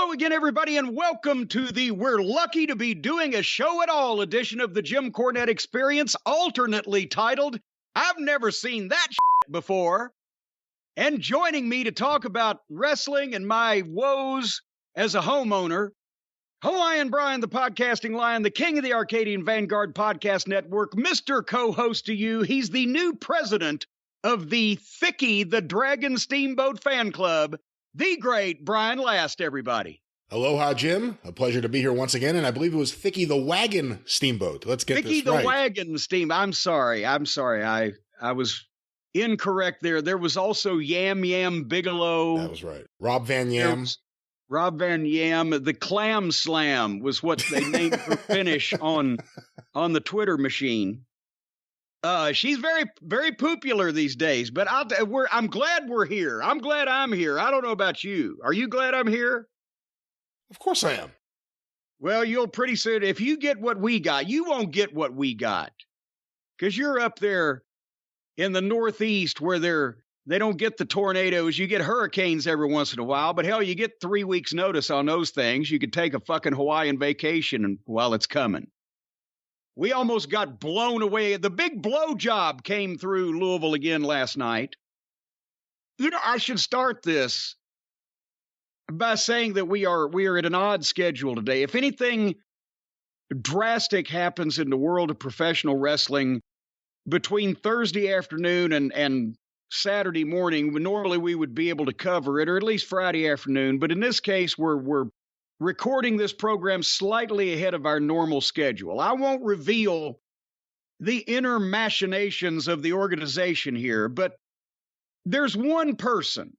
Hello again, everybody, and welcome to the We're Lucky to Be Doing a Show at All edition of the Jim Cornette Experience, alternately titled, I've Never Seen That Shit Before. And joining me to talk about wrestling and my woes as a homeowner, Hawaiian Brian, the podcasting lion, the king of the Arcadian Vanguard Podcast Network, Mr. Co-host to you. He's the new president of the Thickie the Dragon Steamboat Fan Club, the great Brian Last, everybody. Aloha, Jim. A pleasure to be here once again. And I believe it was Thickie the Wagon Steamboat. Let's get Thickie this right. the Wagon Steam. I'm sorry. I was incorrect there. There was also Yam Yam Bigelow. That was right. Rob Van Yam. Rob Van Yam. The Clam Slam was what they named her finish on the Twitter machine. She's very, very popular these days, but I'm glad we're here. I'm glad I'm here. I don't know about you. Are you glad I'm here? Of course I am. Well, you'll pretty soon, if you get what we got, you won't get what we got. Because you're up there in the Northeast where they don't get the tornadoes. You get hurricanes every once in a while, but hell, you get 3 weeks notice on those things. You could take a fucking Hawaiian vacation while it's coming. We almost got blown away. The big blow job came through Louisville again last night. You know, I should start this by saying that we are at an odd schedule today. If anything drastic happens in the world of professional wrestling between Thursday afternoon and Saturday morning, normally we would be able to cover it, or at least Friday afternoon. But in this case, we're recording this program slightly ahead of our normal schedule. I won't reveal the inner machinations of the organization here, but there's one person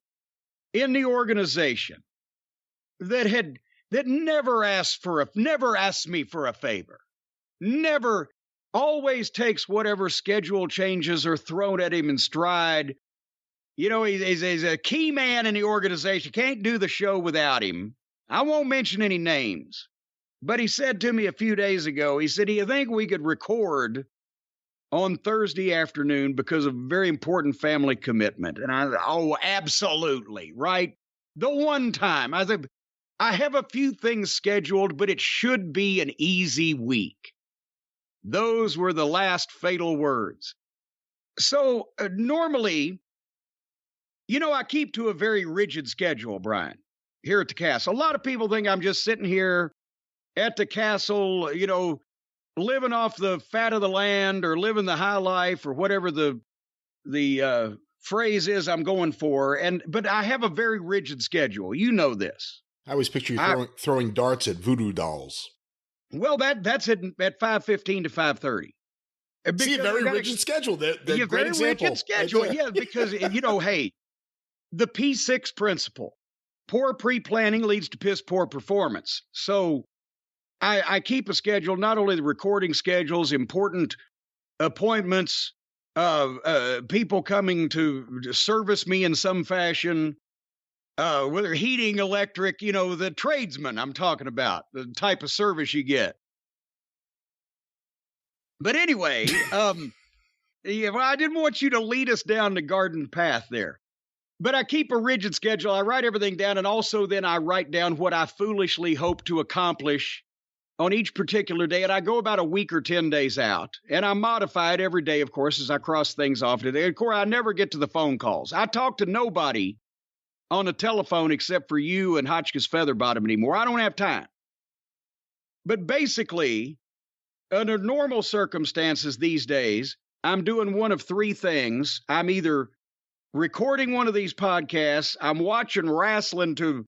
in the organization that never asked me for a favor. Never, always takes whatever schedule changes are thrown at him in stride. You know, he's a key man in the organization. Can't do the show without him. I won't mention any names, but he said to me a few days ago, he said, do you think we could record on Thursday afternoon because of a very important family commitment? And oh, absolutely, right? The one time. I said, I have a few things scheduled, but it should be an easy week. Those were the last fatal words. So normally, you know, I keep to a very rigid schedule, Brian. Here at the castle. A lot of people think I'm just sitting here at the castle, you know, living off the fat of the land or living the high life or whatever the phrase is I'm going for. But I have a very rigid schedule. You know this. I always picture you throwing darts at voodoo dolls. Well, that's at 5:15 to 5:30. See, a very rigid schedule. Great very example. Rigid schedule, yeah, because, you know, hey, the P6 principle. Poor pre-planning leads to piss poor performance. So I keep a schedule, not only the recording schedules, important appointments, people coming to service me in some fashion, whether heating, electric, you know, the tradesman I'm talking about, the type of service you get. But anyway, yeah, well, I didn't want you to lead us down the garden path there. But I keep a rigid schedule. I write everything down, and also then I write down what I foolishly hope to accomplish on each particular day, and I go about a week or 10 days out, and I modify it every day, of course, as I cross things off today. Of course, I never get to the phone calls. I talk to nobody on the telephone except for you and Hotchkiss Featherbottom anymore. I don't have time. But basically, under normal circumstances these days, I'm doing one of three things. I'm either recording one of these podcasts, I'm watching wrestling to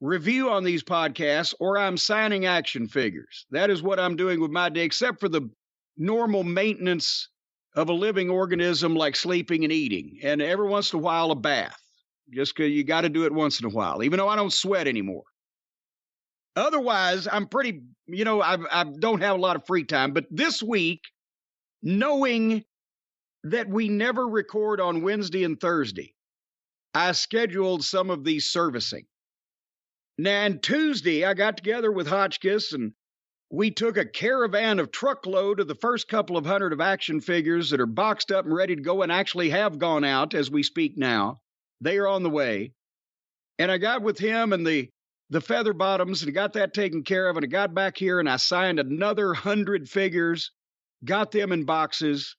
review on these podcasts, or I'm signing action figures. That is what I'm doing with my day, except for the normal maintenance of a living organism like sleeping and eating, and every once in a while a bath, just because you got to do it once in a while, even though I don't sweat anymore. Otherwise, I'm pretty, you know, I don't have a lot of free time. But this week, knowing that we never record on Wednesday and Thursday, I scheduled some of these servicing. Now, on Tuesday, I got together with Hotchkiss, and we took a caravan of truckload of the first couple of hundred of action figures that are boxed up and ready to go and actually have gone out as we speak now. They are on the way. And I got with him and the the feather bottoms and got that taken care of. And I got back here and I signed another 100 figures, got them in boxes.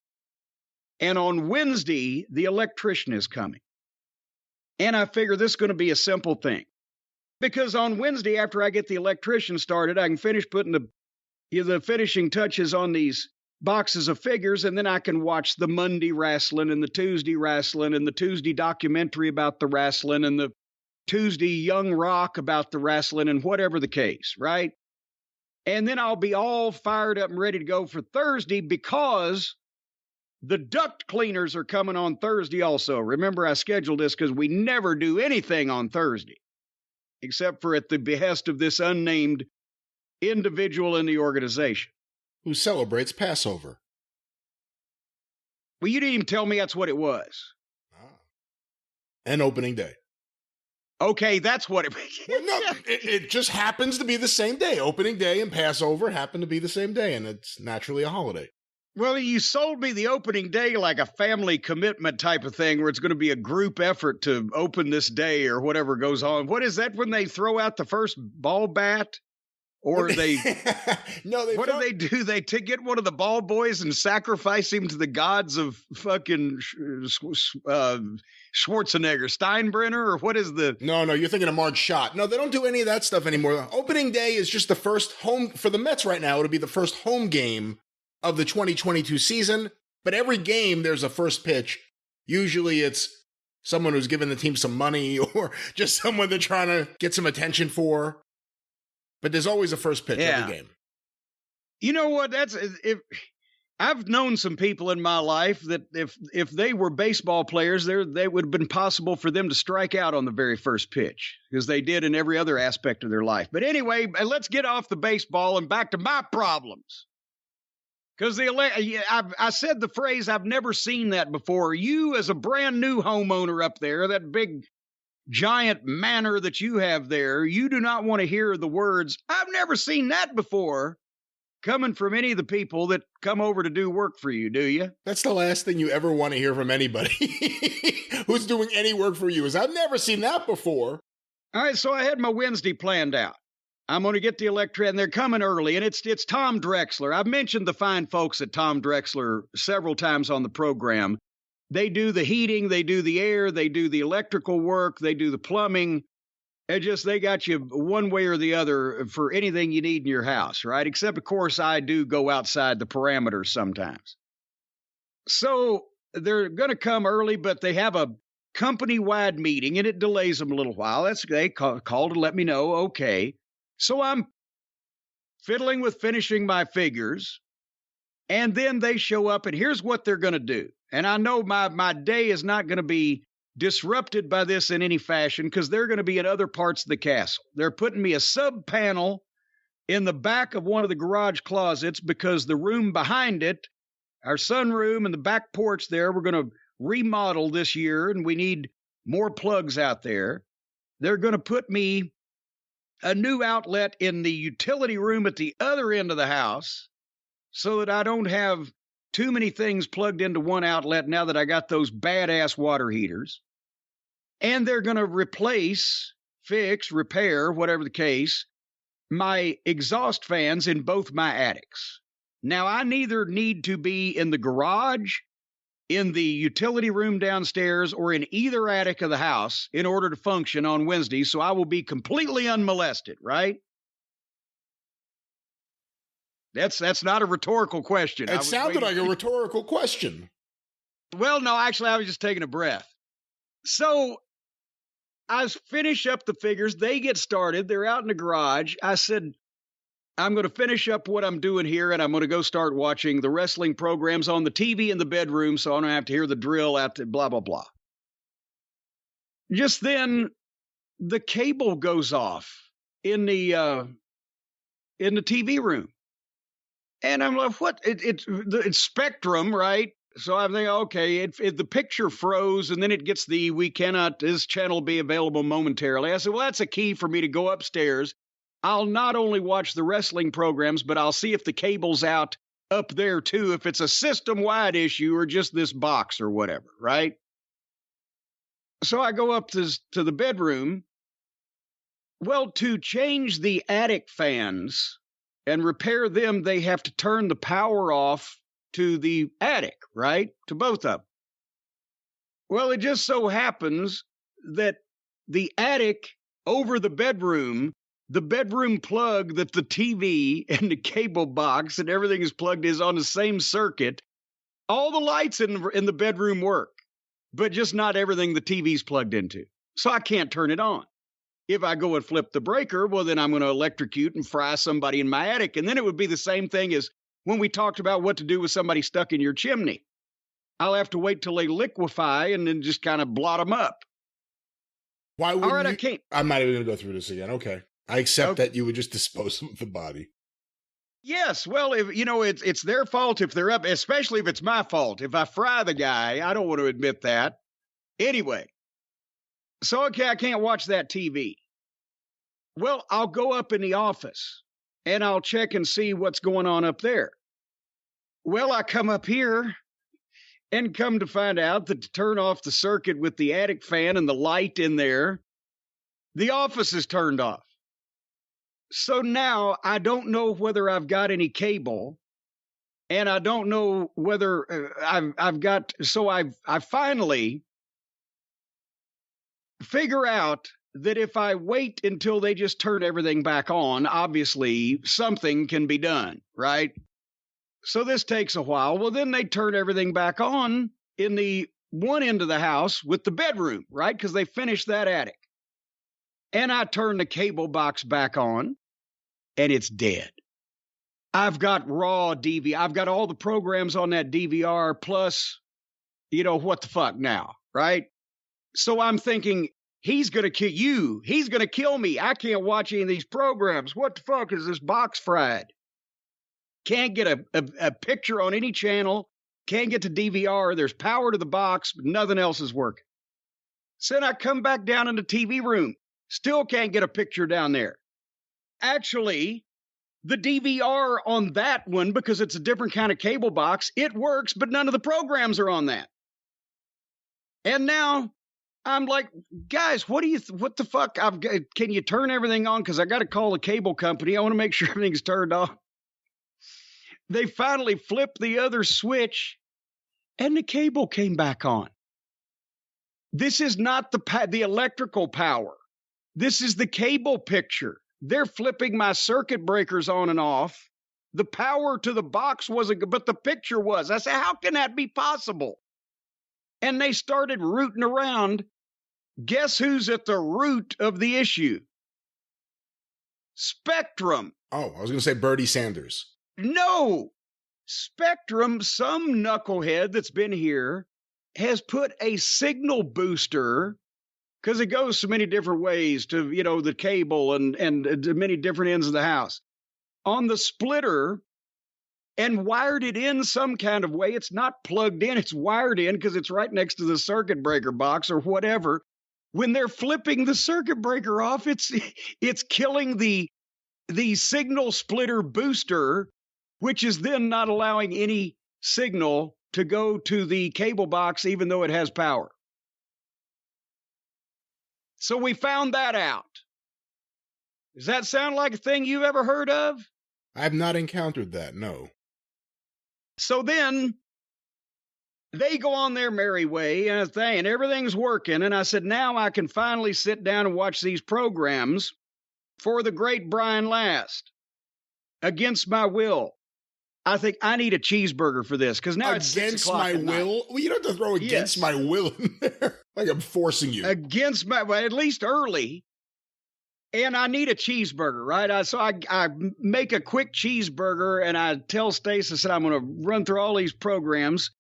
And on Wednesday, the electrician is coming. And I figure this is going to be a simple thing. Because on Wednesday, after I get the electrician started, I can finish putting the finishing touches on these boxes of figures, and then I can watch the Monday wrestling and the Tuesday wrestling and the Tuesday documentary about the wrestling and the Tuesday Young Rock about the wrestling and whatever the case, right? And then I'll be all fired up and ready to go for Thursday because the duct cleaners are coming on Thursday also. Remember, I scheduled this because we never do anything on Thursday, except for at the behest of this unnamed individual in the organization. Who celebrates Passover. Well, you didn't even tell me that's what it was. And opening day. Okay, that's what it was. Well, no, it just happens to be the same day. Opening day and Passover happen to be the same day, and it's naturally a holiday. Well, you sold me the opening day like a family commitment type of thing where it's going to be a group effort to open this day or whatever goes on. What is that when they throw out the first ball bat? Or they, what do they do? They get one of the ball boys and sacrifice him to the gods of fucking Schwarzenegger, Steinbrenner, or what is the? No, you're thinking of Marge Schott. No, they don't do any of that stuff anymore. Opening day is just the first home for the Mets right now. It'll be the first home game of the 2022 season. But every game, there's a first pitch. Usually it's someone who's giving the team some money or just someone they're trying to get some attention for. But there's always a first pitch every game. You know what? I've known some people in my life that if they were baseball players, they would have been possible for them to strike out on the very first pitch because they did in every other aspect of their life. But anyway, let's get off the baseball and back to my problems. Because I said the phrase, I've never seen that before. You as a brand new homeowner up there, that big giant manor that you have there, you do not want to hear the words, I've never seen that before, coming from any of the people that come over to do work for you, do you? That's the last thing you ever want to hear from anybody who's doing any work for you is, I've never seen that before. All right, so I had my Wednesday planned out. I'm going to get the electrician, and they're coming early, and it's Tom Drexler. I've mentioned the fine folks at Tom Drexler several times on the program. They do the heating, they do the air, they do the electrical work, they do the plumbing. They got you one way or the other for anything you need in your house, right? Except, of course, I do go outside the parameters sometimes. So they're going to come early, but they have a company-wide meeting, and it delays them a little while. They called to let me know, okay. So I'm fiddling with finishing my figures, and then they show up, and here's what they're going to do. And I know my day is not going to be disrupted by this in any fashion because they're going to be in other parts of the castle. They're putting me a sub panel in the back of one of the garage closets because the room behind it, our sunroom and the back porch there, we're going to remodel this year and we need more plugs out there. They're going to put me a new outlet in the utility room at the other end of the house so that I don't have too many things plugged into one outlet now that I got those badass water heaters. And they're going to replace, fix, repair, whatever the case, my exhaust fans in both my attics. Now, I neither need to be in the garage, in the utility room downstairs, or in either attic of the house in order to function on Wednesday, so I will be completely unmolested, right? That's not a rhetorical question. It sounded like a rhetorical question. Well, no, actually, I was just taking a breath. So I finish up the figures. They get started. They're out in the garage. I said, I'm going to finish up what I'm doing here, and I'm going to go start watching the wrestling programs on the TV in the bedroom so I don't have to hear the drill out to blah, blah, blah. Just then, the cable goes off in the TV room. And I'm like, what? It's Spectrum, right? So I'm thinking, okay, the picture froze, and then it gets this channel be available momentarily. I said, well, that's a key for me to go upstairs. I'll not only watch the wrestling programs, but I'll see if the cable's out up there, too, if it's a system-wide issue or just this box or whatever, right? So I go up to the bedroom, Well, to change the attic fans and repair them, they have to turn the power off to the attic, right? To both of them. Well, it just so happens that the attic over the bedroom plug that the TV and the cable box and everything is plugged is on the same circuit. All the lights in the bedroom work, but just not everything the TV's plugged into. So I can't turn it on. If I go and flip the breaker, well, then I'm going to electrocute and fry somebody in my attic. And then it would be the same thing as when we talked about what to do with somebody stuck in your chimney. I'll have to wait till they liquefy and then just kind of blot them up. Why wouldn't All right, you? I can't. I'm not even going to go through this again. Okay. I accept that you would just dispose of the body. Yes, well, if it's their fault if they're up, especially if it's my fault. If I fry the guy, I don't want to admit that. Anyway, so okay, I can't watch that TV. Well, I'll go up in the office and I'll check and see what's going on up there. Well, I come up here and come to find out that to turn off the circuit with the attic fan and the light in there, the office is turned off. So now I don't know whether I've got any cable, and I don't know whether I've got. So I finally figure out that if I wait until they just turn everything back on, obviously something can be done, right? So this takes a while. Well, then they turn everything back on in the one end of the house with the bedroom, right? Because they finished that attic. And I turn the cable box back on, and it's dead. I've got raw DVR. I've got all the programs on that DVR, plus, what the fuck now, right? So I'm thinking, he's going to kill you. He's going to kill me. I can't watch any of these programs. What the fuck is this box fried? Can't get a picture on any channel. Can't get to DVR. There's power to the box, but nothing else is working. So then I come back down in the TV room. Still can't get a picture down there. Actually, the DVR on that one, because it's a different kind of cable box, it works, but none of the programs are on that. And now I'm like, guys, what the fuck? Can you turn everything on? Because I got to call the cable company. I want to make sure everything's turned on. They finally flipped the other switch, and the cable came back on. This is not the electrical power. This is the cable picture. They're flipping my circuit breakers on and off. The power to the box wasn't, but the picture was. I said, how can that be possible? And they started rooting around. Guess who's at the root of the issue? Spectrum. Oh, I was going to say Bernie Sanders. No. Spectrum, some knucklehead that's been here, has put a signal booster, because it goes so many different ways to, the cable and to many different ends of the house, on the splitter and wired it in some kind of way. It's not plugged in. It's wired in because it's right next to the circuit breaker box or whatever. When they're flipping the circuit breaker off, it's killing the signal splitter booster, which is then not allowing any signal to go to the cable box, even though it has power. So we found that out. Does that sound like a thing you've ever heard of? I have not encountered that, no. So then they go on their merry way and everything's working. And I said, now I can finally sit down and watch these programs for the great Brian Last. Against my will. I think I need a cheeseburger for this, because now it's 6 o'clock my will? Well, you don't have to throw against my will in there. Like I'm forcing you. Against my, well, at least early. And I need a cheeseburger, right? So I make a quick cheeseburger, and I tell Stace, I said, I'm going to run through all these programs.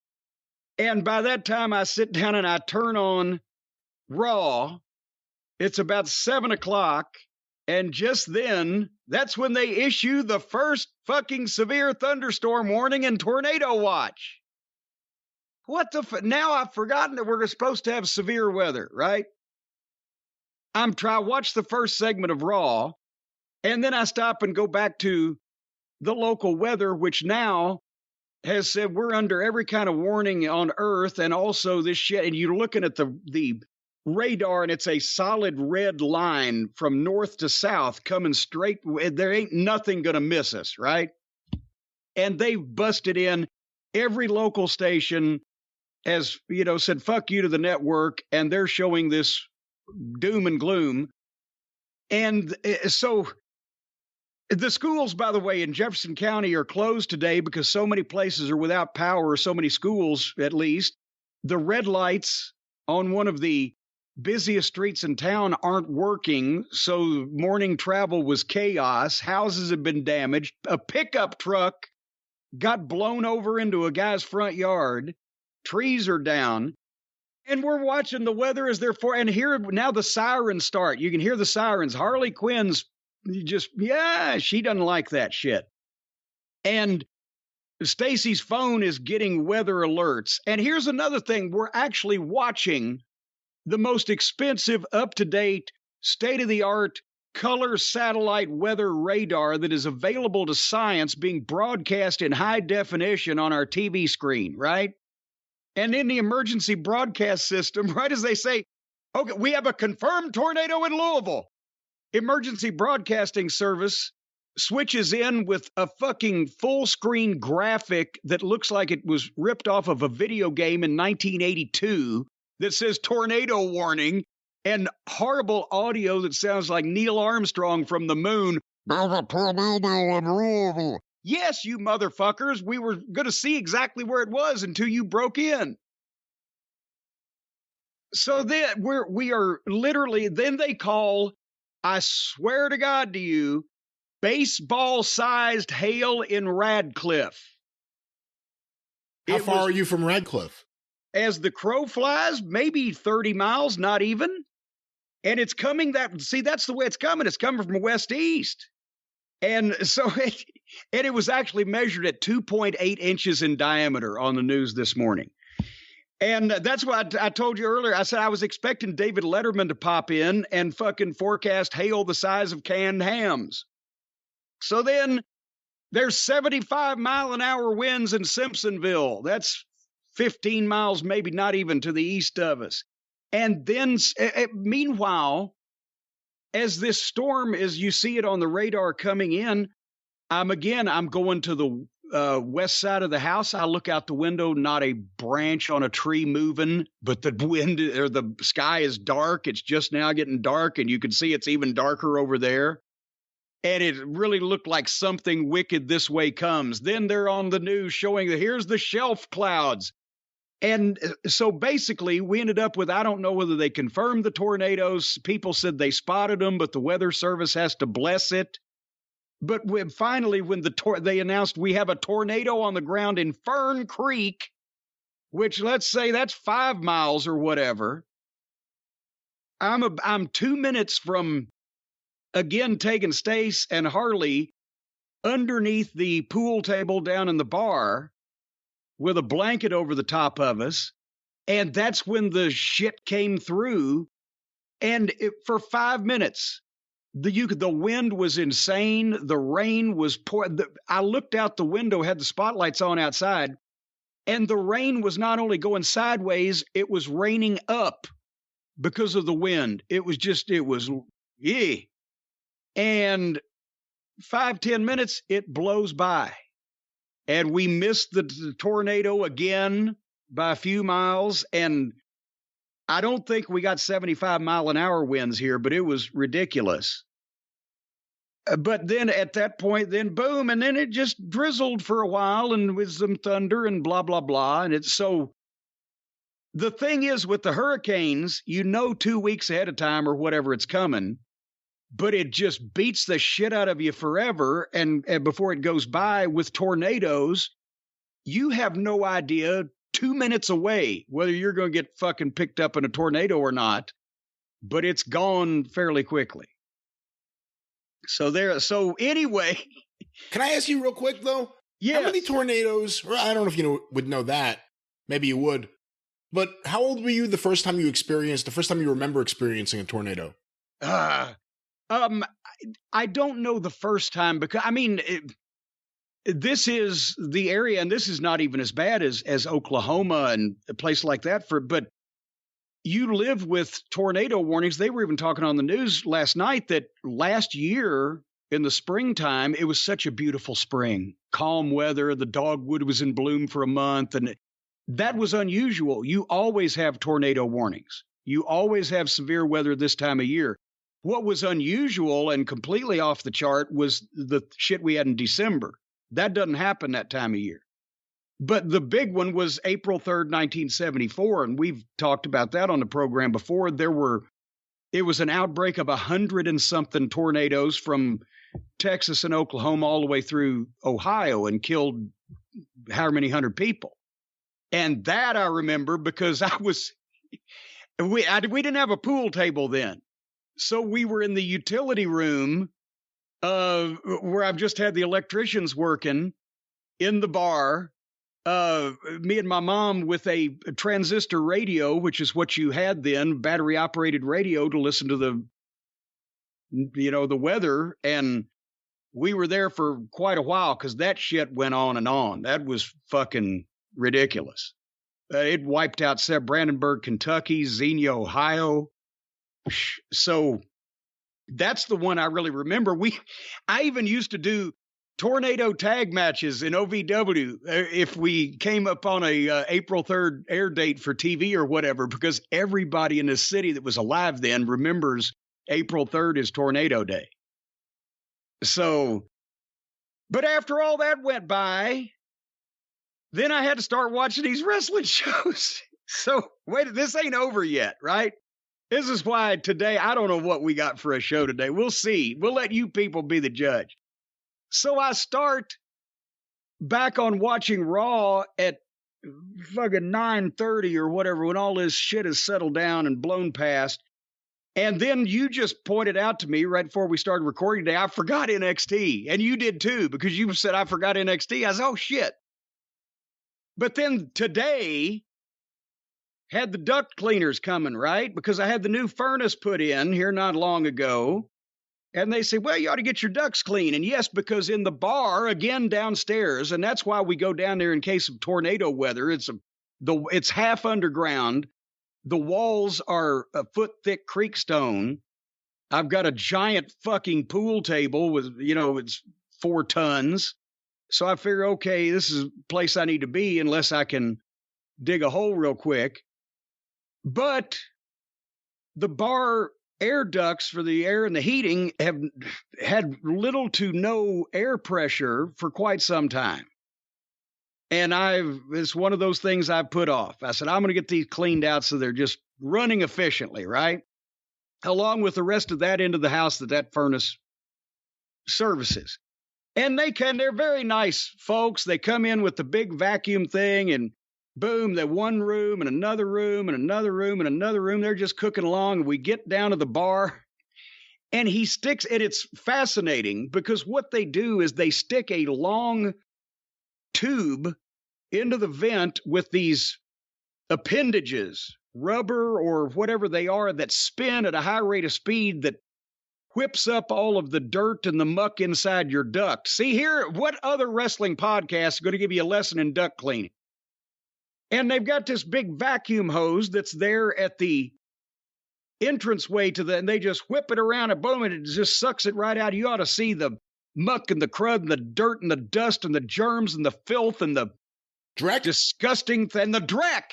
And by that time, I sit down and I turn on Raw. It's about 7 o'clock. And just then, that's when they issue the first fucking severe thunderstorm warning and tornado watch. What the now I've forgotten that we're supposed to have severe weather, right? Watch the first segment of Raw, and then I stop and go back to the local weather, which now has said we're under every kind of warning on Earth, and also this shit. And you're looking at the radar, and it's a solid red line from north to south coming straight. There ain't nothing going to miss us, right? And they've busted in every local station, as you know, said fuck you to the network, and they're showing this doom and gloom. And so the schools, by the way, in Jefferson County are closed today because so many places are without power, so many schools at least. The red lights on one of the busiest streets in town aren't working, so morning travel was chaos. Houses have been damaged. A pickup truck got blown over into a guy's front yard. Trees are down. And we're watching the weather as they're for, and here now the sirens start. You can hear the sirens. Harley Quinn's just, she doesn't like that shit. And Stacy's phone is getting weather alerts. And here's another thing. We're actually watching the most expensive, up-to-date, state-of-the-art color satellite weather radar that is available to science being broadcast in high definition on our TV screen, right? And in the emergency broadcast system, right as they say, okay, we have a confirmed tornado in Louisville. Emergency broadcasting service switches in with a fucking full screen graphic that looks like it was ripped off of a video game in 1982 that says tornado warning, and horrible audio that sounds like Neil Armstrong from the moon. There's a tornado in Louisville. Yes, you motherfuckers, we were going to see exactly where it was until you broke in. So then we are literally, then they call, I swear to God to you, baseball-sized hail in Radcliffe. How far are you from Radcliffe? As the crow flies, maybe 30 miles, not even. And it's coming that's the way it's coming. It's coming from west to east. And so it was actually measured at 2.8 inches in diameter on the news this morning. And that's why I told you earlier. I said I was expecting David Letterman to pop in and fucking forecast hail the size of canned hams. So then there's 75-mile-an-hour winds in Simpsonville. That's 15 miles, maybe not even, to the east of us. And then, meanwhile, as this storm, as you see it on the radar coming in, I'm going to the west side of the house. I look out the window, not a branch on a tree moving, but the wind or the sky is dark. It's just now getting dark, and you can see it's even darker over there. And it really looked like something wicked this way comes. Then they're on the news showing that here's the shelf clouds. And so basically we ended up with, I don't know whether they confirmed the tornadoes. People said they spotted them, but the Weather Service has to bless it. But finally, when they announced we have a tornado on the ground in Fern Creek, which let's say that's 5 miles or whatever. I'm 2 minutes from, again, taking Stace and Harley underneath the pool table down in the bar with a blanket over the top of us. And that's when the shit came through. And for 5 minutes, the wind was insane. The rain was pouring. I looked out the window, had the spotlights on outside, and the rain was not only going sideways, it was raining up because of the wind. It was yeah. And 5-10 minutes, it blows by. And we missed the tornado again by a few miles. And I don't think we got 75-mile-an-hour winds here, but it was ridiculous. But then at that point, then boom, and then it just drizzled for a while and with some thunder and blah, blah, blah. And it's so the thing is with the hurricanes, 2 weeks ahead of time or whatever it's coming, but it just beats the shit out of you forever. And before it goes by, with tornadoes, you have no idea 2 minutes away whether you're going to get fucking picked up in a tornado or not, but it's gone fairly quickly. So anyway. Can I ask you real quick, though? Yeah. How many tornadoes, or I don't know if you would know that. Maybe you would. But how old were you the first time you remember experiencing a tornado? I don't know the first time, because this is the area, and this is not even as bad as Oklahoma and a place like that. But you live with tornado warnings. They were even talking on the news last night that last year in the springtime, it was such a beautiful spring, calm weather. The dogwood was in bloom for a month, and that was unusual. You always have tornado warnings. You always have severe weather this time of year. What was unusual and completely off the chart was the shit we had in December. That doesn't happen that time of year. But the big one was April 3rd, 1974, and we've talked about that on the program before. It was an outbreak of 100 and something tornadoes from Texas and Oklahoma all the way through Ohio and killed however many hundred people. And that I remember because we didn't have a pool table then. So we were in the utility room where I've just had the electricians working in the bar. Me and my mom with a transistor radio, which is what you had then, battery operated radio to listen to the weather. And we were there for quite a while because that shit went on and on. That was fucking ridiculous. It wiped out Brandenburg, Kentucky, Xenia, Ohio. So that's the one I really remember. I even used to do tornado tag matches in OVW if we came up on a April 3rd air date for TV or whatever, because everybody in the city that was alive then remembers April 3rd is Tornado Day. So, but after all that went by, then I had to start watching these wrestling shows. So, wait, this ain't over yet, right? This is why today, I don't know what we got for a show today. We'll see. We'll let you people be the judge. So I start back on watching Raw at fucking 9:30 or whatever, when all this shit is settled down and blown past. And then you just pointed out to me right before we started recording today, I forgot NXT. And you did too, because you said I forgot NXT. I said, oh shit. But then today had the duct cleaners coming, right? Because I had the new furnace put in here not long ago. And they say, well, you ought to get your ducts clean. And yes, because in the bar, again, downstairs, and that's why we go down there in case of tornado weather. It's half underground. The walls are a foot thick creek stone. I've got a giant fucking pool table with, it's 4 tons. So I figure, okay, this is a place I need to be unless I can dig a hole real quick. But the bar air ducts for the air and the heating have had little to no air pressure for quite some time. And it's one of those things I've put off. I said, I'm going to get these cleaned out so they're just running efficiently, right? Along with the rest of that end of the house that furnace services. And they're very nice folks. They come in with the big vacuum thing and boom, they one room and another room and another room and another room. They're just cooking along. And we get down to the bar and he sticks, and it's fascinating because what they do is they stick a long tube into the vent with these appendages, rubber or whatever they are, that spin at a high rate of speed that whips up all of the dirt and the muck inside your duct. See here, what other wrestling podcast is going to give you a lesson in duct cleaning? And they've got this big vacuum hose that's there at the entranceway and they just whip it around and boom, and it just sucks it right out. You ought to see the muck and the crud and the dirt and the dust and the germs and the filth and the dreck, disgusting thing, the dreck.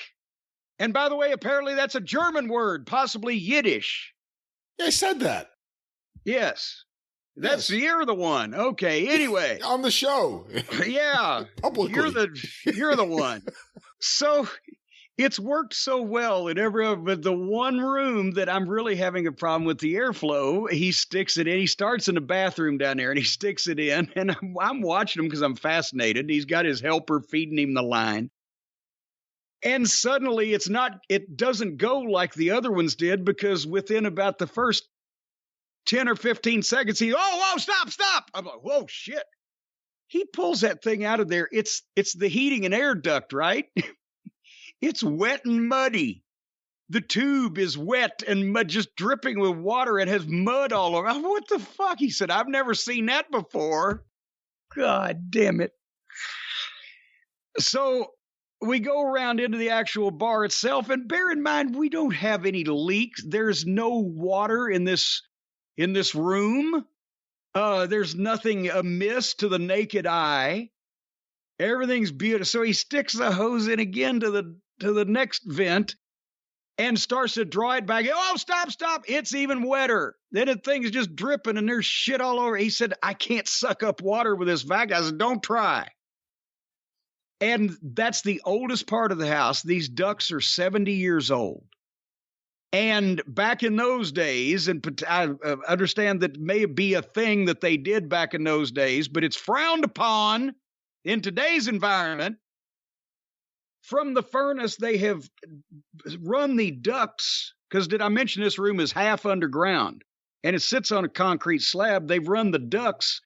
And by the way, apparently that's a German word, possibly Yiddish. Yeah, I said that. Yes. You're the one. Okay. Anyway. On the show. Yeah. Publicly. You're the one. So it's worked so well but the one room that I'm really having a problem with the airflow, he sticks it in. He starts in the bathroom down there and he sticks it in. And I'm watching him because I'm fascinated. He's got his helper feeding him the line. And suddenly it doesn't go like the other ones did, because within about the first 10 or 15 seconds, stop. I'm like, whoa, shit. He pulls that thing out of there. It's the heating and air duct, right? It's wet and muddy. The tube is wet and just dripping with water. It has mud all over. What the fuck? He said, I've never seen that before. God damn it. So we go around into the actual bar itself, and bear in mind, we don't have any leaks. There's no water in this room. There's nothing amiss to the naked eye. Everything's beautiful. So he sticks the hose in again to the next vent and starts to draw it back. Oh, stop. It's even wetter. Then the thing's just dripping and there's shit all over. He said, I can't suck up water with this vacuum. I said, don't try. And that's the oldest part of the house. These ducks are 70 years old. And back in those days, and I understand that may be a thing that they did back in those days, but it's frowned upon in today's environment. From the furnace, they have run the ducts, because did I mention this room is half underground, and it sits on a concrete slab. They've run the ducts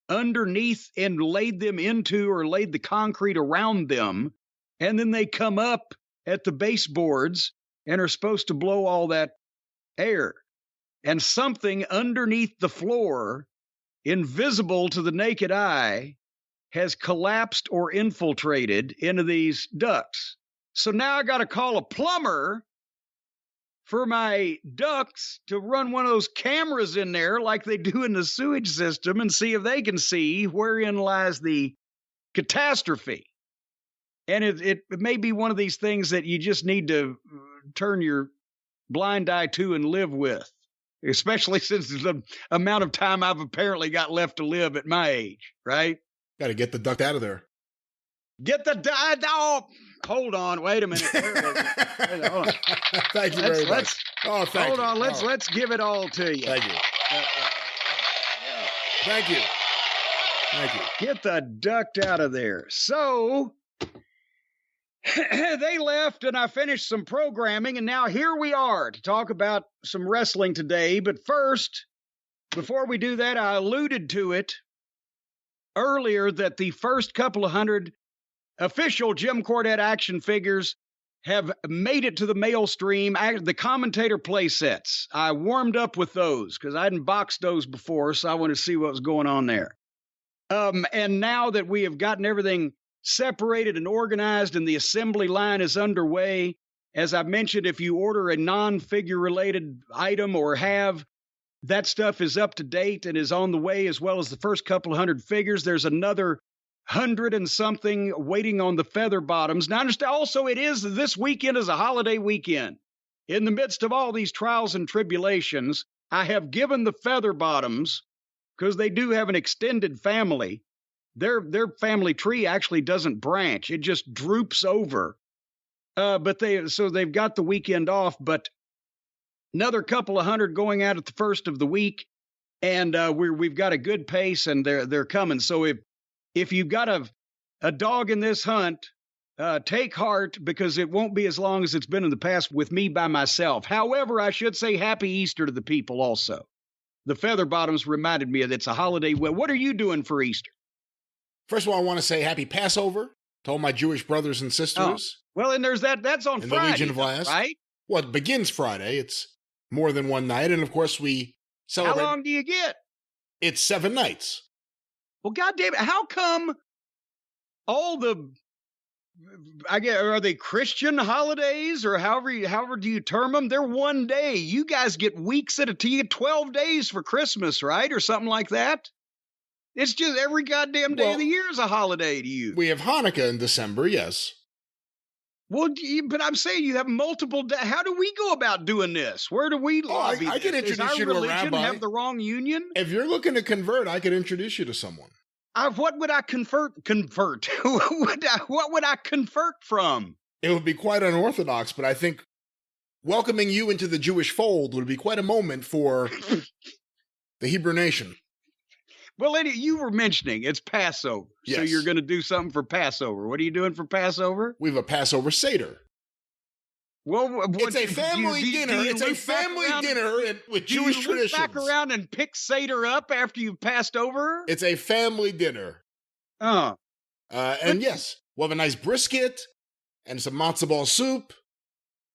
underneath and laid them into, or laid the concrete around them, and then they come up at the baseboards and are supposed to blow all that air. And something underneath the floor, invisible to the naked eye, has collapsed or infiltrated into these ducts. So now I got to call a plumber for my ducts to run one of those cameras in there like they do in the sewage system and see if they can see wherein lies the catastrophe. And it may be one of these things that you just need to turn your blind eye to and live with, especially since the amount of time I've apparently got left to live at my age, right? Got to get the duct out of there. Get the oh, hold on, wait a minute. Where is it? Hold on. Thank you very much. Oh, thank you. Hold on, let's give it all to you. Thank you. Thank you. Thank you. Get the duct out of there. So they left, and I finished some programming, and now here we are to talk about some wrestling today. But first, before we do that, I alluded to it earlier that the first couple of hundred official Jim Cornette action figures have made it to the mail stream. The commentator play sets, I warmed up with those because I hadn't boxed those before, so I wanted to see what was going on there. And now that we have gotten everything separated and organized and the assembly line is underway, as I mentioned, if you order a non-figure related item or have, that stuff is up to date and is on the way, as well as the first couple of hundred figures. There's another 100 and something waiting on the feather bottoms. Now, understand also, this weekend is a holiday weekend. In the midst of all these trials and tribulations, I have given the feather bottoms, because they do have an extended family. Their family tree actually doesn't branch. It just droops over. But they've got the weekend off, but another couple of hundred going out at the first of the week, and we've got a good pace, and they're coming. So if you've got a dog in this hunt, take heart, because it won't be as long as it's been in the past with me by myself. However, I should say Happy Easter to the people also. The feather bottoms reminded me that it's a holiday. Well, what are you doing for Easter? First of all, I want to say Happy Passover to all my Jewish brothers and sisters. Oh. Well, and there's that's on Friday, the Legion of Last, right? Well, it begins Friday. It's more than one night, and of course we celebrate. How long do you get? It's 7 nights. Well, goddamn it! How come all are they Christian holidays, or however do you term them? They're one day. You guys get weeks at a time. You get 12 days for Christmas, right, or something like that. It's just every goddamn day of the year is a holiday to you. We have Hanukkah in December, yes. Well, but I'm saying you have multiple days. How do we go about doing this? Where do we lobby? I can introduce you to a rabbi. Have the wrong union? If you're looking to convert, I could introduce you to someone. What would I convert? What would I convert from? It would be quite unorthodox, but I think welcoming you into the Jewish fold would be quite a moment for the Hebrew nation. Well, you were mentioning it's Passover, yes. So you're going to do something for Passover. What are you doing for Passover? We have a Passover Seder. Well, it's a family dinner. It's a family dinner with Jewish traditions. Back around and pick Seder up after you've passed over? It's a family dinner. Oh. And yes, we'll have a nice brisket and some matzo ball soup.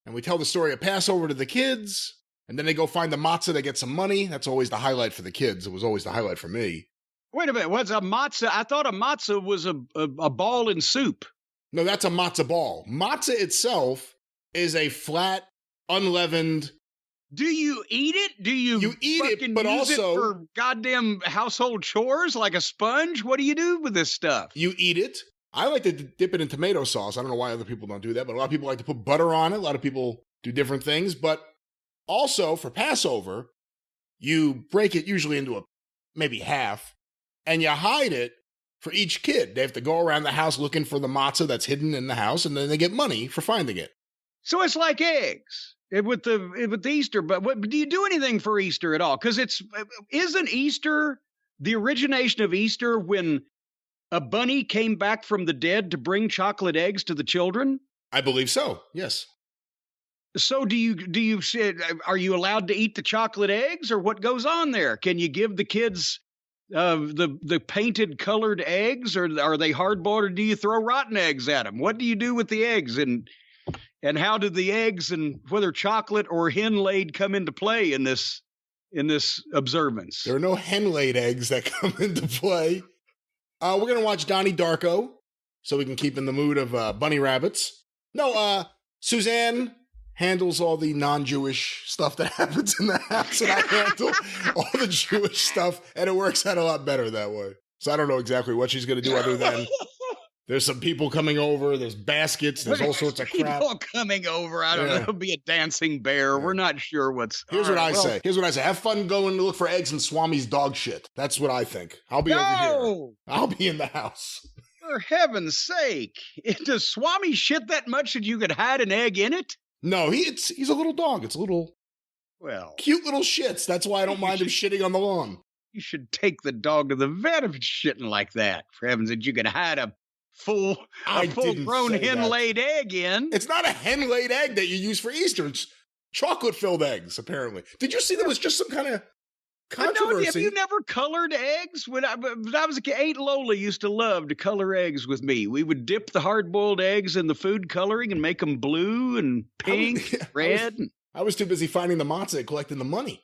And we tell the story of Passover to the kids. And then they go find the matzah to get some money. That's always the highlight for the kids. It was always the highlight for me. Wait a minute. What's a matzah? I thought a matzah was a ball in soup. No, that's a matzah ball. Matzah itself is a flat, unleavened. Do you eat it? Do you eat it, but use also it for goddamn household chores like a sponge? What do you do with this stuff? You eat it. I like to dip it in tomato sauce. I don't know why other people don't do that, but a lot of people like to put butter on it. A lot of people do different things. But also for Passover, you break it usually into maybe half, and you hide it for each kid. They have to go around the house looking for the matzah that's hidden in the house, and then they get money for finding it. So it's like eggs with the Easter. But do you do anything for Easter at all? Because isn't Easter the origination of Easter when a bunny came back from the dead to bring chocolate eggs to the children? I believe so. Yes. So are you allowed to eat the chocolate eggs, or what goes on there? Can you give the kids the painted colored eggs, or are they hard boiled, or do you throw rotten eggs at them? What do you do with the eggs, and how do the eggs and whether chocolate or hen laid come into play in this observance? There are no hen laid eggs that come into play. We're going to watch Donnie Darko so we can keep in the mood of bunny rabbits. No, Suzanne handles all the non-Jewish stuff that happens in the house, and I handle all the Jewish stuff, and it works out a lot better that way. So I don't know exactly what she's going to do other than there's some people coming over, there's baskets, there's all sorts of crap. People coming over, I don't know, it'll be a dancing bear. Yeah. We're not sure what's... Here's what I say. Have fun going to look for eggs in Swami's dog shit. That's what I think. I'll be over here. I'll be in the house. For heaven's sake. Does Swami shit that much that you could hide an egg in it? No, he's a little dog. It's a little, cute little shits. That's why I don't mind him shitting on the lawn. You should take the dog to the vet if it's shitting like that. For heaven's sake, you could hide a full-grown hen-laid egg in. It's not a hen-laid egg that you use for Easter. It's chocolate-filled eggs, apparently. Did you see there was just some kind of controversy? Have you never colored eggs? When I was a kid, Aunt Lola used to love to color eggs with me. We would dip the hard-boiled eggs in the food coloring and make them blue and pink, red. I was too busy finding the matzah and collecting the money.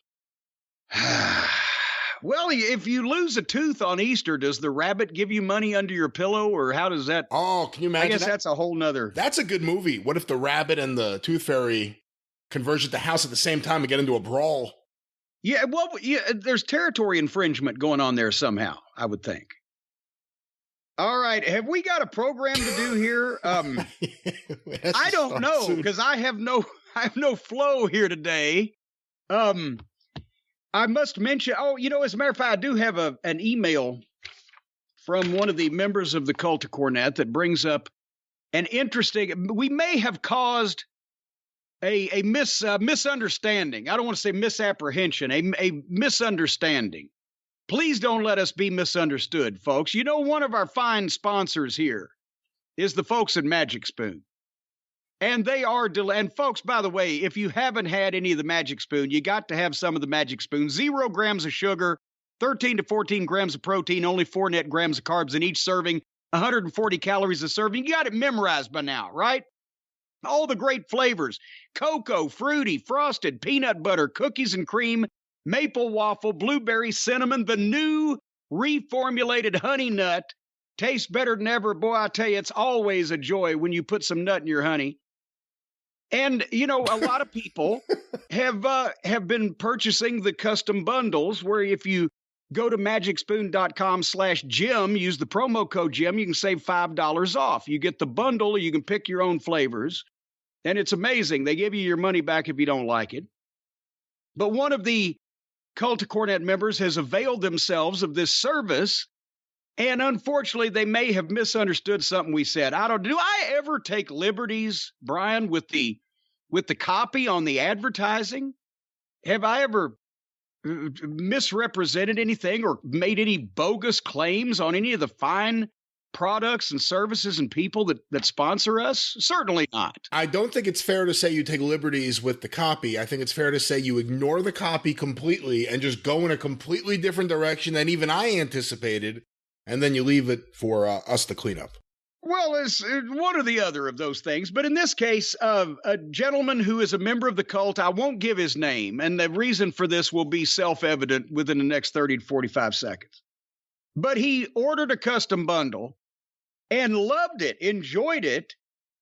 Well, if you lose a tooth on Easter, does the rabbit give you money under your pillow, or how does that? Oh, can you imagine? I guess that's a whole nother. That's a good movie. What if the rabbit and the tooth fairy converge at the house at the same time and get into a brawl? Yeah, well, there's territory infringement going on there somehow, I would think. All right, have we got a program to do here? I don't know, because I have no flow here today. I must mention, as a matter of fact, I do have an email from one of the members of the Cult of Cornette that brings up an interesting, we may have caused a misunderstanding. I don't want to say misapprehension, a misunderstanding. Please don't let us be misunderstood, folks. You know, one of our fine sponsors here is the folks at Magic Spoon. And they are, and folks, by the way, if you haven't had any of the Magic Spoon, you got to have some of the Magic Spoon. 0 grams of sugar, 13 to 14 grams of protein, only 4 net grams of carbs in each serving, 140 calories a serving. You got it memorized by now, right? All the great flavors: cocoa, fruity, frosted, peanut butter, cookies and cream, maple waffle, blueberry, cinnamon, the new reformulated honey nut. Tastes better than ever. Boy, I tell you, it's always a joy when you put some nut in your honey. And, a lot of people have been purchasing the custom bundles where if you go to magicspoon.com/Jim, use the promo code Jim, you can save $5 off. You get the bundle, or you can pick your own flavors. And it's amazing. They give you your money back if you don't like it. But one of the Cult of Cornette members has availed themselves of this service. And unfortunately, they may have misunderstood something we said. Do I ever take liberties, Brian, with the copy on the advertising? Have I ever misrepresented anything or made any bogus claims on any of the fine products and services and people that sponsor us? Certainly not. I don't think it's fair to say you take liberties with the copy. I think it's fair to say you ignore the copy completely and just go in a completely different direction than even I anticipated. And then you leave it for us to clean up. Well, it's one or the other of those things. But in this case, a gentleman who is a member of the cult, I won't give his name, and the reason for this will be self-evident within the next 30 to 45 seconds. But he ordered a custom bundle, and loved it, enjoyed it,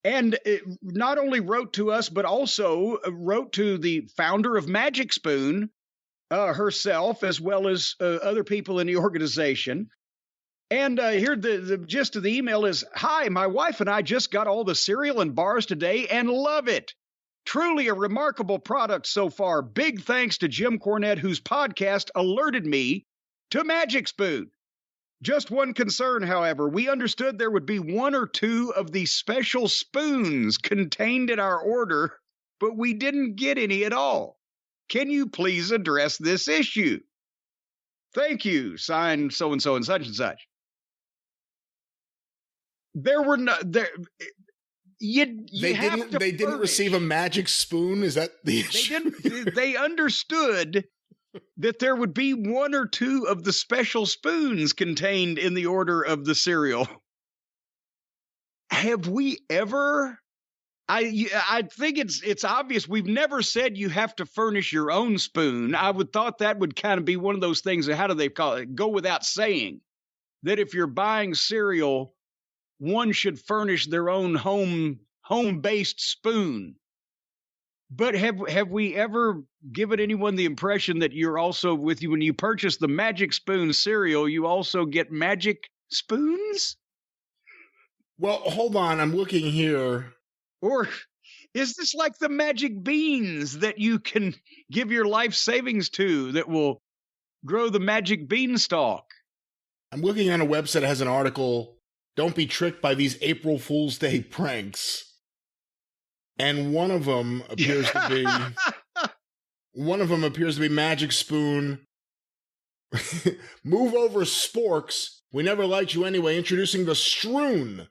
and it not only wrote to us, but also wrote to the founder of Magic Spoon herself, as well as other people in the organization. And here, the gist of the email is, "Hi, my wife and I just got all the cereal and bars today and love it. Truly a remarkable product so far. Big thanks to Jim Cornette, whose podcast alerted me to Magic Spoon. Just one concern, however. We understood there would be one or two of the special spoons contained in our order, but we didn't get any at all. Can you please address this issue? Thank you. Signed so-and-so and such and such." There were no there. They didn't receive a magic spoon. Is that the issue? They understood that there would be one or two of the special spoons contained in the order of the cereal. Have we ever? I think it's obvious. We've never said you have to furnish your own spoon. I would thought that would kind of be one of those things. How do they call it? Go without saying that if you're buying cereal, one should furnish their own home-based spoon. But have we ever given anyone the impression that you're also with you when you purchase the Magic Spoon cereal, you also get magic spoons? Well, hold on. I'm looking here. Or is this like the magic beans that you can give your life savings to that will grow the magic beanstalk? I'm looking on a website that has an article, "Don't be tricked by these April Fool's Day pranks." And one of them appears to be Magic Spoon. "Move over, sporks. We never liked you anyway. Introducing the Stroon,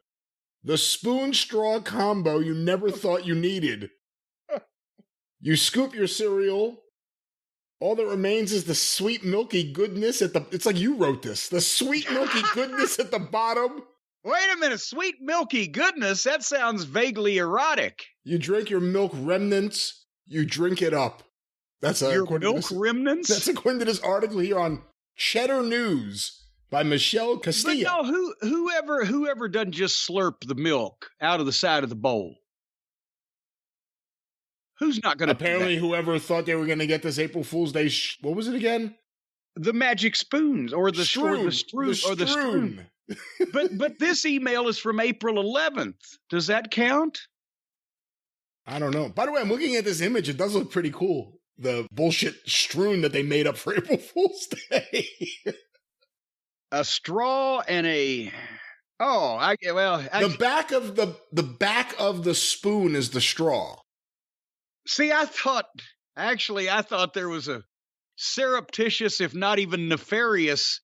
the spoon straw combo you never thought you needed. You scoop your cereal. All that remains is the sweet milky goodness at the..." It's like you wrote this. "The sweet milky goodness at the bottom. Wait a minute, sweet milky goodness? That sounds vaguely erotic. You drink your milk remnants, you drink it up." That's your milk remnants? That's according to this article here on Cheddar News by Michelle Castillo. But no, whoever doesn't just slurp the milk out of the side of the bowl? Who's not going to? Apparently, whoever thought they were going to get this April Fool's Day, what was it again? The magic spoons, or the Stroon. But this email is from April 11th. Does that count? I don't know. By the way, I'm looking at this image. It does look pretty cool. The bullshit Stroon that they made up for April Fool's Day. A straw and a... the back of the spoon is the straw. See, I thought there was a surreptitious, if not even nefarious,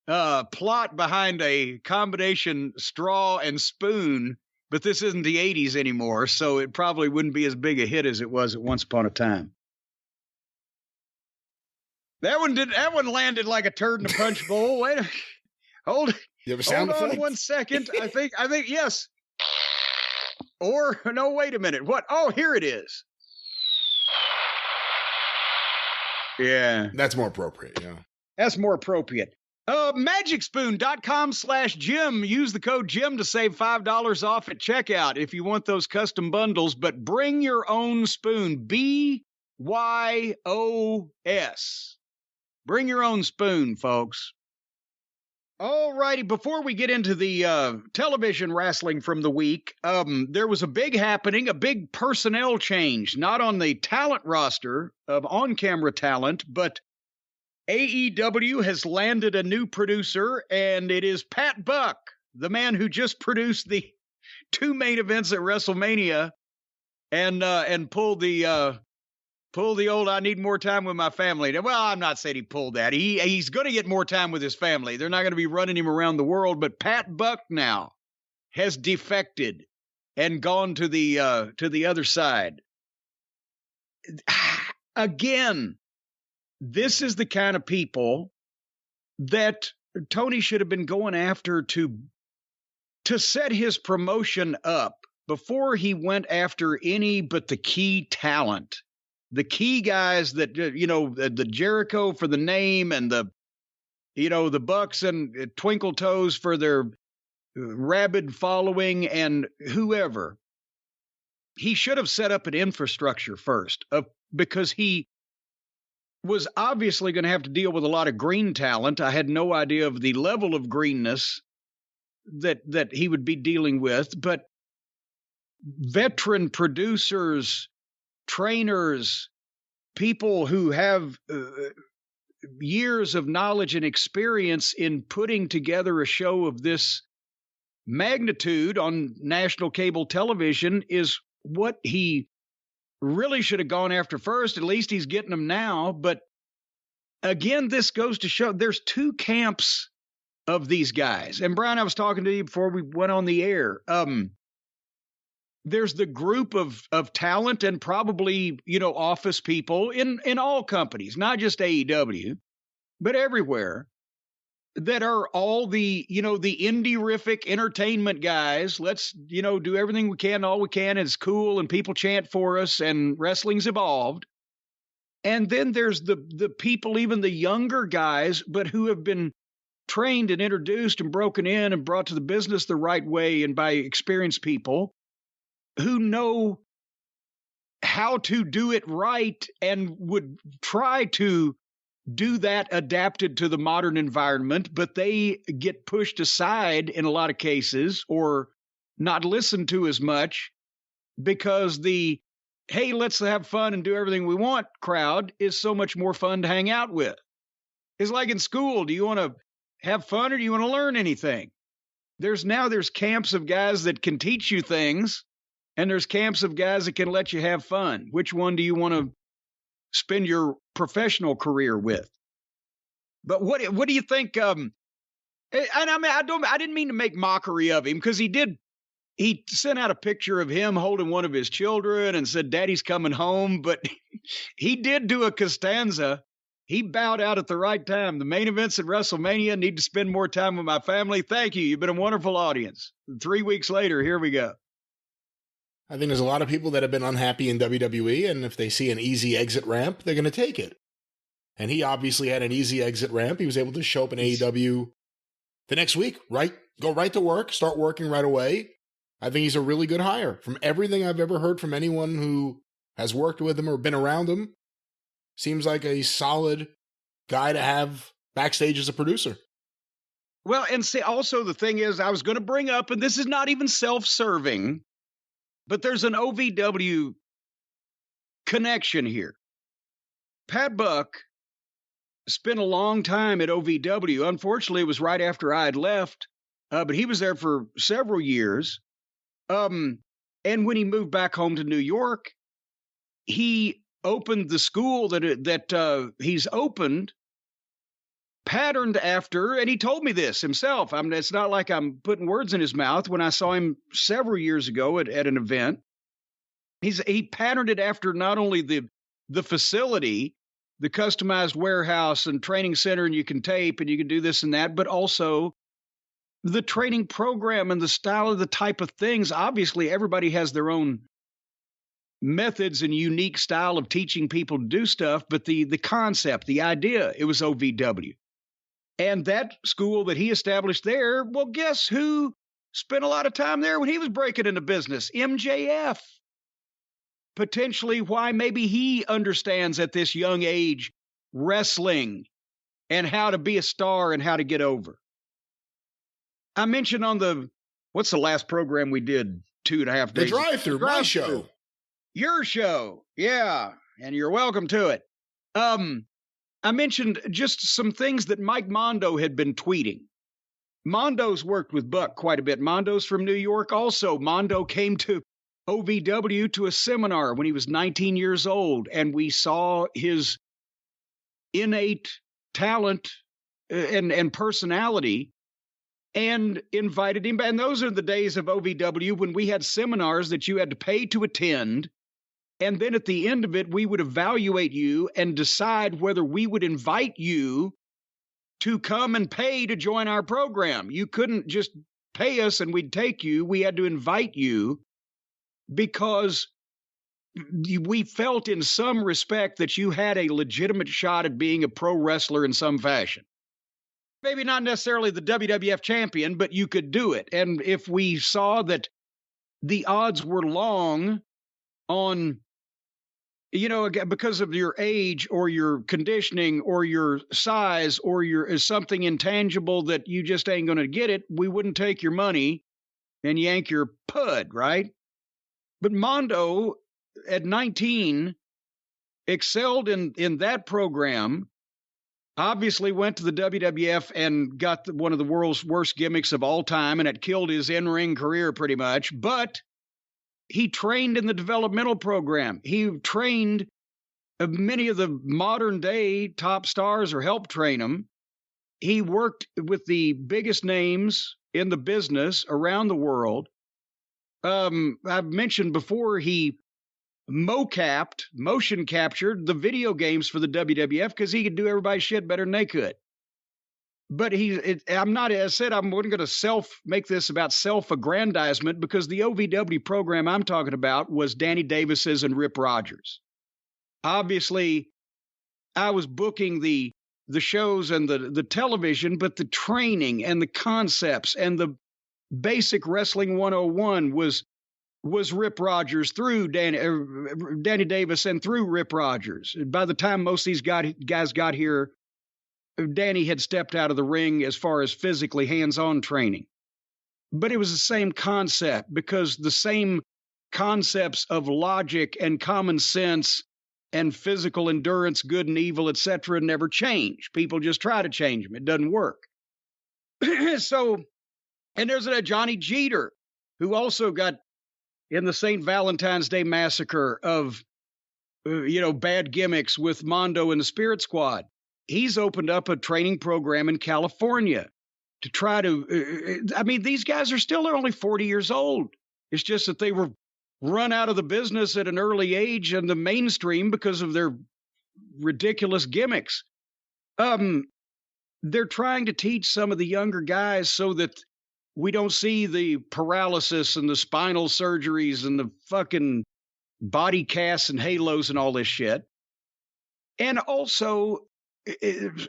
plot behind a combination straw and spoon, but this isn't the 80s anymore, so it probably wouldn't be as big a hit as it was at once upon a time. That one landed like a turd in a punch bowl. Wait, hold on 1 second. I think yes. Or no, wait a minute. What? Oh, here it is. Yeah. That's more appropriate, yeah. That's more appropriate. Magicspoon.com/Jim. Use the code Jim to save $5 off at checkout if you want those custom bundles, but bring your own spoon. BYOS. Bring your own spoon, folks. All righty, before we get into the television wrestling from the week, there was a big happening, a big personnel change, not on the talent roster of on-camera talent, but AEW has landed a new producer, and it is Pat Buck, the man who just produced the 2 main events at WrestleMania and pulled the old "I need more time with my family." Well, I'm not saying he pulled that. He's going to get more time with his family. They're not going to be running him around the world, but Pat Buck now has defected and gone to the other side. Again, this is the kind of people that Tony should have been going after to set his promotion up before he went after any but the key talent. The key guys that, the Jericho for the name and the Bucks and Twinkle Toes for their rabid following and whoever, he should have set up an infrastructure first because he was obviously going to have to deal with a lot of green talent. I had no idea of the level of greenness that he would be dealing with, but veteran producers, trainers, people who have years of knowledge and experience in putting together a show of this magnitude on national cable television is what he really should have gone after first. At least he's getting them now. But again, this goes to show there's two camps of these guys. And Brian, I was talking to you before we went on the air. There's the group of talent and probably, office people in all companies, not just AEW, but everywhere, that are all the indie-rific entertainment guys. Let's, do everything we can, all we can. It's cool, and people chant for us, and wrestling's evolved. And then there's the people, even the younger guys, but who have been trained and introduced and broken in and brought to the business the right way and by experienced people who know how to do it right and would try to do that adapted to the modern environment, but they get pushed aside in a lot of cases or not listened to as much because the, hey, let's have fun and do everything we want crowd is so much more fun to hang out with. It's like in school. Do you want to have fun or do you want to learn anything? There's camps of guys that can teach you things, and there's camps of guys that can let you have fun. Which one do you want to spend your professional career with? But what do you think? And I mean, I didn't mean to make mockery of him, because he sent out a picture of him holding one of his children and said, "Daddy's coming home." But he did do a Costanza. He bowed out at the right time. The main events at WrestleMania, need to spend more time with my family. Thank you. You've been a wonderful audience. 3 weeks later, here we go. I think there's a lot of people that have been unhappy in WWE, and if they see an easy exit ramp, they're going to take it. And he obviously had an easy exit ramp. He was able to show up in AEW the next week, right? Go right to work, start working right away. I think he's a really good hire. From everything I've ever heard from anyone who has worked with him or been around him, seems like a solid guy to have backstage as a producer. Well, and see, also the thing is, I was going to bring up, and this is not even self-serving, but there's an OVW connection here. Pat Buck spent a long time at OVW. Unfortunately, it was right after I had left, but he was there for several years. And when he moved back home to New York, he opened the school that he's opened, patterned after, and he told me this himself. I mean, it's not like I'm putting words in his mouth. When I saw him several years ago at an event, he patterned it after not only the facility, the customized warehouse and training center, and you can tape and you can do this and that, but also the training program and the style of the type of things. Obviously, everybody has their own methods and unique style of teaching people to do stuff, but the concept, the idea, it was OVW. And that school that he established there, well, guess who spent a lot of time there when he was breaking into business? MJF. Potentially why maybe he understands at this young age wrestling and how to be a star and how to get over. I mentioned on what's the last program we did 2.5 days? The drive-through, my show. Your show. Yeah. And you're welcome to it. I mentioned just some things that Mike Mondo had been tweeting. Mondo's worked with Buck quite a bit. Mondo's from New York also. Mondo came to OVW to a seminar when he was 19 years old, and we saw his innate talent and personality and invited him. And those are the days of OVW when we had seminars that you had to pay to attend. And then at the end of it, we would evaluate you and decide whether we would invite you to come and pay to join our program. You couldn't just pay us and we'd take you. We had to invite you because we felt in some respect that you had a legitimate shot at being a pro wrestler in some fashion. maybe not necessarily the WWF champion, but you could do it. And if we saw that the odds were long on, because of your age or your conditioning or your size or your something intangible that you just ain't going to get it, we wouldn't take your money and yank your pud, right? But Mondo, at 19, excelled in that program, obviously went to the WWF and got one of the world's worst gimmicks of all time, and it killed his in-ring career pretty much. But he trained in the developmental program. He trained many of the modern-day top stars, or helped train them. He worked with the biggest names in the business around the world. I've mentioned before, he motion captured the video games for the WWF because he could do everybody's shit better than they could. But I'm not, as I said, I'm going to make this about self-aggrandizement, because the OVW program I'm talking about was Danny Davis's and Rip Rogers. Obviously, I was booking the shows and the television, but the training and the concepts and the basic wrestling 101 was Rip Rogers through Danny Davis and through Rip Rogers. By the time most of these guys got here, Danny had stepped out of the ring as far as physically hands-on training. But it was the same concept, because the same concepts of logic and common sense and physical endurance, good and evil, etc., never change. People just try to change them. It doesn't work. So, and there's a Johnny Jeter, who also got in the St. Valentine's Day Massacre of, bad gimmicks with Mondo and the Spirit Squad. He's opened up a training program in California to try to, these guys are still only 40 years old. It's just that they were run out of the business at an early age and the mainstream because of their ridiculous gimmicks. They're trying to teach some of the younger guys so that we don't see the paralysis and the spinal surgeries and the fucking body casts and halos and all this shit. And also,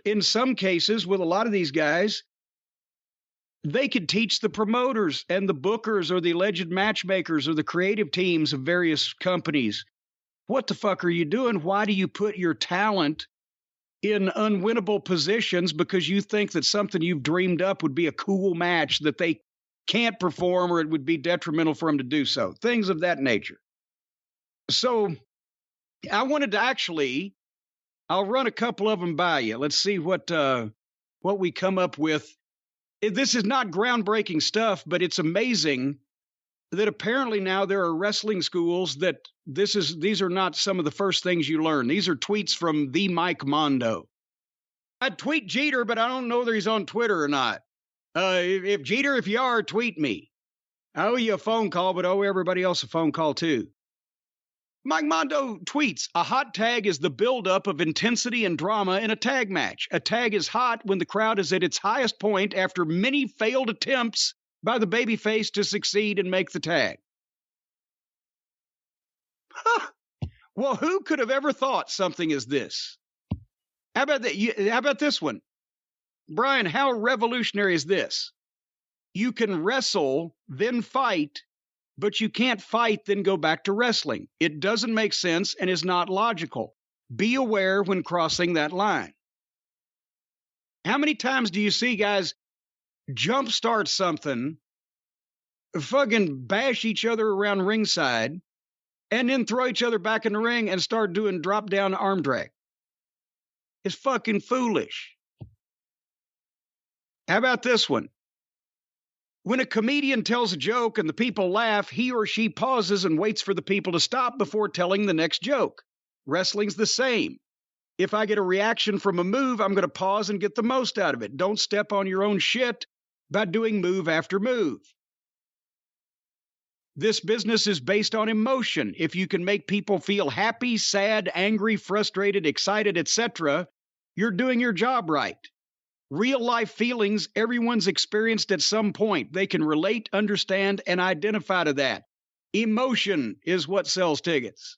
in some cases, with a lot of these guys, they could teach the promoters and the bookers or the alleged matchmakers or the creative teams of various companies, what the fuck are you doing? Why do you put your talent in unwinnable positions because you think that something you've dreamed up would be a cool match that they can't perform, or it would be detrimental for them to do so? Things of that nature. So I wanted to I'll run a couple of them by you. Let's see what we come up with. This is not groundbreaking stuff, but it's amazing that apparently now there are wrestling schools that these are not some of the first things you learn. These are tweets from the Mike Mondo. I'd tweet Jeter, but I don't know whether he's on Twitter or not. If Jeter, if you are, tweet me. I owe you a phone call, but owe everybody else a phone call too. Mike Mondo tweets, a hot tag is the buildup of intensity and drama in a tag match. A tag is hot when the crowd is at its highest point after many failed attempts by the babyface to succeed and make the tag. Huh. Well, who could have ever thought something as this? How about that? How about this one? Brian, how revolutionary is this? You can wrestle, then fight, but you can't fight, then go back to wrestling. It doesn't make sense and is not logical. Be aware when crossing that line. How many times do you see guys jumpstart something, fucking bash each other around ringside, and then throw each other back in the ring and start doing drop-down arm drag? It's fucking foolish. How about this one? When a comedian tells a joke and the people laugh, he or she pauses and waits for the people to stop before telling the next joke. Wrestling's the same. If I get a reaction from a move, I'm going to pause and get the most out of it. Don't step on your own shit by doing move after move. This business is based on emotion. If you can make people feel happy, sad, angry, frustrated, excited, etc., you're doing your job right. Real life feelings everyone's experienced at some point. They can relate, understand, and identify to that. Emotion is what sells tickets.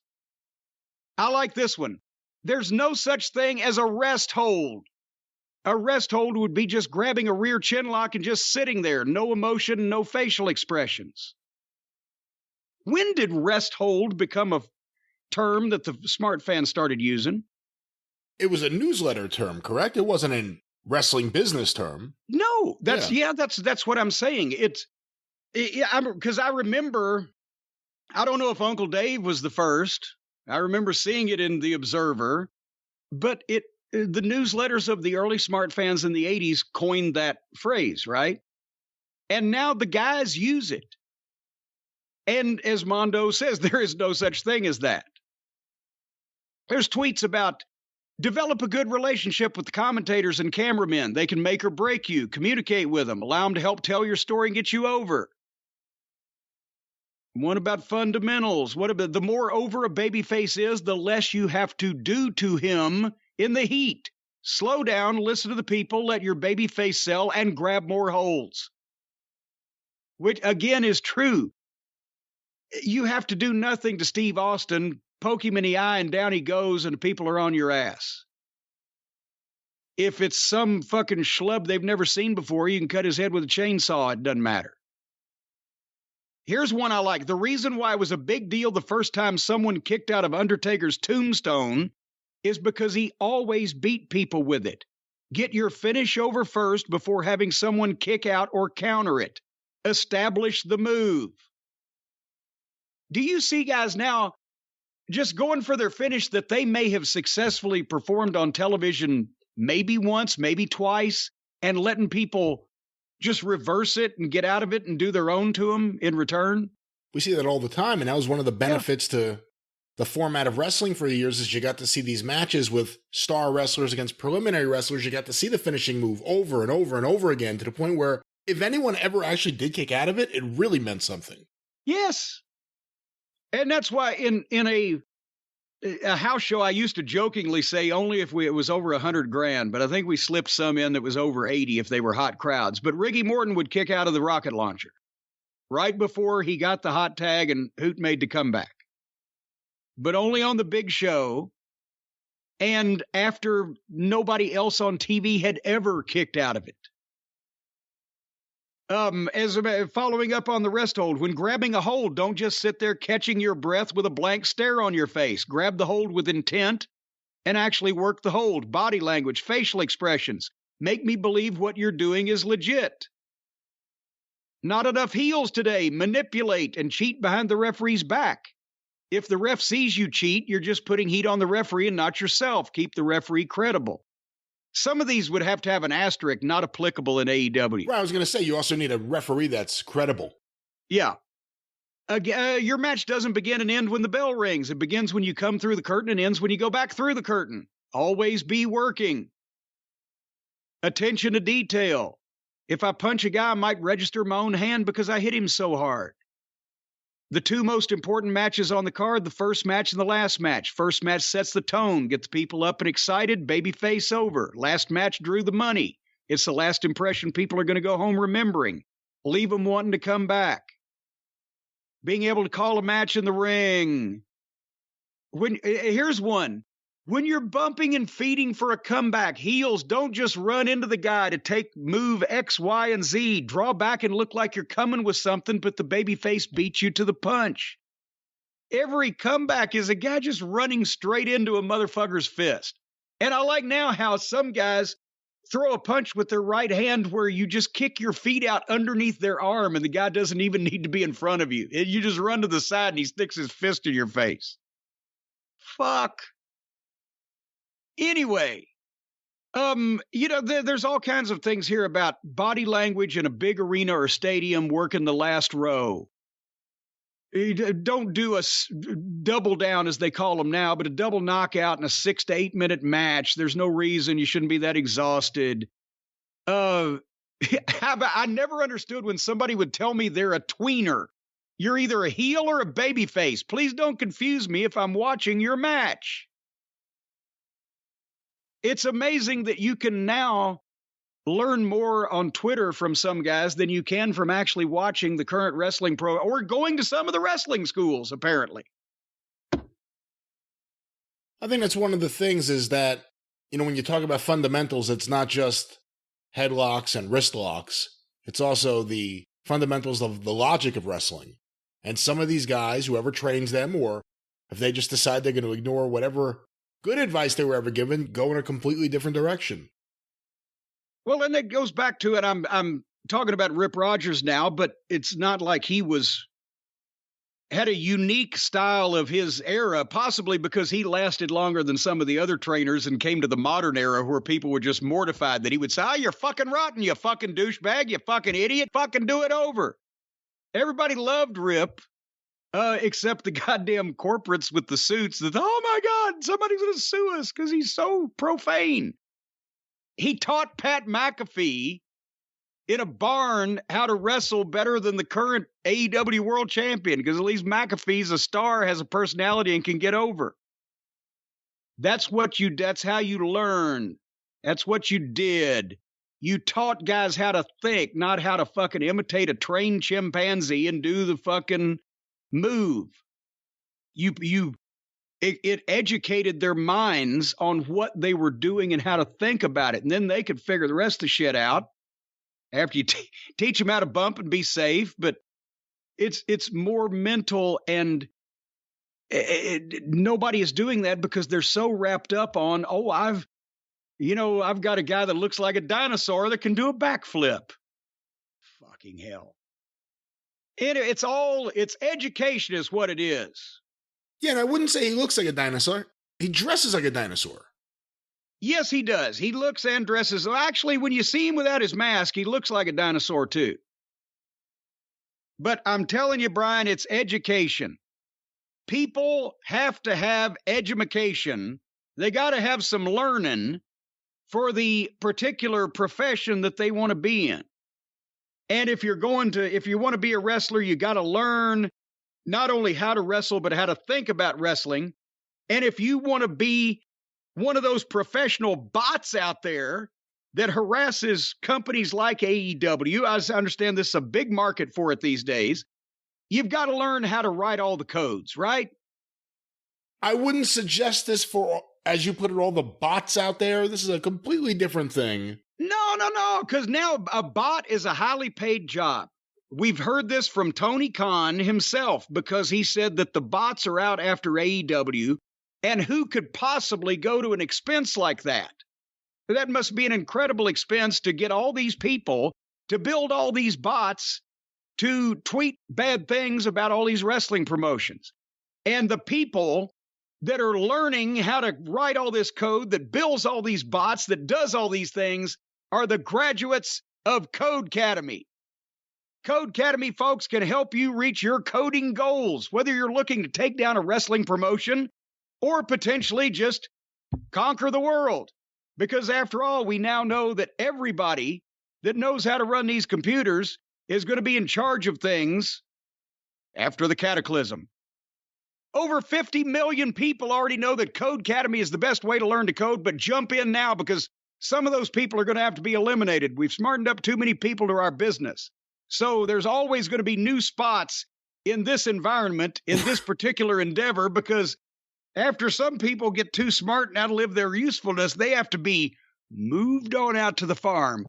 I like this one. There's no such thing as a rest hold. A rest hold would be just grabbing a rear chin lock and just sitting there. No emotion, no facial expressions. When did rest hold become a term that the smart fans started using? It was a newsletter term, correct? It wasn't a wrestling business term. No, that's what I'm saying. Because I remember, I don't know if Uncle Dave was the first. I remember seeing it in the Observer, but the newsletters of the early smart fans in the 80s coined that phrase, right? And now the guys use it. And as Mondo says, there is no such thing as that. There's tweets about develop a good relationship with the commentators and cameramen. They can make or break you. Communicate with them. Allow them to help tell your story and get you over. What about fundamentals? What about the more over a babyface is, the less you have to do to him in the heat. Slow down, listen to the people, let your babyface sell, and grab more holds. Which, again, is true. You have to do nothing to Steve Austin, poke him in the eye, and down he goes, and the people are on your ass. If it's some fucking schlub they've never seen before, you can cut his head with a chainsaw. It doesn't matter. Here's one I like. The reason why it was a big deal the first time someone kicked out of Undertaker's tombstone is because he always beat people with it. Get your finish over first before having someone kick out or counter it. Establish the move. Do you see guys now just going for their finish that they may have successfully performed on television maybe once, maybe twice, and letting people just reverse it and get out of it and do their own to them in return? We see that all the time, and that was one of the benefits to the format of wrestling for years is you got to see these matches with star wrestlers against preliminary wrestlers. You got to see the finishing move over and over and over again to the point where if anyone ever actually did kick out of it, it really meant something. Yes. And that's why in a house show, I used to jokingly say only if it was over $100,000, but I think we slipped some in that was over 80 if they were hot crowds. But Ricky Morton would kick out of the rocket launcher right before he got the hot tag and Hoot made the comeback. But only on the big show and after nobody else on TV had ever kicked out of it. Following up on the rest hold, when grabbing a hold, don't just sit there catching your breath with a blank stare on your face. Grab the hold with intent and actually work the hold. Body language, facial expressions. Make me believe what you're doing is legit. Not enough heels today. Manipulate and cheat behind the referee's back. If the ref sees you cheat, you're just putting heat on the referee and not yourself. Keep the referee credible. Some of these would have to have an asterisk, not applicable in AEW. Right, I was going to say, you also need a referee that's credible. Yeah. Your match doesn't begin and end when the bell rings. It begins when you come through the curtain and ends when you go back through the curtain. Always be working. Attention to detail. If I punch a guy, I might register my own hand because I hit him so hard. The two most important matches on the card, the first match and the last match. First match sets the tone, gets people up and excited, babyface over. Last match drew the money. It's the last impression people are going to go home remembering. Leave them wanting to come back. Being able to call a match in the ring. Here's one. When you're bumping and feeding for a comeback, heels don't just run into the guy to take move X, Y, and Z. Draw back and look like you're coming with something, but the babyface beats you to the punch. Every comeback is a guy just running straight into a motherfucker's fist. And I like now how some guys throw a punch with their right hand where you just kick your feet out underneath their arm and the guy doesn't even need to be in front of you. You just run to the side and he sticks his fist in your face. Fuck. Anyway, there's all kinds of things here about body language in a big arena or stadium working the last row. Don't do a double down, as they call them now, but a double knockout in a 6 to 8 minute match. There's no reason you shouldn't be that exhausted. I never understood when somebody would tell me they're a tweener. You're either a heel or a babyface. Please don't confuse me if I'm watching your match. It's amazing that you can now learn more on Twitter from some guys than you can from actually watching the current wrestling pro or going to some of the wrestling schools, apparently. I think that's one of the things is that when you talk about fundamentals, it's not just headlocks and wrist locks. It's also the fundamentals of the logic of wrestling. And some of these guys, whoever trains them, or if they just decide they're going to ignore whatever good advice they were ever given, go in a completely different direction. Well, and it goes back to it. I'm talking about Rip Rogers now, but it's not like he had a unique style of his era, possibly because he lasted longer than some of the other trainers and came to the modern era where people were just mortified that he would say, "Oh, you're fucking rotten, you fucking douchebag, you fucking idiot, fucking do it over." Everybody loved Rip, except the goddamn corporates with the suits that, "Oh my God, somebody's going to sue us because he's so profane." He taught Pat McAfee in a barn how to wrestle better than the current AEW world champion, because at least McAfee's a star, has a personality, and can get over. That's how you learn. That's what you did. You taught guys how to think, not how to fucking imitate a trained chimpanzee and do the fucking move. It educated their minds on what they were doing and how to think about it. And then they could figure the rest of the shit out after you teach them how to bump and be safe. But it's more mental, and nobody is doing that because they're so wrapped up on, I've got a guy that looks like a dinosaur that can do a backflip. Fucking hell. It's education is what it is. Yeah, and I wouldn't say he looks like a dinosaur. He dresses like a dinosaur. Yes, he does. He looks and dresses. Actually, when you see him without his mask, he looks like a dinosaur too. But I'm telling you, Brian, it's education. People have to have education. They got to have some learning for the particular profession that they want to be in. And if you want to be a wrestler, you got to learn not only how to wrestle, but how to think about wrestling. And if you want to be one of those professional bots out there that harasses companies like AEW, I understand this is a big market for it these days, you've got to learn how to write all the codes, right? I wouldn't suggest this for, as you put it, all the bots out there. This is a completely different thing. No, because now a bot is a highly paid job. We've heard this from Tony Khan himself, because he said that the bots are out after AEW, and who could possibly go to an expense like that? That must be an incredible expense to get all these people to build all these bots to tweet bad things about all these wrestling promotions. And the people that are learning how to write all this code that builds all these bots, that does all these things, are the graduates of Codecademy. Codecademy, folks, can help you reach your coding goals, whether you're looking to take down a wrestling promotion or potentially just conquer the world. Because after all, we now know that everybody that knows how to run these computers is going to be in charge of things after the cataclysm. Over 50 million people already know that Codecademy is the best way to learn to code, but jump in now because some of those people are going to have to be eliminated. We've smartened up too many people to our business. So there's always going to be new spots in this environment, in this particular endeavor, because after some people get too smart and outlive their usefulness, they have to be moved on out to the farm.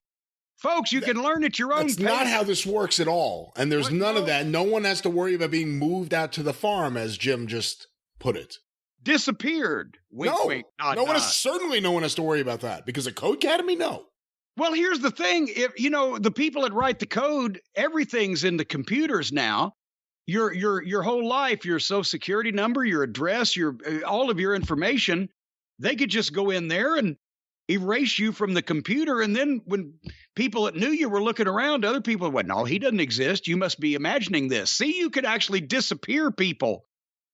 Folks, you can learn at your own pace. That's not how this works at all. And there's none of that. No one has to worry about being moved out to the farm, as Jim just put it. Disappeared. Wait. No one has to worry about that. Because at Codecademy, no. Well, here's the thing. If the people that write the code, everything's in the computers now. Your whole life, your social security number, your address, all of your information, they could just go in there and erase you from the computer. And then when people that knew you were looking around, other people went, "No, he doesn't exist. You must be imagining this." See, you could actually disappear people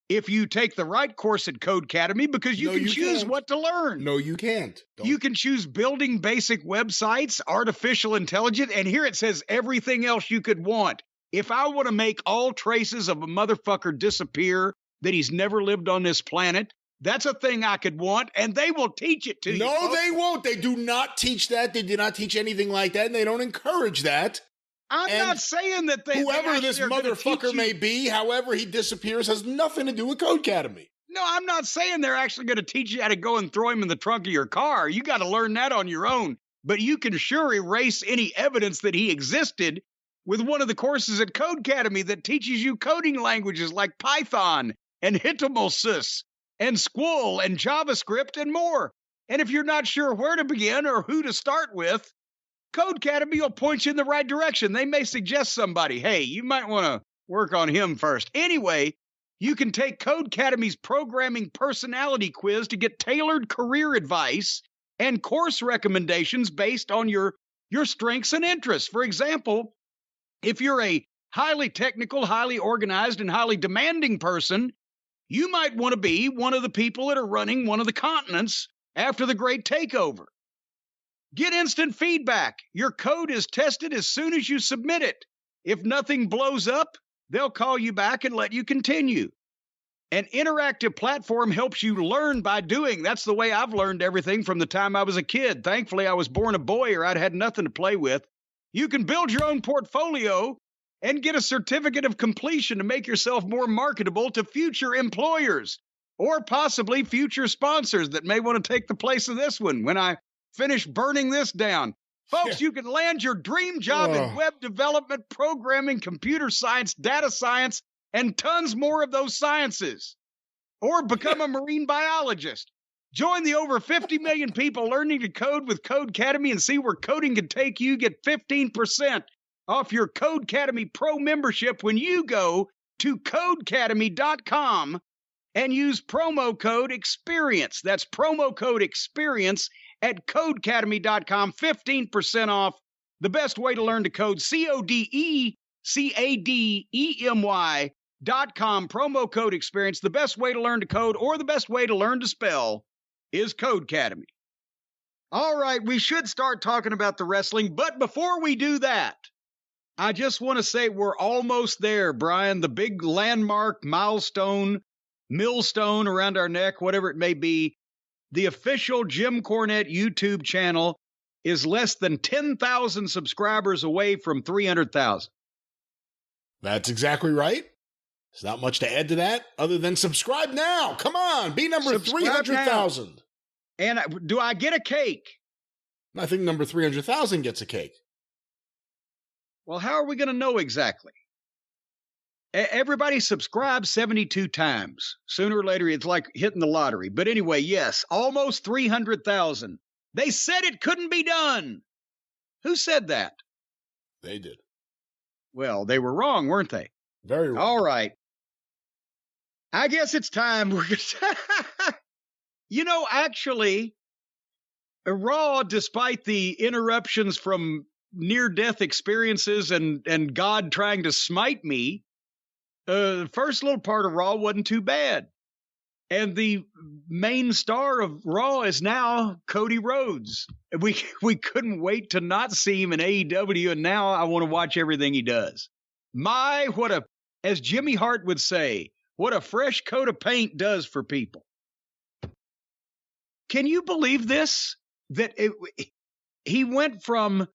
if you take the right course at Codecademy, because you can choose what to learn. No, you can't. You can choose building basic websites, artificial intelligence, and here it says everything else you could want. If I want to make all traces of a motherfucker disappear, that he's never lived on this planet, that's a thing I could want, and they will teach it to you. No, they won't. They do not teach that. They do not teach anything like that, and they don't encourage that. I'm not saying that whoever this motherfucker may be, however he disappears, has nothing to do with Codecademy. No, I'm not saying they're actually going to teach you how to go and throw him in the trunk of your car. You got to learn that on your own. But you can sure erase any evidence that he existed with one of the courses at Code Academy that teaches you coding languages like Python and HTML and Squall and JavaScript and more. And if you're not sure where to begin or who to start with, Code Academy will point you in the right direction. They may suggest somebody, hey, you might want to work on him first. Anyway, you can take Code Academy's programming personality quiz to get tailored career advice and course recommendations based on your strengths and interests. For example, if you're a highly technical, highly organized, and highly demanding person, you might want to be one of the people that are running one of the continents after the Great Takeover. Get instant feedback. Your code is tested as soon as you submit it. If nothing blows up, they'll call you back and let you continue. An interactive platform helps you learn by doing. That's the way I've learned everything from the time I was a kid. Thankfully, I was born a boy or I'd had nothing to play with. You can build your own portfolio and get a certificate of completion to make yourself more marketable to future employers or possibly future sponsors that may want to take the place of this one when I finish burning this down. Folks, you can land your dream job in web development, programming, computer science, data science, and tons more of those sciences. Or become a marine biologist. Join the over 50 million people learning to code with Code Academy and see where coding can take you. Get 15% off your Code Academy Pro membership when you go to codecademy.com and use promo code EXPERIENCE. That's promo code EXPERIENCE at codecademy.com. 15% off. The best way to learn to code, codecademy.com. Promo code EXPERIENCE. The best way to learn to code or the best way to learn to spell is Code Academy. All right, we should start talking about the wrestling, but before we do that, I just want to say we're almost there, Brian. The big landmark, milestone, millstone around our neck, whatever it may be, the official Jim Cornette YouTube channel is less than 10,000 subscribers away from 300,000. That's exactly right. There's not much to add to that other than subscribe now. Come on, be number 300,000. And do I get a cake? I think number 300,000 gets a cake. Well, how are we going to know exactly? Everybody subscribes 72 times. Sooner or later, it's like hitting the lottery. But anyway, yes, almost 300,000. They said it couldn't be done. Who said that? They did. Well, they were wrong, weren't they? Very wrong. All right. I guess it's time. You know, actually, Raw, despite the interruptions from near-death experiences and God trying to smite me, the first little part of Raw wasn't too bad. And the main star of Raw is now Cody Rhodes. We couldn't wait to not see him in AEW, and now I want to watch everything he does. As Jimmy Hart would say, what a fresh coat of paint does for people. Can you believe this? That he went from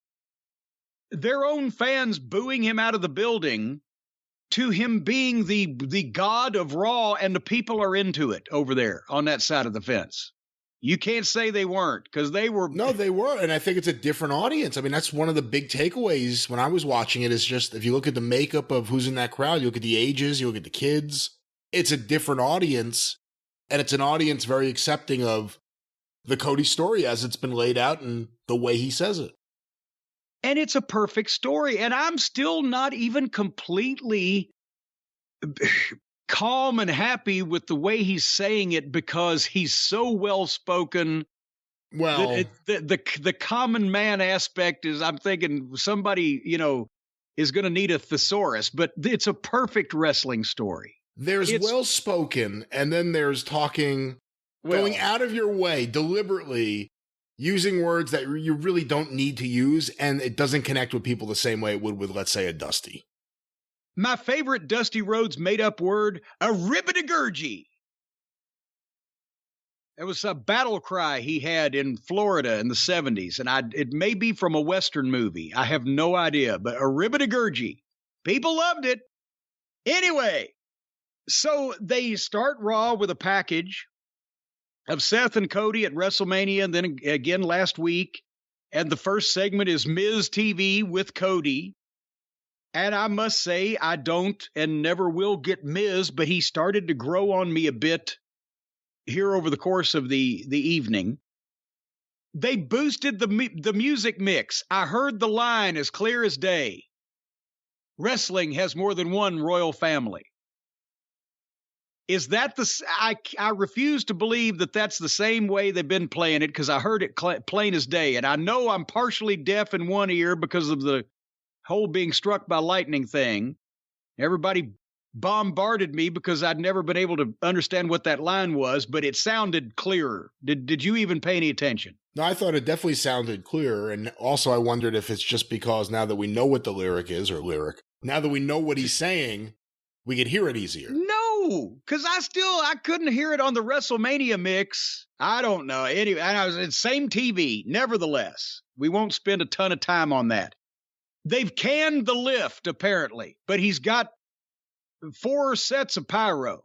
their own fans booing him out of the building to him being the god of Raw, and the people are into it over there on that side of the fence. You can't say they weren't, because they were. No, they were, and I think it's a different audience. I mean, that's one of the big takeaways when I was watching it is just, if you look at the makeup of who's in that crowd, you look at the ages, you look at the kids, it's a different audience, and it's an audience very accepting of the Cody story as it's been laid out and the way he says it. And it's a perfect story. And I'm still not even completely calm and happy with the way he's saying it, because he's so well-spoken. Well, the common man aspect is, I'm thinking somebody, is going to need a thesaurus, but it's a perfect wrestling story. There's well-spoken, and then there's talking, going out of your way deliberately, using words that you really don't need to use, and it doesn't connect with people the same way it would with, let's say, a Dusty. My favorite Dusty Rhodes made-up word, a ribbit-a-gurgy. It was a battle cry he had in Florida in the 70s, and it may be from a Western movie. I have no idea, but a ribbit-a-gurgy. People loved it. Anyway, So they start Raw with a package of Seth and Cody at WrestleMania, and then again last week. And the first segment is Miz TV with Cody. And I must say, I don't and never will get Miz, but he started to grow on me a bit here over the course of the evening. They boosted the music mix. I heard the line as clear as day. Wrestling has more than one royal family. Is that I refuse to believe that that's the same way they've been playing it, because I heard it plain as day. And I know I'm partially deaf in one ear because of the whole being struck by lightning thing. Everybody bombarded me because I'd never been able to understand what that line was, but it sounded clearer. Did you even pay any attention? No, I thought it definitely sounded clearer. And also I wondered if it's just because now that we know what the lyric is, now that we know what he's saying, we could hear it easier. No, because I couldn't hear it on the WrestleMania mix. I don't know. Anyway, it's same TV. Nevertheless, we won't spend a ton of time on that. They've canned the lift, apparently, but he's got 4 sets of pyro.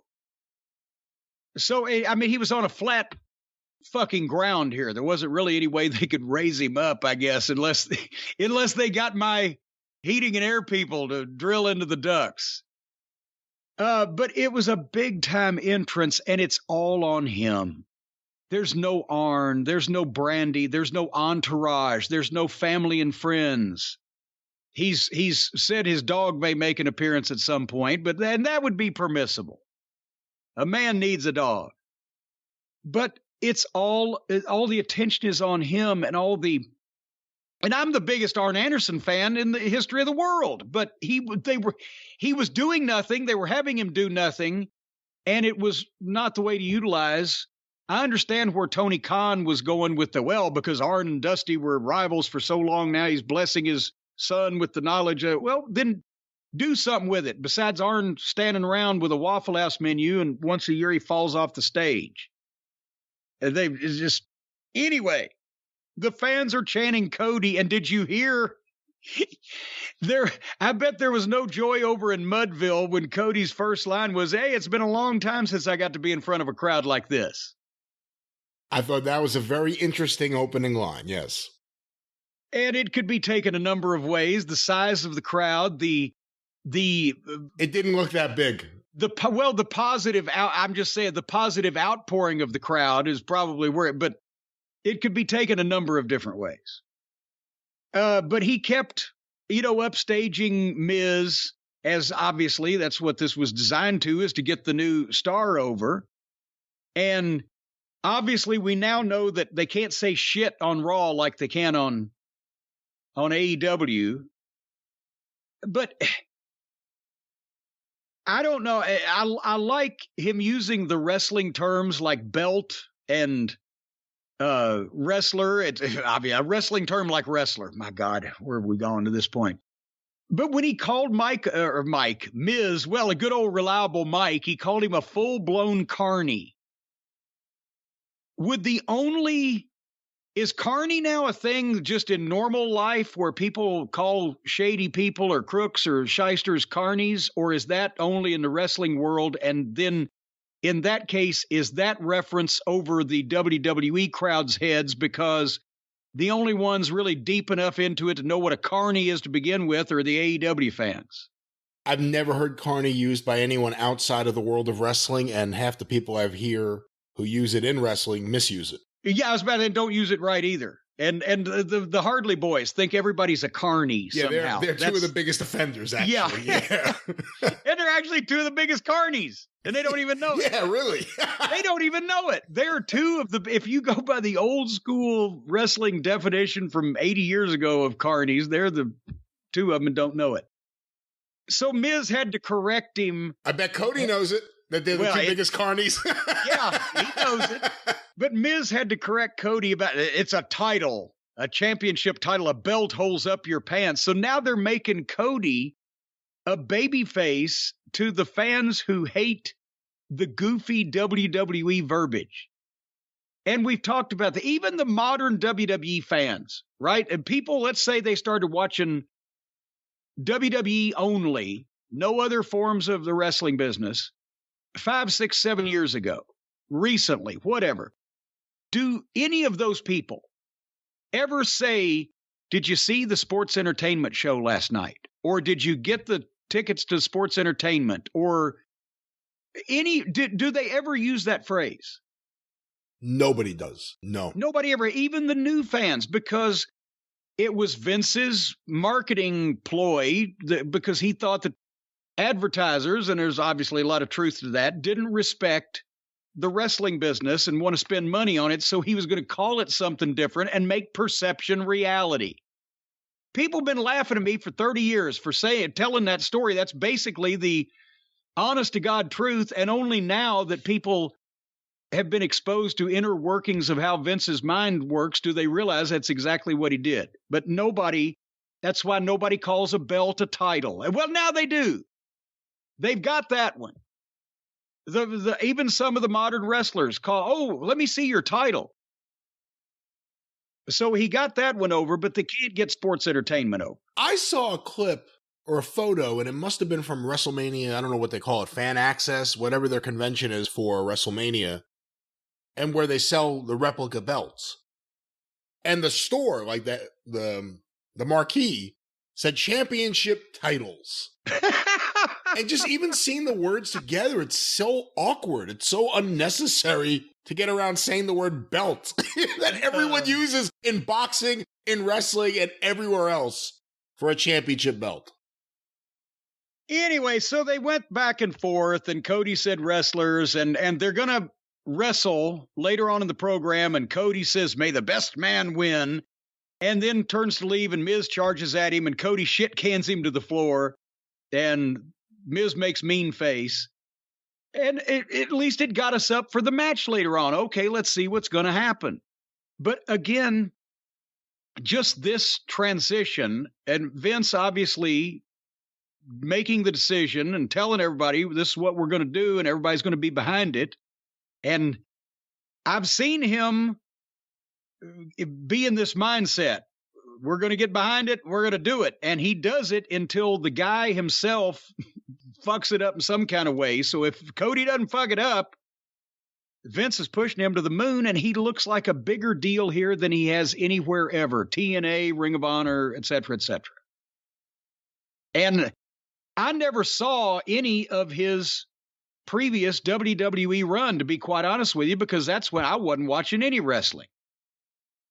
So, I mean, he was on a flat fucking ground here. There wasn't really any way they could raise him up, I guess, unless they got my heating and air people to drill into the ducts. But it was a big-time entrance, and it's all on him. There's no Arn, there's no Brandy, there's no entourage, there's no family and friends. He's said his dog may make an appearance at some point, but then that would be permissible. A man needs a dog. But it's all the attention is on him, and I'm the biggest Arn Anderson fan in the history of the world, but he was doing nothing. They were having him do nothing, and it was not the way to utilize. I understand where Tony Khan was going with because Arn and Dusty were rivals for so long now, he's blessing his son with the knowledge of, then do something with it. Besides Arn standing around with a Waffle House menu, and once a year he falls off the stage. Anyway, the fans are chanting Cody, and did you hear I bet there was no joy over in Mudville when Cody's first line was, "Hey, it's been a long time since I got to be in front of a crowd like this." I thought that was a very interesting opening line, yes. And it could be taken a number of ways. The size of the crowd, it didn't look that big. The positive I'm just saying the positive outpouring of the crowd is probably but it could be taken a number of different ways. But he kept, upstaging Miz, as obviously that's what this was designed to, is to get the new star over. And obviously we now know that they can't say shit on Raw like they can on AEW. But I don't know. I like him using the wrestling terms like belt and wrestler. I mean, a wrestling term like wrestler. My God, where have we gone to this point? But when he called Miz, a good old reliable Mike, he called him a full-blown carny. Is carny now a thing just in normal life where people call shady people or crooks or shysters carnies, or is that only in the wrestling world? And then in that case, is that reference over the WWE crowd's heads because the only ones really deep enough into it to know what a carny is to begin with are the AEW fans? I've never heard carny used by anyone outside of the world of wrestling, and half the people I've heard who use it in wrestling misuse it. Yeah, I was about to say, don't use it right either. And the Hardley boys think everybody's a carny somehow. They're two of the biggest offenders, actually. Yeah. And they're actually two of the biggest carnies, and they don't even know it. Yeah, really. They don't even know it. They're two of if you go by the old school wrestling definition from 80 years ago of carnies, they're the two of them and don't know it. So Miz had to correct him. I bet Cody knows it, that they're the two biggest carnies. Yeah, he knows it. But Miz had to correct Cody about it's a title, a championship title, a belt holds up your pants. So now they're making Cody a babyface to the fans who hate the goofy WWE verbiage. And we've talked about even the modern WWE fans, right? And people, let's say they started watching WWE only, no other forms of the wrestling business. 5, 6, 7 years ago, recently, whatever, do any of those people ever say, did you see the sports entertainment show last night? Or did you get the tickets to sports entertainment? Or do they ever use that phrase? Nobody does. No. Nobody ever, even the new fans, because it was Vince's marketing ploy, because he thought that advertisers, and there's obviously a lot of truth to that, didn't respect the wrestling business and want to spend money on it, so he was going to call it something different and make perception reality. People have been laughing at me for 30 years for telling that story. That's basically the honest to God truth, and only now that people have been exposed to inner workings of how Vince's mind works do they realize that's exactly what he did. But that's why nobody calls a belt a title. Well, now they do. They've got that one. Even some of the modern wrestlers call, let me see your title. So he got that one over, but they can't get sports entertainment over. I saw a clip or a photo, and it must have been from WrestleMania. I don't know what they call it, Fan Access, whatever their convention is for WrestleMania, and where they sell the replica belts. And the store, like that, the marquee said championship titles. And just even seeing the words together, it's so awkward. It's so unnecessary to get around saying the word belt that everyone uses in boxing, in wrestling, and everywhere else for a championship belt. Anyway, so they went back and forth, and Cody said wrestlers, and they're going to wrestle later on in the program, and Cody says, may the best man win, and then turns to leave, and Miz charges at him, and Cody shit cans him to the floor, and Miz makes mean face, and at least it got us up for the match later on. Okay, let's see what's going to happen. But again, just this transition, and Vince obviously making the decision and telling everybody this is what we're going to do, and everybody's going to be behind it. And I've seen him be in this mindset. We're going to get behind it. We're going to do it. And he does it until the guy himself fucks it up in some kind of way. So if Cody doesn't fuck it up, Vince is pushing him to the moon, and he looks like a bigger deal here than he has anywhere ever. TNA, Ring of Honor, et cetera, et cetera. And I never saw any of his previous WWE run, to be quite honest with you, because that's when I wasn't watching any wrestling.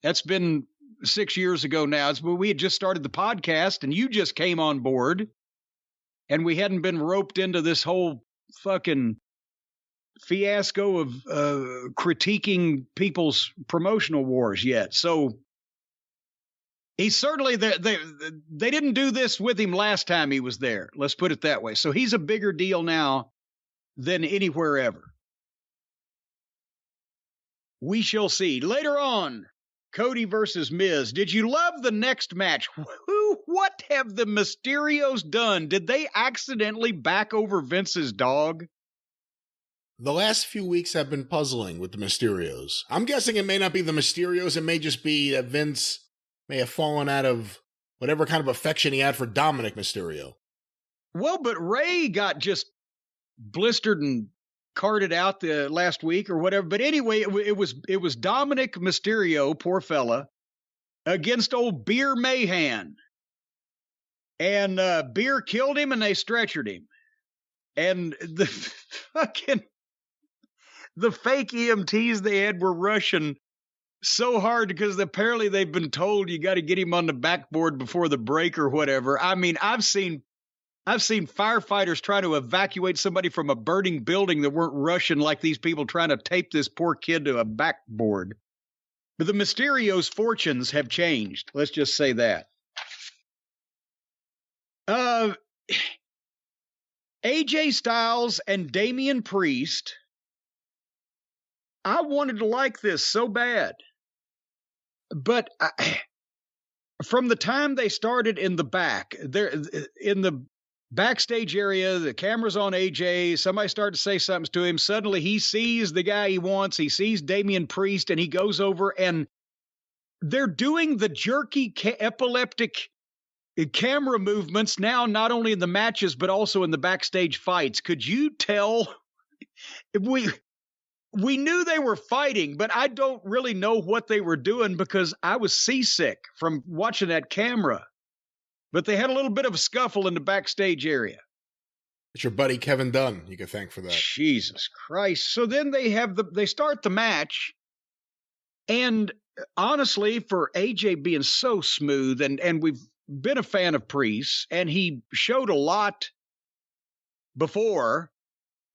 That's been 6 years ago now. It's when we had just started the podcast, and you just came on board, and we hadn't been roped into this whole fucking fiasco of critiquing people's promotional wars yet. So he certainly, they didn't do this with him last time he was there. Let's put it that way. So he's a bigger deal now than anywhere ever. We shall see. Later on, Cody versus Miz. Did you love the next match? What have the Mysterios done? Did they accidentally back over Vince's dog? The last few weeks have been puzzling with the Mysterios. I'm guessing it may not be the Mysterios. It may just be that Vince may have fallen out of whatever kind of affection he had for Dominic Mysterio. Well, but Ray got just blistered and carted out the last week or whatever. But anyway, it was Dominic Mysterio, poor fella, against old Beer Mahan. And Beer killed him, and they stretchered him. And the fake EMTs they had were rushing so hard because apparently they've been told you got to get him on the backboard before the break or whatever. I mean, I've seen firefighters try to evacuate somebody from a burning building that weren't rushing like these people trying to tape this poor kid to a backboard. But the Mysterios' fortunes have changed. Let's just say that. AJ Styles and Damian Priest. I wanted to like this so bad. But from the time they started in the back, there in the backstage area, the camera's on AJ, somebody started to say something to him. Suddenly he sees the guy he wants. He sees Damian Priest, and he goes over, and they're doing the jerky, epileptic camera movements now, not only in the matches, but also in the backstage fights. Could you tell we knew they were fighting, but I don't really know what they were doing because I was seasick from watching that camera. But they had a little bit of a scuffle in the backstage area. It's your buddy Kevin Dunn you can thank for that. Jesus Christ. So then they start the match. And honestly, for AJ being so smooth, and we've been a fan of Priest, and he showed a lot before.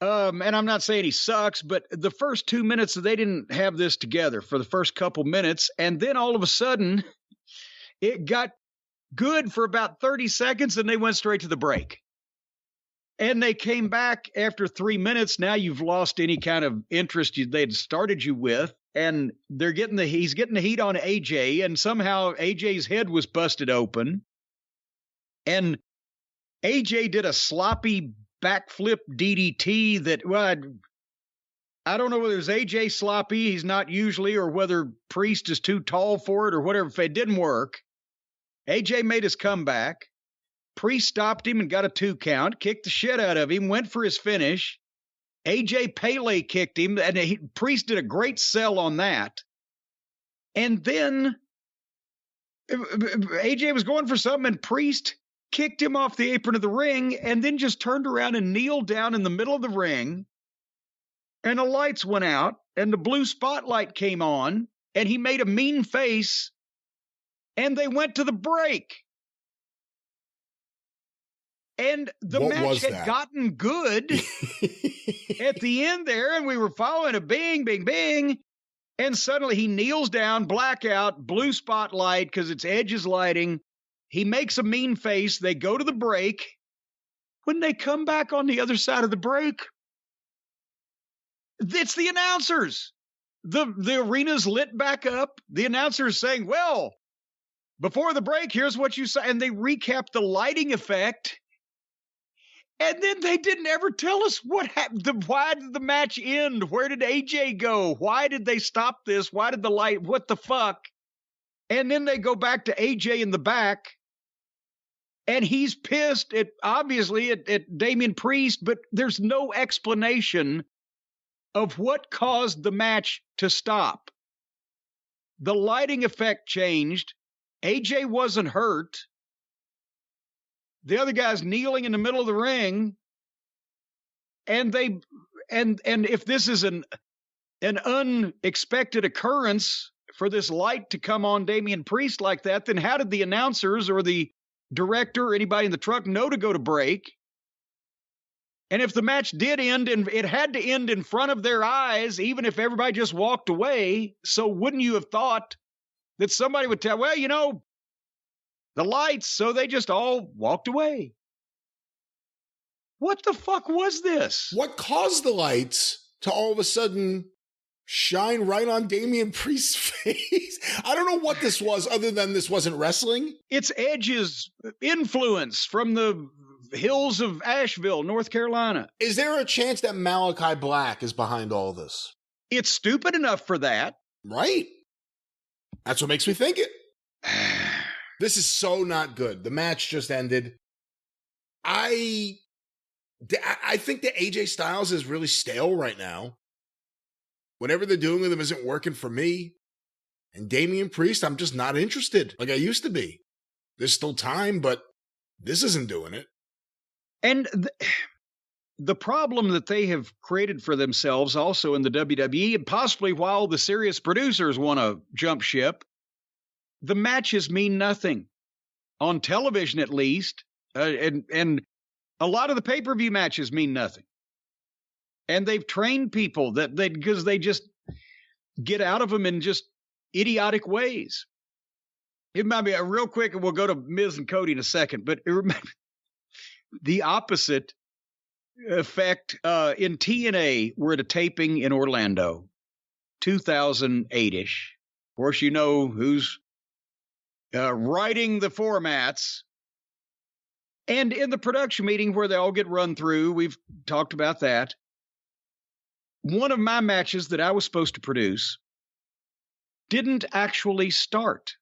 And I'm not saying he sucks, but the first 2 minutes, they didn't have this together for the first couple minutes. And then all of a sudden, it got good for about 30 seconds, and they went straight to the break. And they came back after 3 minutes. Now you've lost any kind of interest they'd started you with. And he's getting the heat on AJ, and somehow AJ's head was busted open. And AJ did a sloppy backflip DDT that, well, I don't know whether it's AJ sloppy, he's not usually, or whether Priest is too tall for it or whatever. If it didn't work, AJ made his comeback. Priest stopped him and got a 2 count, kicked the shit out of him, went for his finish. AJ Pele kicked him, and Priest did a great sell on that. And then AJ was going for something, and Priest kicked him off the apron of the ring, and then just turned around and kneeled down in the middle of the ring. And the lights went out, and the blue spotlight came on, and he made a mean face, and they went to the break. And the match had gotten good at the end there, and we were following a bing, bing, bing. And suddenly he kneels down, blackout, blue spotlight, because it's Edge's lighting. He makes a mean face. They go to the break. When they come back on the other side of the break, it's the announcers. The arena's lit back up. The announcer's saying, well, before the break, here's what you say. And they recap the lighting effect. And then they didn't ever tell us what happened. Why did the match end? Where did AJ go? Why did they stop this? Why did the light? What the fuck? And then they go back to AJ in the back. And he's pissed obviously at Damian Priest, but there's no explanation of what caused the match to stop. The lighting effect changed. AJ wasn't hurt. The other guy's kneeling in the middle of the ring. And if this is an unexpected occurrence for this light to come on Damian Priest like that, then how did the announcers or the director or anybody in the truck know to go to break? And if the match did end, and it had to end in front of their eyes, even if everybody just walked away, so wouldn't you have thought that somebody would tell, well, the lights, so they just all walked away. What the fuck was this? What caused the lights to all of a sudden shine right on Damian Priest's face? I don't know what this was other than this wasn't wrestling. It's Edge's influence from the hills of Asheville, North Carolina. Is there a chance that Malachi Black is behind all this? It's stupid enough for that. Right. That's what makes me think it. This is so not good. The match just ended. I think that AJ Styles is really stale right now. Whatever they're doing with him isn't working for me. And Damian Priest, I'm just not interested like I used to be. There's still time, but this isn't doing it. And the problem that they have created for themselves also in the WWE, and possibly while the serious producers want to jump ship, the matches mean nothing. On television, at least, and a lot of the pay-per-view matches mean nothing. And they've trained people because they just get out of them in just idiotic ways. It might be real quick, and we'll go to Miz and Cody in a second, but the opposite effect in TNA, we're at a taping in Orlando, 2008-ish. Of course, you know who's writing the formats. And in the production meeting where they all get run through, we've talked about that. One of my matches that I was supposed to produce didn't actually start.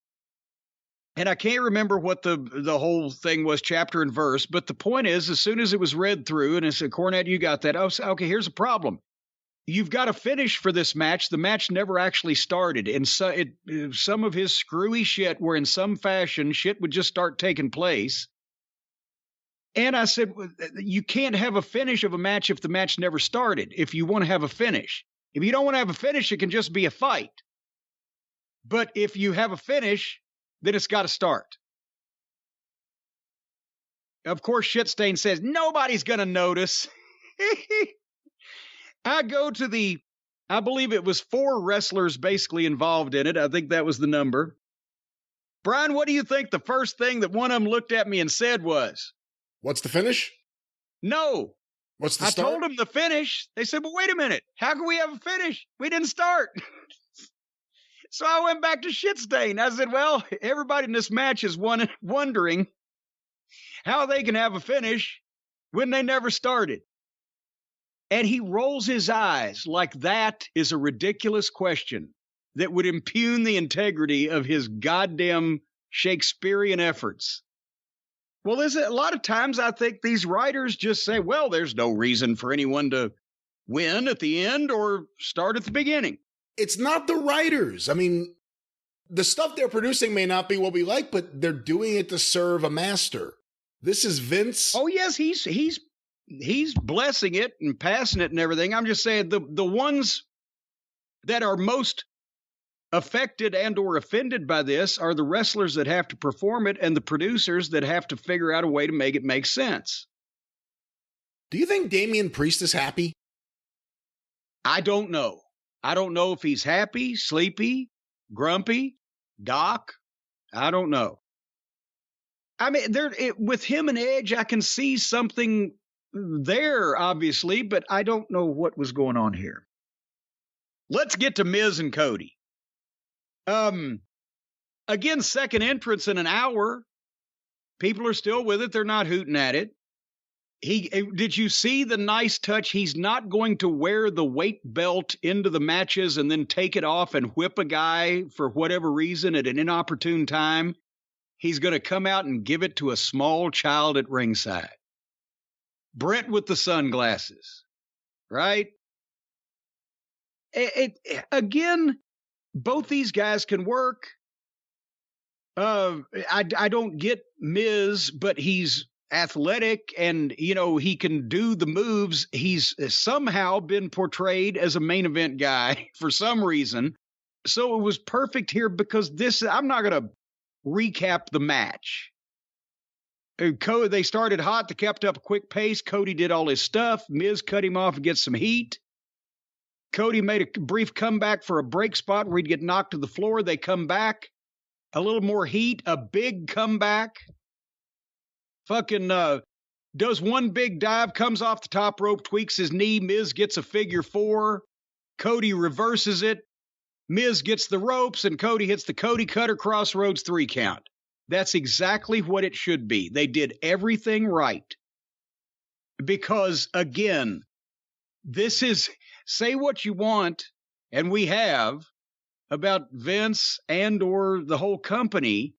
And I can't remember what the whole thing was, chapter and verse, but the point is, as soon as it was read through and it said, Cornette, you got that. I was, okay, here's a problem. You've got a finish for this match. The match never actually started. And so some of his screwy shit where in some fashion shit would just start taking place. And I said, you can't have a finish of a match if the match never started, if you want to have a finish. If you don't want to have a finish, it can just be a fight. But if you have a finish, then it's got to start. Of course, Shitstain says, nobody's going to notice. I go to I believe it was 4 wrestlers basically involved in it. I think that was the number. Brian, what do you think the first thing that one of them looked at me and said was? What's the finish? No. What's the start? I told them the finish. They said, well, wait a minute. How can we have a finish? We didn't start. So I went back to Shitstain. I said, well, everybody in this match is wondering how they can have a finish when they never started. And he rolls his eyes like that is a ridiculous question that would impugn the integrity of his goddamn Shakespearean efforts. Well, there's a lot of times I think these writers just say, well, there's no reason for anyone to win at the end or start at the beginning. It's not the writers. I mean, the stuff they're producing may not be what we like, but they're doing it to serve a master. This is Vince. Oh, yes, he's blessing it and passing it and everything. I'm just saying the ones that are most affected and or offended by this are the wrestlers that have to perform it and the producers that have to figure out a way to make it make sense. Do you think Damian Priest is happy? I don't know. I don't know if he's happy, sleepy, grumpy, Doc. I don't know. I mean, with him and Edge, I can see something there, obviously, but I don't know what was going on here. Let's get to Miz and Cody. Again, second entrance in an hour. People are still with it. They're not hooting at it. Did you see the nice touch? He's not going to wear the weight belt into the matches and then take it off and whip a guy for whatever reason at an inopportune time. He's going to come out and give it to a small child at ringside. Brett with the sunglasses, right? Again, both these guys can work. I don't get Miz, but he's athletic and, he can do the moves. He's somehow been portrayed as a main event guy for some reason. So it was perfect here because I'm not going to recap the match. They started hot. They kept up a quick pace. Cody did all his stuff. Miz cut him off and get some heat. Cody made a brief comeback for a break spot where he'd get knocked to the floor. They come back. A little more heat. A big comeback. Fucking does one big dive, comes off the top rope, tweaks his knee. Miz gets a figure 4. Cody reverses it. Miz gets the ropes, and Cody hits the Cody Cutter Crossroads 3 count. That's exactly what it should be. They did everything right. Because, again, this is, say what you want, and we have, about Vince and or the whole company,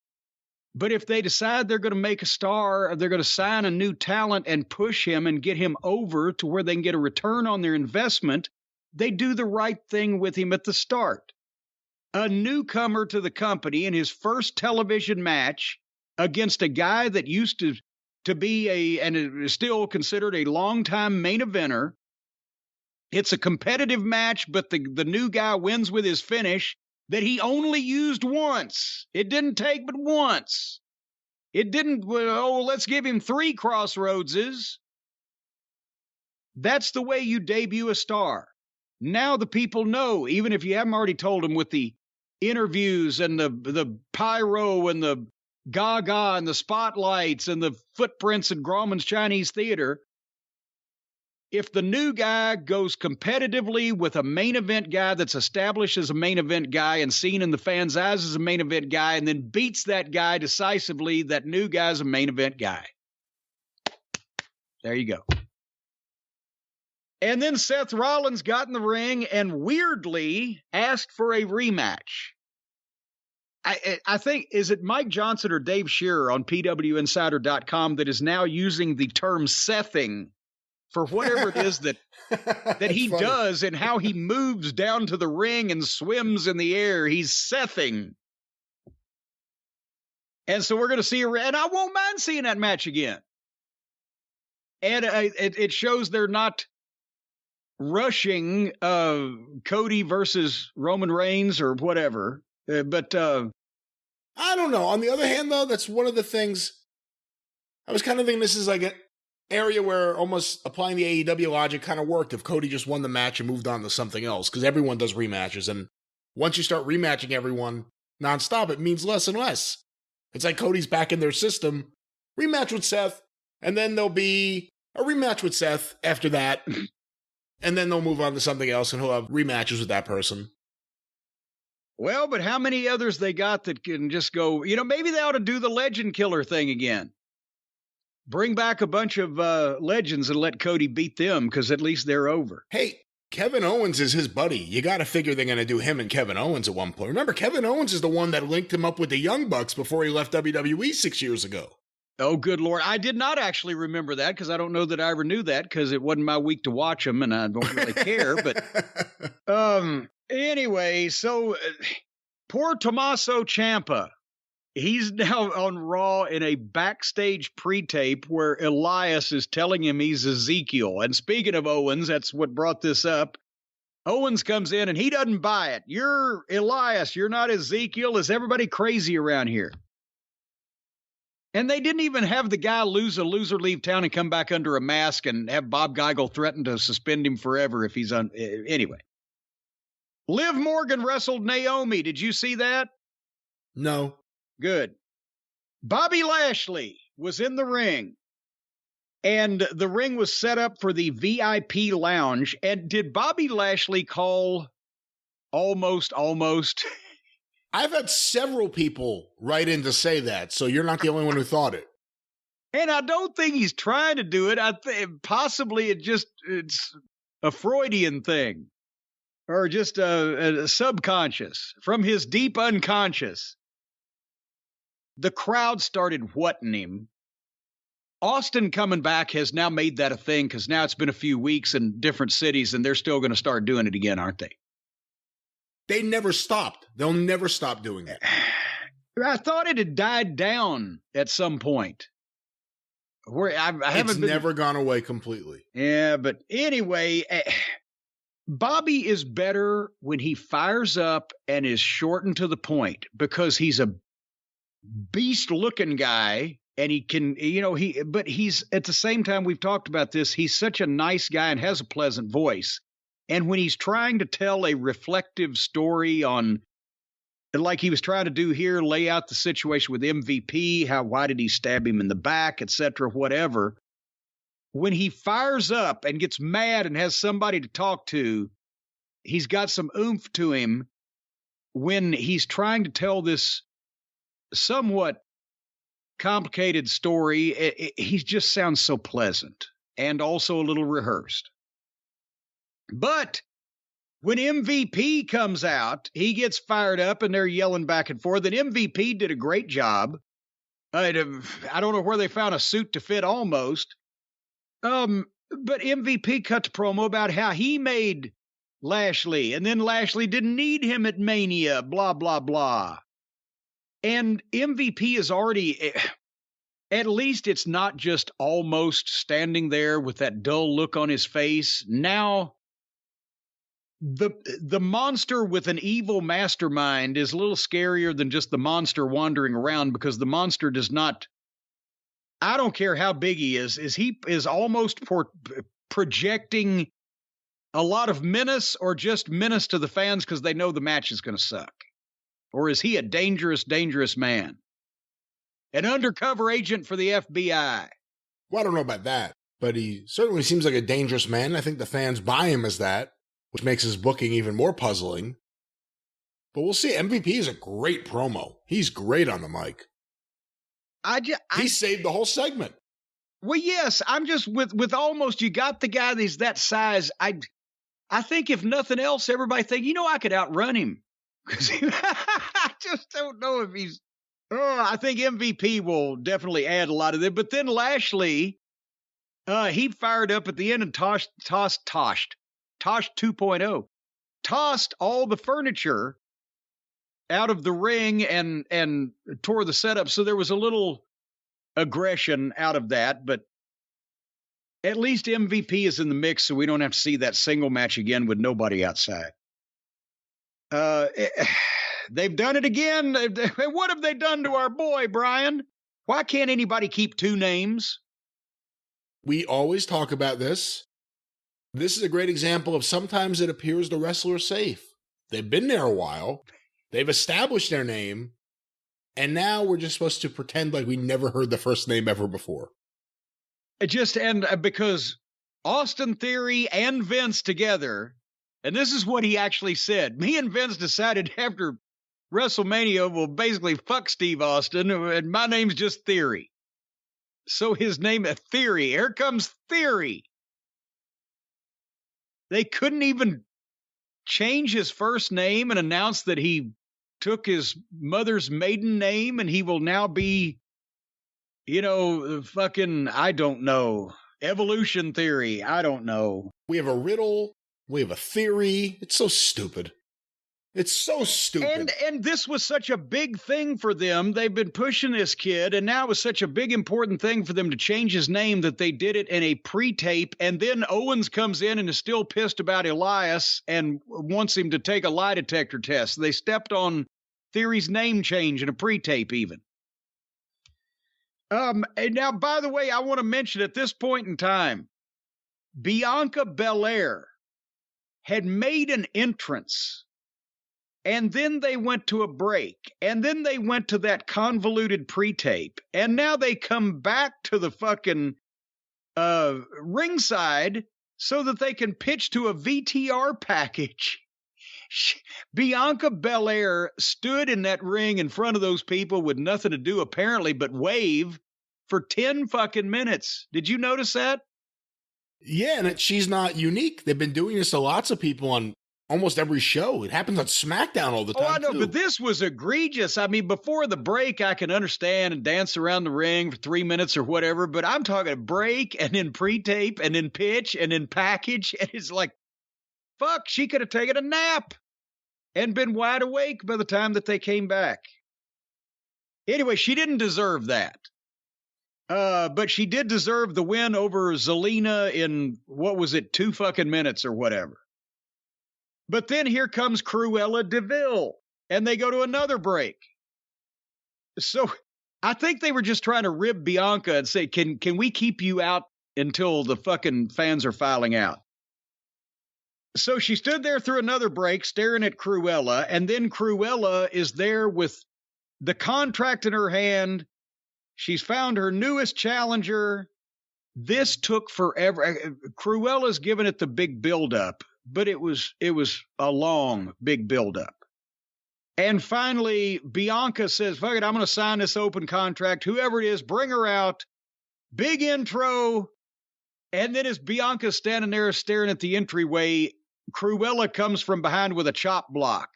but if they decide they're going to make a star, or they're going to sign a new talent and push him and get him over to where they can get a return on their investment, they do the right thing with him at the start. A newcomer to the company in his first television match against a guy that used to be and is still considered a longtime main eventer. It's a competitive match, but the new guy wins with his finish that he only used once. It didn't take but once. It didn't, let's give him 3 crossroadses. That's the way you debut a star. Now the people know, even if you haven't already told them with the interviews and the pyro and the gaga and the spotlights and the footprints in Grauman's Chinese Theater, if the new guy goes competitively with a main event guy that's established as a main event guy and seen in the fans' eyes as a main event guy and then beats that guy decisively, that new guy's a main event guy. There you go. And then Seth Rollins got in the ring and weirdly asked for a rematch. I think, is it Mike Johnson or Dave Shearer on PWInsider.com that is now using the term Sething for whatever it is that he funny. does and how he moves down to the ring and swims in the air. He's Sething. And so we're going to see, and I won't mind seeing that match again. And it shows they're not rushing Cody versus Roman Reigns or whatever. But I don't know. On the other hand, though, that's one of the things. I was kind of thinking this is like an area where almost applying the AEW logic kind of worked if Cody just won the match and moved on to something else, because everyone does rematches. And once you start rematching everyone nonstop, it means less and less. It's like Cody's back in their system, rematch with Seth, and then there'll be a rematch with Seth after that, and then they'll move on to something else, and he'll have rematches with that person. Well, but how many others they got that can just go, maybe they ought to do the legend killer thing again. Bring back a bunch of legends and let Cody beat them, because at least they're over. Hey, Kevin Owens is his buddy. You got to figure they're going to do him and Kevin Owens at one point. Remember, Kevin Owens is the one that linked him up with the Young Bucks before he left WWE 6 years ago. Oh, good Lord. I did not actually remember that, because I don't know that I ever knew that, because it wasn't my week to watch them, and I don't really care. But anyway, so poor Tommaso Ciampa. He's now on Raw in a backstage pre-tape where Elias is telling him he's Ezekiel. And speaking of Owens, that's what brought this up. Owens comes in and he doesn't buy it. You're Elias. You're not Ezekiel. Is everybody crazy around here? And they didn't even have the guy lose a loser, leave town, and come back under a mask and have Bob Geigel threaten to suspend him forever if he's on. Anyway. Liv Morgan wrestled Naomi. Did you see that? No. Good. Bobby Lashley was in the ring, and the ring was set up for the VIP lounge. And did Bobby Lashley call almost? I've had several people write in to say that, so you're not the only one who thought it. And I don't think he's trying to do it. I think possibly it's a Freudian thing, or just a subconscious from his deep unconscious. The crowd started whatting him. Austin coming back has now made that a thing, because now it's been a few weeks in different cities, and they're still going to start doing it again, aren't they? They never stopped. They'll never stop doing it. I thought it had died down at some point. Where I haven't never gone away completely. Yeah, but anyway, Bobby is better when he fires up and is short and to the point, because he's a beast-looking guy, and he can, but he's, at the same time, we've talked about this, he's such a nice guy and has a pleasant voice. And when he's trying to tell a reflective story on, like he was trying to do here, lay out the situation with MVP, why did he stab him in the back, etc., whatever. When he fires up and gets mad and has somebody to talk to, he's got some oomph to him. When he's trying to tell this somewhat complicated story, he just sounds so pleasant and also a little rehearsed. But when MVP comes out, he gets fired up and they're yelling back and forth. And MVP did a great job. I don't know where they found a suit to fit almost. But MVP cut the promo about how he made Lashley, and then Lashley didn't need him at Mania, blah, blah, blah. And MVP is already, at least it's not just almost standing there with that dull look on his face. Now, the monster with an evil mastermind is a little scarier than just the monster wandering around, because the monster does not, I don't care how big he is he is almost projecting a lot of menace, or just menace to the fans because they know the match is going to suck? Or is he a dangerous, dangerous man? An undercover agent for the FBI? Well, I don't know about that, but he certainly seems like a dangerous man. I think the fans buy him as that, which makes his booking even more puzzling. But we'll see. MVP is a great promo. He's great on the mic. He saved the whole segment. Well, yes, I'm just with almost, you got the guy that's that size. I think if nothing else, everybody think, I could outrun him. just don't know if he's. Oh, I think MVP will definitely add a lot of it. But then Lashley, he fired up at the end and tossed 2.0, tossed all the furniture out of the ring and tore the setup. So there was a little aggression out of that, but at least MVP is in the mix, so we don't have to see that single match again with nobody outside. They've done it again. What have they done to our boy, Brian? Why can't anybody keep two names? We always talk about this. This is a great example of sometimes it appears the wrestler's safe. They've been there a while. They've established their name. And now we're just supposed to pretend like we never heard the first name ever before. Because Austin Theory and Vince together, and this is what he actually said. Me and Vince decided after WrestleMania, we'll basically fuck Steve Austin, and my name's just Theory. So his name is Theory. Here comes Theory. They couldn't even change his first name and announce that he took his mother's maiden name and he will now be, fucking, I don't know, evolution theory. I don't know. We have a riddle. We have a theory. It's so stupid. It's so stupid. And this was such a big thing for them. They've been pushing this kid, and now it was such a big, important thing for them to change his name that they did it in a pre-tape. And then Owens comes in and is still pissed about Elias and wants him to take a lie detector test. They stepped on Theory's name change in a pre-tape even. And now, by the way, I want to mention at this point in time, Bianca Belair had made an entrance, and then they went to a break, and then they went to that convoluted pre-tape, and now they come back to the fucking ringside so that they can pitch to a VTR package. Bianca Belair stood in that ring in front of those people with nothing to do apparently but wave for 10 fucking minutes. Did you notice that? Yeah, and she's not unique. They've been doing this to lots of people on almost every show. It happens on SmackDown all the time. Oh, I know, but this was egregious. I mean, before the break, I can understand and dance around the ring for 3 minutes or whatever, but I'm talking break and then pre-tape and then pitch and then package, and it's like, fuck, she could have taken a nap and been wide awake by the time that they came back. Anyway, she didn't deserve that. But she did deserve the win over Zelina in, 2 fucking minutes or whatever. But then here comes Cruella DeVille, and they go to another break. So I think they were just trying to rib Bianca and say, can we keep you out until the fucking fans are filing out? So she stood there through another break staring at Cruella, and then Cruella is there with the contract in her hand. She's found her newest challenger. This took forever. Cruella's given it the big buildup, but it was a long, big buildup. And finally, Bianca says, fuck it, I'm going to sign this open contract. Whoever it is, bring her out. Big intro. And then as Bianca's standing there staring at the entryway, Cruella comes from behind with a chop block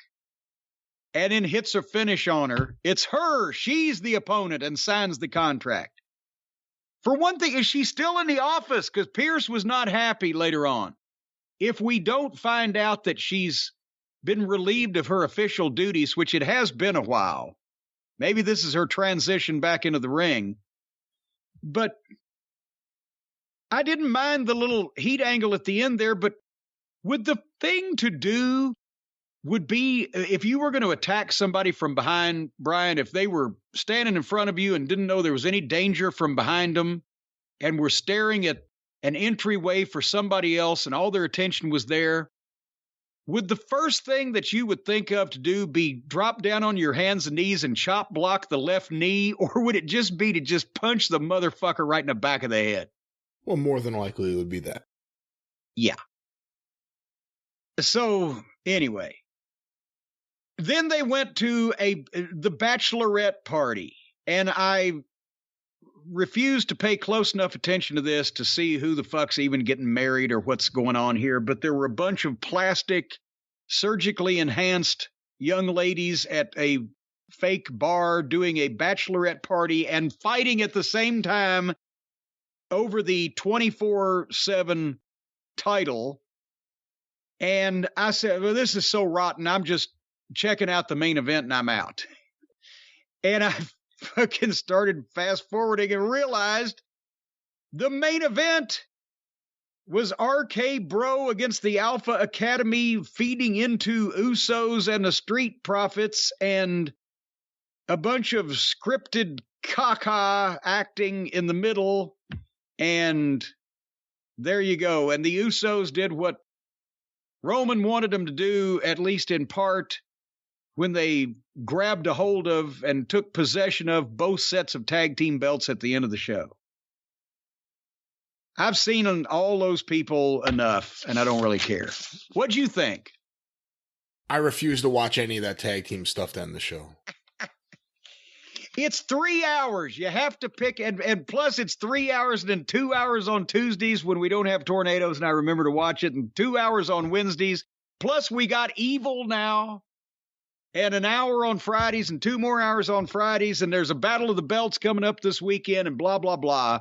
and then hits her finish on her. It's her. She's the opponent and signs the contract. For one thing, is she still in the office? Because Pierce was not happy later on. If we don't find out that she's been relieved of her official duties, which it has been a while, maybe this is her transition back into the ring. But I didn't mind the little heat angle at the end there, but would the thing to do would be, if you were going to attack somebody from behind, Brian, if they were standing in front of you and didn't know there was any danger from behind them and were staring at an entryway for somebody else and all their attention was there, would the first thing that you would think of to do be drop down on your hands and knees and chop block the left knee, or would it just be to just punch the motherfucker right in the back of the head? Well, more than likely it would be that. Yeah. So, anyway, then they went to the bachelorette party, and I refused to pay close enough attention to this to see who the fuck's even getting married or what's going on here, but there were a bunch of plastic, surgically enhanced young ladies at a fake bar doing a bachelorette party and fighting at the same time over the 24/7 title. And I said, well, this is so rotten. I'm just checking out the main event and I'm out. And I fucking started fast forwarding and realized the main event was RK Bro against the Alpha Academy, feeding into Usos and the Street Profits and a bunch of scripted caca acting in the middle. And there you go. And the Usos did what Roman wanted them to do, at least in part, when they grabbed a hold of and took possession of both sets of tag team belts at the end of the show. I've seen all those people enough, and I don't really care. What'd you think? I refuse to watch any of that tag team stuff to end the show. It's 3 hours. You have to pick, and plus it's 3 hours and then 2 hours on Tuesdays when we don't have tornadoes, and I remember to watch it, and 2 hours on Wednesdays. Plus we got Evil now, and an hour on Fridays, and 2 more hours on Fridays, and there's a Battle of the Belts coming up this weekend, and blah, blah, blah.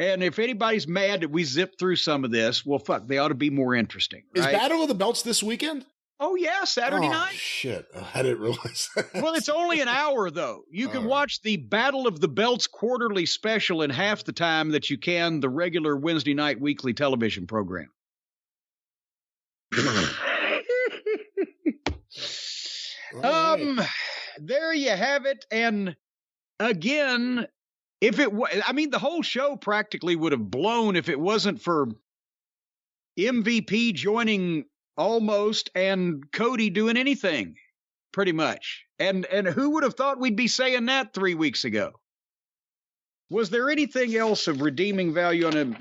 And if anybody's mad that we zip through some of this, well, fuck, they ought to be more interesting. Right? Is Battle of the Belts this weekend? Oh, yeah, Saturday night. Shit. I didn't realize that. Well, it's only an hour, though. You can watch the Battle of the Belts quarterly special in half the time that you can the regular Wednesday night weekly television program. There you have it. And again, if it was, I mean, the whole show practically would have blown if it wasn't for MVP joining Almost and Cody doing anything, pretty much. And who would have thought we'd be saying that 3 weeks ago? Was there anything else of redeeming value on him?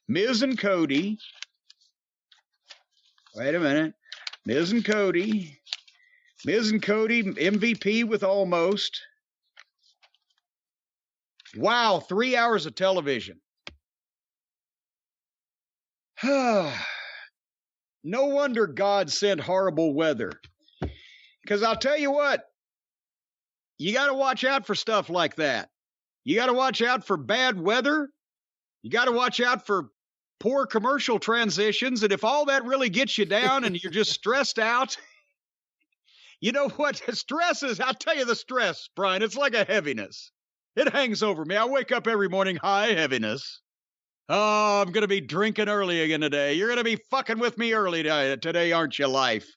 Miz and Cody. Wait a minute. Miz and Cody, MVP with Almost. Wow, 3 hours of television. No wonder God sent horrible weather. Because I'll tell you what, you got to watch out for stuff like that. You got to watch out for bad weather. You got to watch out for poor commercial transitions. And if all that really gets you down and you're just stressed out, you know what? Stress is, I'll tell you the stress, Brian, it's like a heaviness. It hangs over me. I wake up every morning, high heaviness. Oh, I'm going to be drinking early again today. You're going to be fucking with me early today, aren't you, life?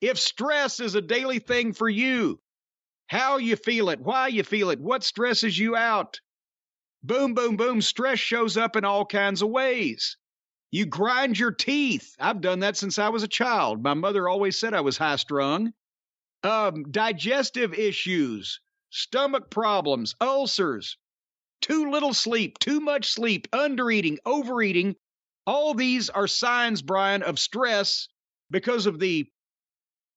If stress is a daily thing for you, how you feel it, why you feel it, what stresses you out. Boom, boom, boom. Stress shows up in all kinds of ways. You grind your teeth. I've done that since I was a child. My mother always said I was high strung. Digestive issues, stomach problems, ulcers. Too little sleep, too much sleep, undereating, overeating. All these are signs, Brian, of stress because of the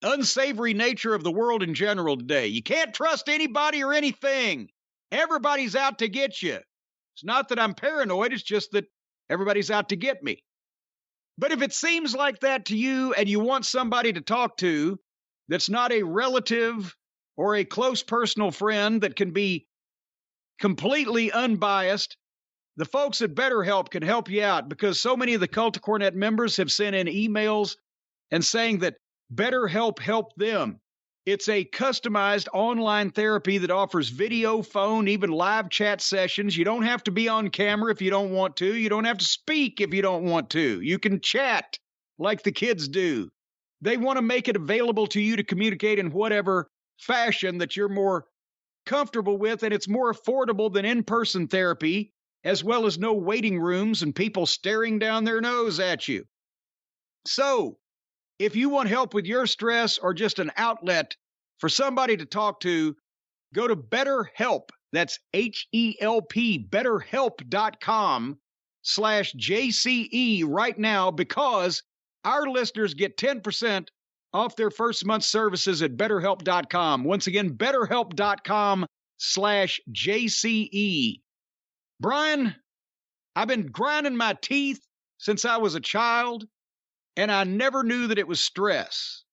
unsavory nature of the world in general today. You can't trust anybody or anything. Everybody's out to get you. It's not that I'm paranoid. It's just that everybody's out to get me. But if it seems like that to you and you want somebody to talk to that's not a relative or a close personal friend that can be completely unbiased, the folks at BetterHelp can help you out because so many of the Cult of Cornette members have sent in emails and saying that BetterHelp helped them. It's a customized online therapy that offers video, phone, even live chat sessions. You don't have to be on camera if you don't want to. You don't have to speak if you don't want to. You can chat like the kids do. They want to make it available to you to communicate in whatever fashion that you're more comfortable with, and it's more affordable than in-person therapy, as well as no waiting rooms and people staring down their nose at you. So, if you want help with your stress or just an outlet for somebody to talk to, go to BetterHelp. That's HELP, betterhelp.com/JCE right now, because our listeners get 10% off their first month's services at betterhelp.com. Once again, betterhelp.com/JCE. Brian, I've been grinding my teeth since I was a child, and I never knew that it was stress.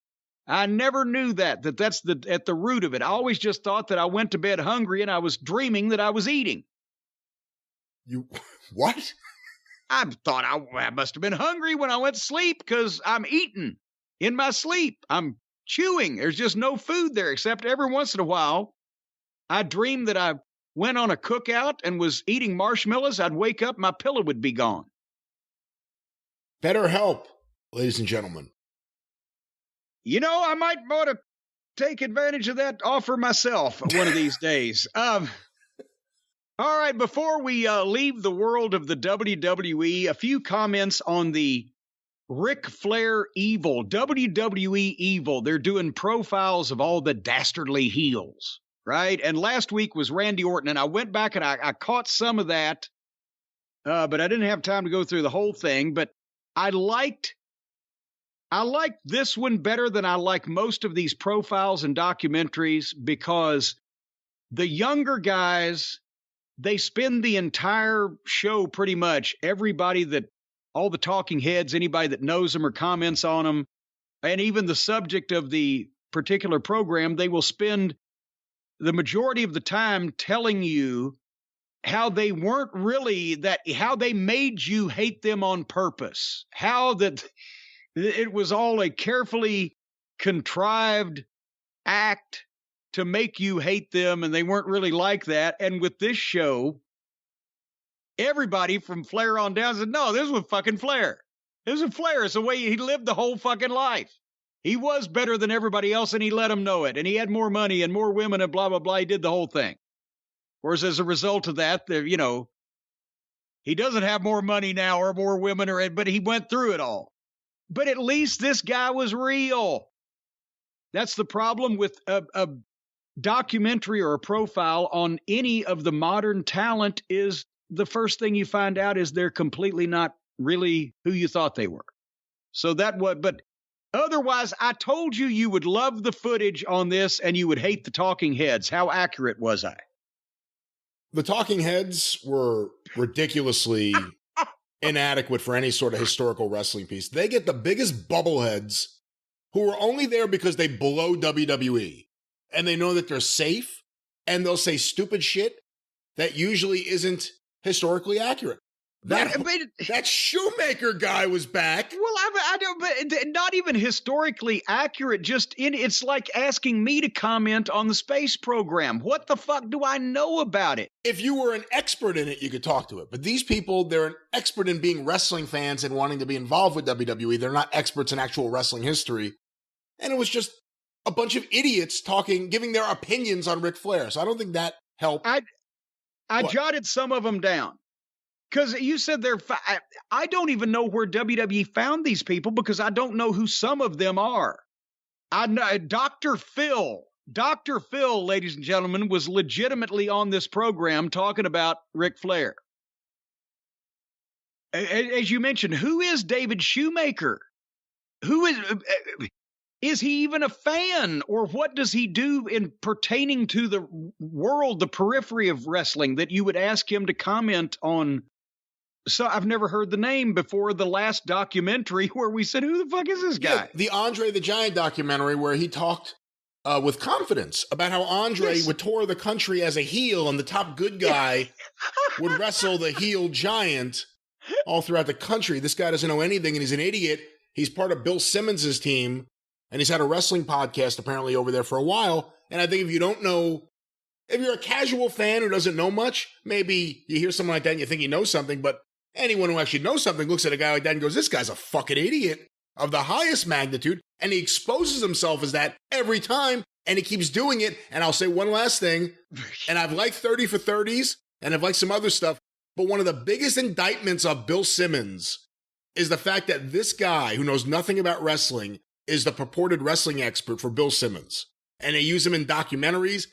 I never knew that's at the root of it. I always just thought that I went to bed hungry and I was dreaming that I was eating. What? I thought I must have been hungry when I went to sleep because I'm eating in my sleep. I'm chewing. There's just no food there, except every once in a while, I dreamed that I went on a cookout and was eating marshmallows. I'd wake up, my pillow would be gone. Better help, ladies and gentlemen. You know, I might want to take advantage of that offer myself one of these days. All right, before we leave the world of the WWE, a few comments on the Ric Flair evil, WWE evil. They're doing profiles of all the dastardly heels, right? And last week was Randy Orton, and I went back and I caught some of that, but I didn't have time to go through the whole thing. But I liked this one better than I like most of these profiles and documentaries because the younger guys, they spend the entire show pretty much, all the talking heads, anybody that knows them or comments on them, and even the subject of the particular program, they will spend the majority of the time telling you how they weren't really how they made you hate them on purpose, how that it was all a carefully contrived act to make you hate them, and they weren't really like that. And with this show, everybody from Flair on down said, no, this was fucking Flair. This was Flair. It's the way he lived the whole fucking life. He was better than everybody else, and he let them know it. And he had more money and more women and blah, blah, blah. He did the whole thing. Whereas as a result of that, he doesn't have more money now or more women, but he went through it all. But at least this guy was real. That's the problem with a documentary or a profile on any of the modern talent is the first thing you find out is they're completely not really who you thought they were. So but otherwise, I told you would love the footage on this and you would hate the talking heads. How accurate was I? The talking heads were ridiculously inadequate for any sort of historical wrestling piece. They get the biggest bubbleheads who are only there because they blow WWE and they know that they're safe and they'll say stupid shit that usually isn't historically accurate. That Shoemaker guy was back. Well, I don't, but not even historically accurate. It's like asking me to comment on the space program. What the fuck do I know about it? If you were an expert in it, you could talk to it. But these people, they're an expert in being wrestling fans and wanting to be involved with WWE. They're not experts in actual wrestling history. And it was just a bunch of idiots giving their opinions on Ric Flair. So I don't think that helped. I jotted some of them down. Because you said I don't even know where WWE found these people because I don't know who some of them are. I know Dr. Phil, ladies and gentlemen, was legitimately on this program talking about Ric Flair. As you mentioned, who is David Shoemaker? Is he even a fan, or what does he do in pertaining to the world, the periphery of wrestling, that you would ask him to comment on? So I've never heard the name before the last documentary where we said, who the fuck is this guy? Yeah, the Andre the Giant documentary where he talked with confidence about how Andre would tour the country as a heel and the top good guy would wrestle the heel giant all throughout the country. This guy doesn't know anything and he's an idiot. He's part of Bill Simmons' team and he's had a wrestling podcast apparently over there for a while. And I think if you're a casual fan who doesn't know much, maybe you hear something like that and you think you know something, but anyone who actually knows something looks at a guy like that and goes, this guy's a fucking idiot of the highest magnitude. And he exposes himself as that every time. And he keeps doing it. And I'll say one last thing. And I've liked 30 for 30s and I've liked some other stuff. But one of the biggest indictments of Bill Simmons is the fact that this guy who knows nothing about wrestling is the purported wrestling expert for Bill Simmons. And they use him in documentaries,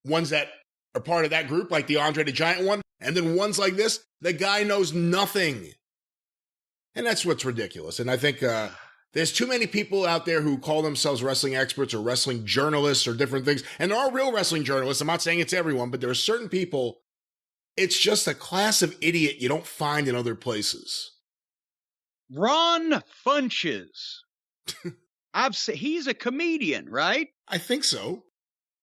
ones that are part of that group, like the Andre the Giant one. And then ones like this, the guy knows nothing. And that's what's ridiculous. And I think there's too many people out there who call themselves wrestling experts or wrestling journalists or different things. And there are real wrestling journalists. I'm not saying it's everyone, but there are certain people. It's just a class of idiot you don't find in other places. Ron Funches. he's a comedian, right? I think so.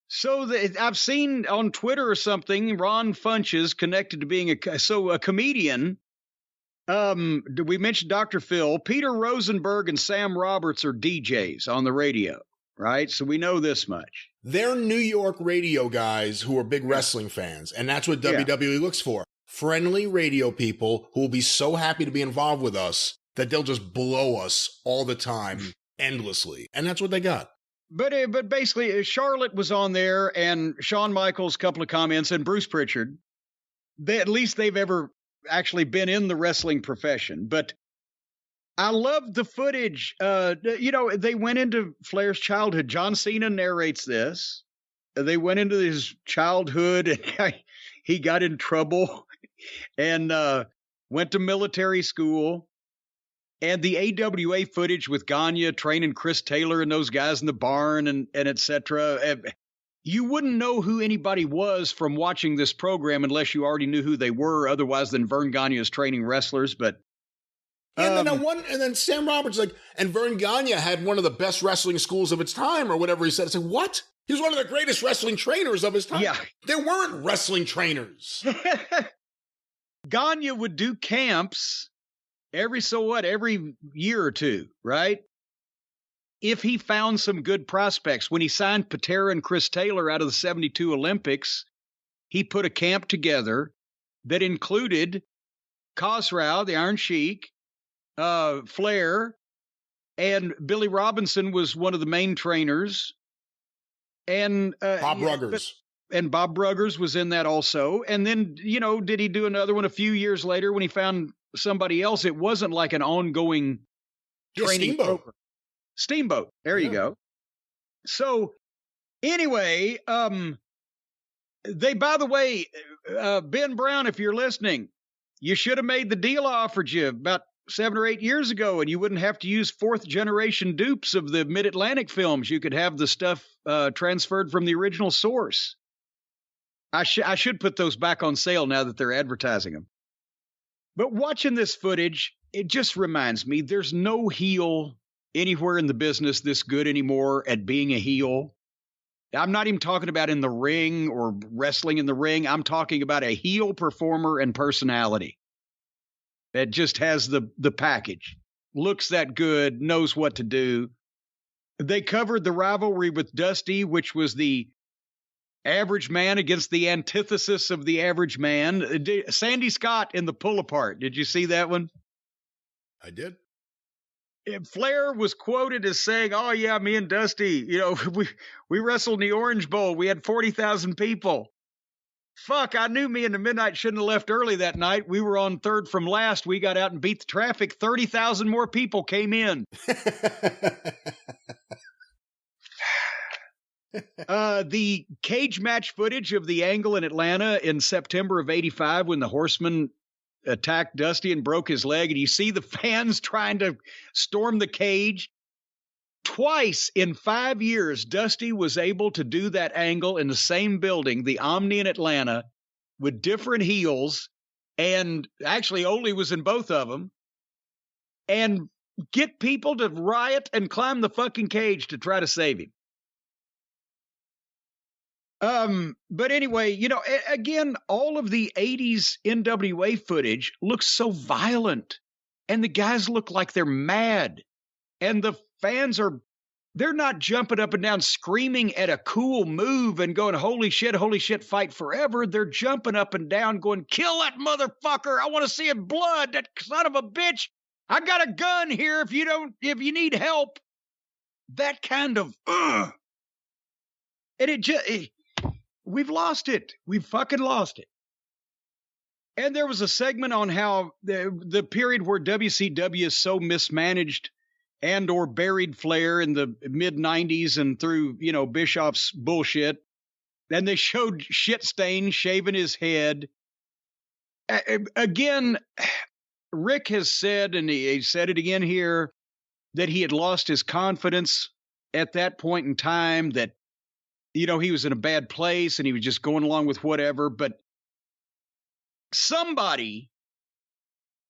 So I've seen on Twitter or something, Ron Funches connected to being a comedian. We mentioned Dr. Phil, Peter Rosenberg, and Sam Roberts are DJs on the radio, right? So we know this much. They're New York radio guys who are big wrestling fans, and that's what WWE looks for. Friendly radio people who will be so happy to be involved with us that they'll just blow us all the time, endlessly. And that's what they got. But basically, Charlotte was on there, and Shawn Michaels, couple of comments, and Bruce Pritchard. At least they've ever actually been in the wrestling profession. But I love the footage. They went into Flair's childhood. John Cena narrates this. They went into his childhood, and he got in trouble and went to military school. And the AWA footage with Gagne training Chris Taylor and those guys in the barn and et cetera. You wouldn't know who anybody was from watching this program unless you already knew who they were. Otherwise, then Vern Gagne is training wrestlers. But and then Sam Roberts and Vern Gagne had one of the best wrestling schools of its time, or whatever he said. It's like, what? He was one of the greatest wrestling trainers of his time. Yeah, there weren't wrestling trainers. Gagne would do camps every year or two, right? If he found some good prospects. When he signed Patera and Chris Taylor out of the 72 Olympics, he put a camp together that included Khosrow, the Iron Sheik, Flair, and Billy Robinson was one of the main trainers. And Bob Ruggers. And Bob Ruggers was in that also. And then, did he do another one a few years later when he found somebody else? It wasn't like an ongoing training program. Steamboat. There you go. So anyway, by the way, Ben Brown, if you're listening, you should have made the deal I offered you about 7 or 8 years ago, and you wouldn't have to use 4th generation dupes of the Mid-Atlantic films. You could have the stuff transferred from the original source. I should put those back on sale now that they're advertising them. But watching this footage, it just reminds me there's no heel anywhere in the business this good anymore at being a heel. I'm not even talking about in the ring or wrestling in the ring. I'm talking about a heel performer and personality that just has the package, looks that good, knows what to do. They covered the rivalry with Dusty, which was the average man against the antithesis of the average man. Sandy Scott in the pull apart. Did you see that one? I did. Flair was quoted as saying, "Oh yeah, me and Dusty, we wrestled in the Orange Bowl. We had 40,000 people. Fuck, I knew me and the Midnight shouldn't have left early that night. We were on third from last. We got out and beat the traffic. 30,000 more people came in." The cage match footage of the Angle in Atlanta in September of '85 when the Horseman attacked Dusty and broke his leg, and you see the fans trying to storm the cage. Twice in 5 years, Dusty was able to do that angle in the same building, the Omni in Atlanta, with different heels, and actually Ole was in both of them, and get people to riot and climb the fucking cage to try to save him. But anyway, again, all of the 80s NWA footage looks so violent, and the guys look like they're mad, and the fans they're not jumping up and down screaming at a cool move and going, holy shit, fight forever. They're jumping up and down going, kill that motherfucker. I want to see it blood. That son of a bitch. I got a gun here if you need help. That kind of, and we've lost it. We've fucking lost it. And there was a segment on how the period where WCW is so mismanaged and or buried Flair in the mid-90s and through, Bischoff's bullshit. And they showed Shit Stain shaving his head. Again, Rick has said, and he said it again here, that he had lost his confidence at that point in time, that, he was in a bad place and he was just going along with whatever. But somebody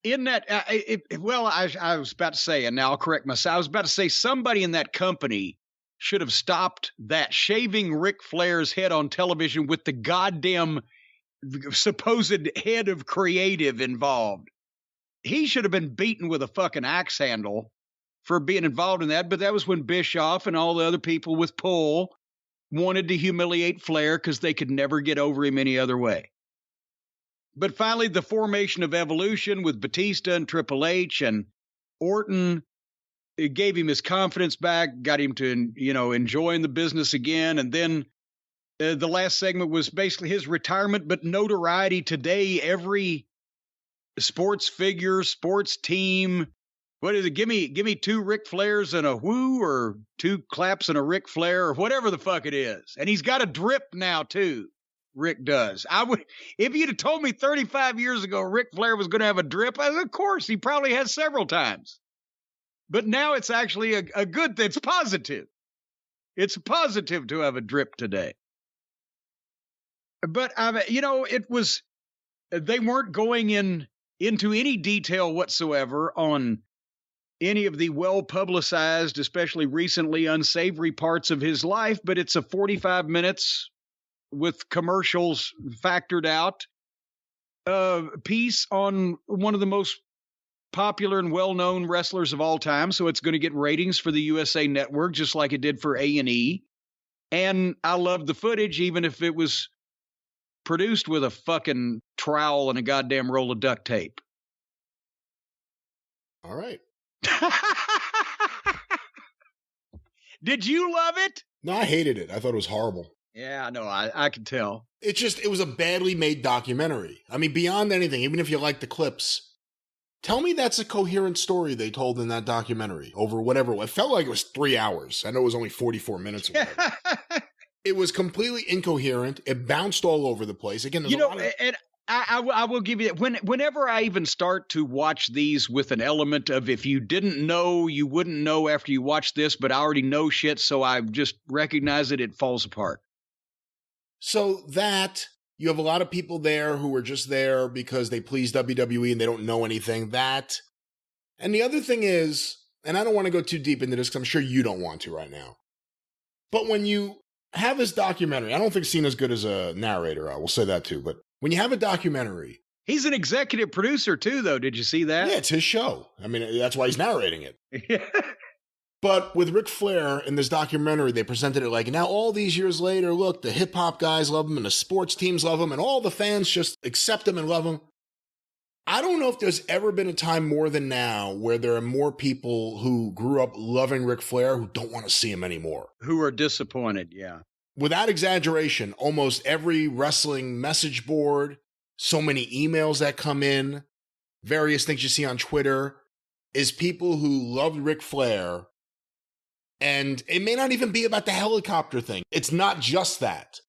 in that, I was about to say, and now I'll correct myself. I was about to say somebody in that company should have stopped that, shaving Ric Flair's head on television with the goddamn supposed head of creative involved. He should have been beaten with a fucking axe handle for being involved in that. But that was when Bischoff and all the other people with pull wanted to humiliate Flair because they could never get over him any other way. But finally, the formation of Evolution with Batista and Triple H and Orton, it gave him his confidence back, got him to, enjoying the business again. And then the last segment was basically his retirement, but notoriety today. Every sports figure, sports team, what is it? Give me 2 Ric Flairs and a whoo, or 2 claps and a Ric Flair, or whatever the fuck it is. And he's got a drip now too. Rick does. If you'd have told me 35 years ago Ric Flair was going to have a drip, of course he probably has several times. But now it's actually a good thing. It's positive. It's positive to have a drip today. But it was, they weren't going into any detail whatsoever on any of the well-publicized, especially recently unsavory parts of his life, but it's a 45 minutes with commercials factored out piece on one of the most popular and well-known wrestlers of all time. So it's going to get ratings for the USA Network, just like it did for A&E. And I love the footage, even if it was produced with a fucking trowel and a goddamn roll of duct tape. All right. Did you love it? No, I hated it. I thought it was horrible. Yeah, no, I could tell. It was a badly made documentary. I mean, beyond anything, even if you like the clips, tell me that's a coherent story they told in that documentary over whatever. It felt like it was 3 hours. I know it was only 44 minutes or whatever. It was completely incoherent. It bounced all over the place. Again, and I will give you that. Whenever I even start to watch these with an element of, if you didn't know, you wouldn't know after you watch this, but I already know shit, so I just recognize it falls apart. So that, you have a lot of people there who are just there because they please WWE and they don't know anything. That. And the other thing is, and I don't want to go too deep into this because I'm sure you don't want to right now, but when you have this documentary, I don't think Cena's good as a narrator. I will say that too. But when you have a documentary, he's an executive producer too, though. Did you see that? Yeah, it's his show. I mean, that's why he's narrating it. But with Ric Flair in this documentary, they presented it like, now all these years later, look, the hip hop guys love him and the sports teams love him and all the fans just accept him and love him. I don't know if there's ever been a time more than now where there are more people who grew up loving Ric Flair who don't want to see him anymore. Who are disappointed, yeah. Without exaggeration, almost every wrestling message board, so many emails that come in, various things you see on Twitter, is people who loved Ric Flair. And it may not even be about the helicopter thing. It's not just that.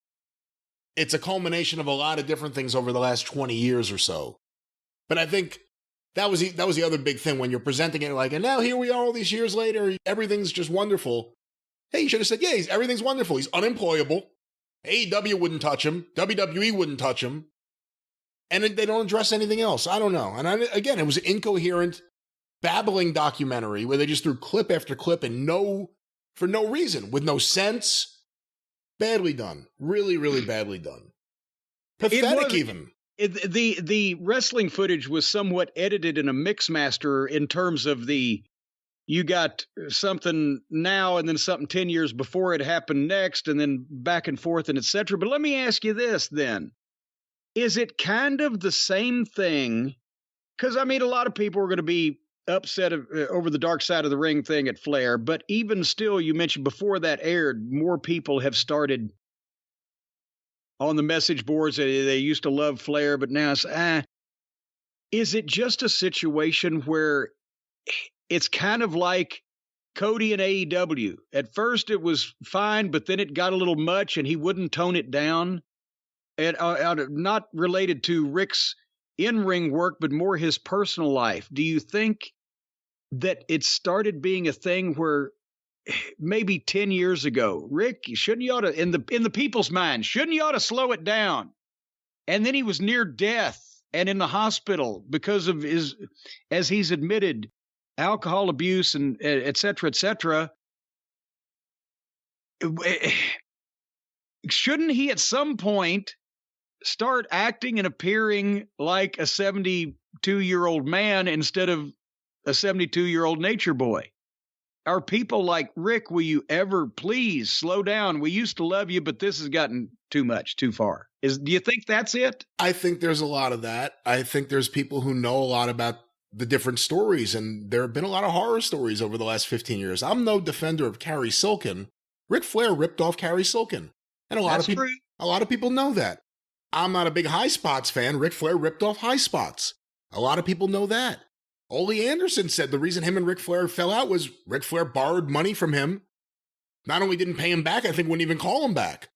It's a culmination of a lot of different things over the last 20 years or so. But I think that was the other big thing when you're presenting it like, and now here we are all these years later, everything's just wonderful. Hey, you should have said, yeah, everything's wonderful. He's unemployable. AEW wouldn't touch him. WWE wouldn't touch him. And they don't address anything else. I don't know. And again, it was an incoherent, babbling documentary where they just threw clip after clip and for no reason, with no sense. Badly done. Really, really badly done. Pathetic even. The wrestling footage was somewhat edited in a mixmaster in terms of you got something now and then something 10 years before it happened next and then back and forth and etc. But let me ask you this then. Is it kind of the same thing? Because, I mean, a lot of people are going to be upset over the dark side of the ring thing at Flair, but even still, you mentioned before that aired, more people have started on the message boards. They used to love Flair, but now it's, is it just a situation where it's kind of like Cody and AEW? At first it was fine, but then it got a little much and he wouldn't tone it down. And not related to Rick's in-ring work, but more his personal life. Do you think that it started being a thing where maybe 10 years ago, Rick, shouldn't you ought to, in the people's mind, shouldn't you ought to slow it down? And then he was near death and in the hospital because of as he's admitted, alcohol abuse and et cetera, et cetera. Shouldn't he at some point start acting and appearing like a 72-year-old man instead of a 72-year-old nature boy? Are people like, Rick, will you ever please slow down? We used to love you, but this has gotten too much, too far. Do you think that's it? I think there's a lot of that. I think there's people who know a lot about the different stories, and there have been a lot of horror stories over the last 15 years. I'm no defender of Carrie Silken. Ric Flair ripped off Carrie Silken. And a lot of people know that. I'm not a big High Spots fan. Ric Flair ripped off High Spots. A lot of people know that. Ole Anderson said the reason him and Ric Flair fell out was Ric Flair borrowed money from him. Not only didn't pay him back, I think wouldn't even call him back.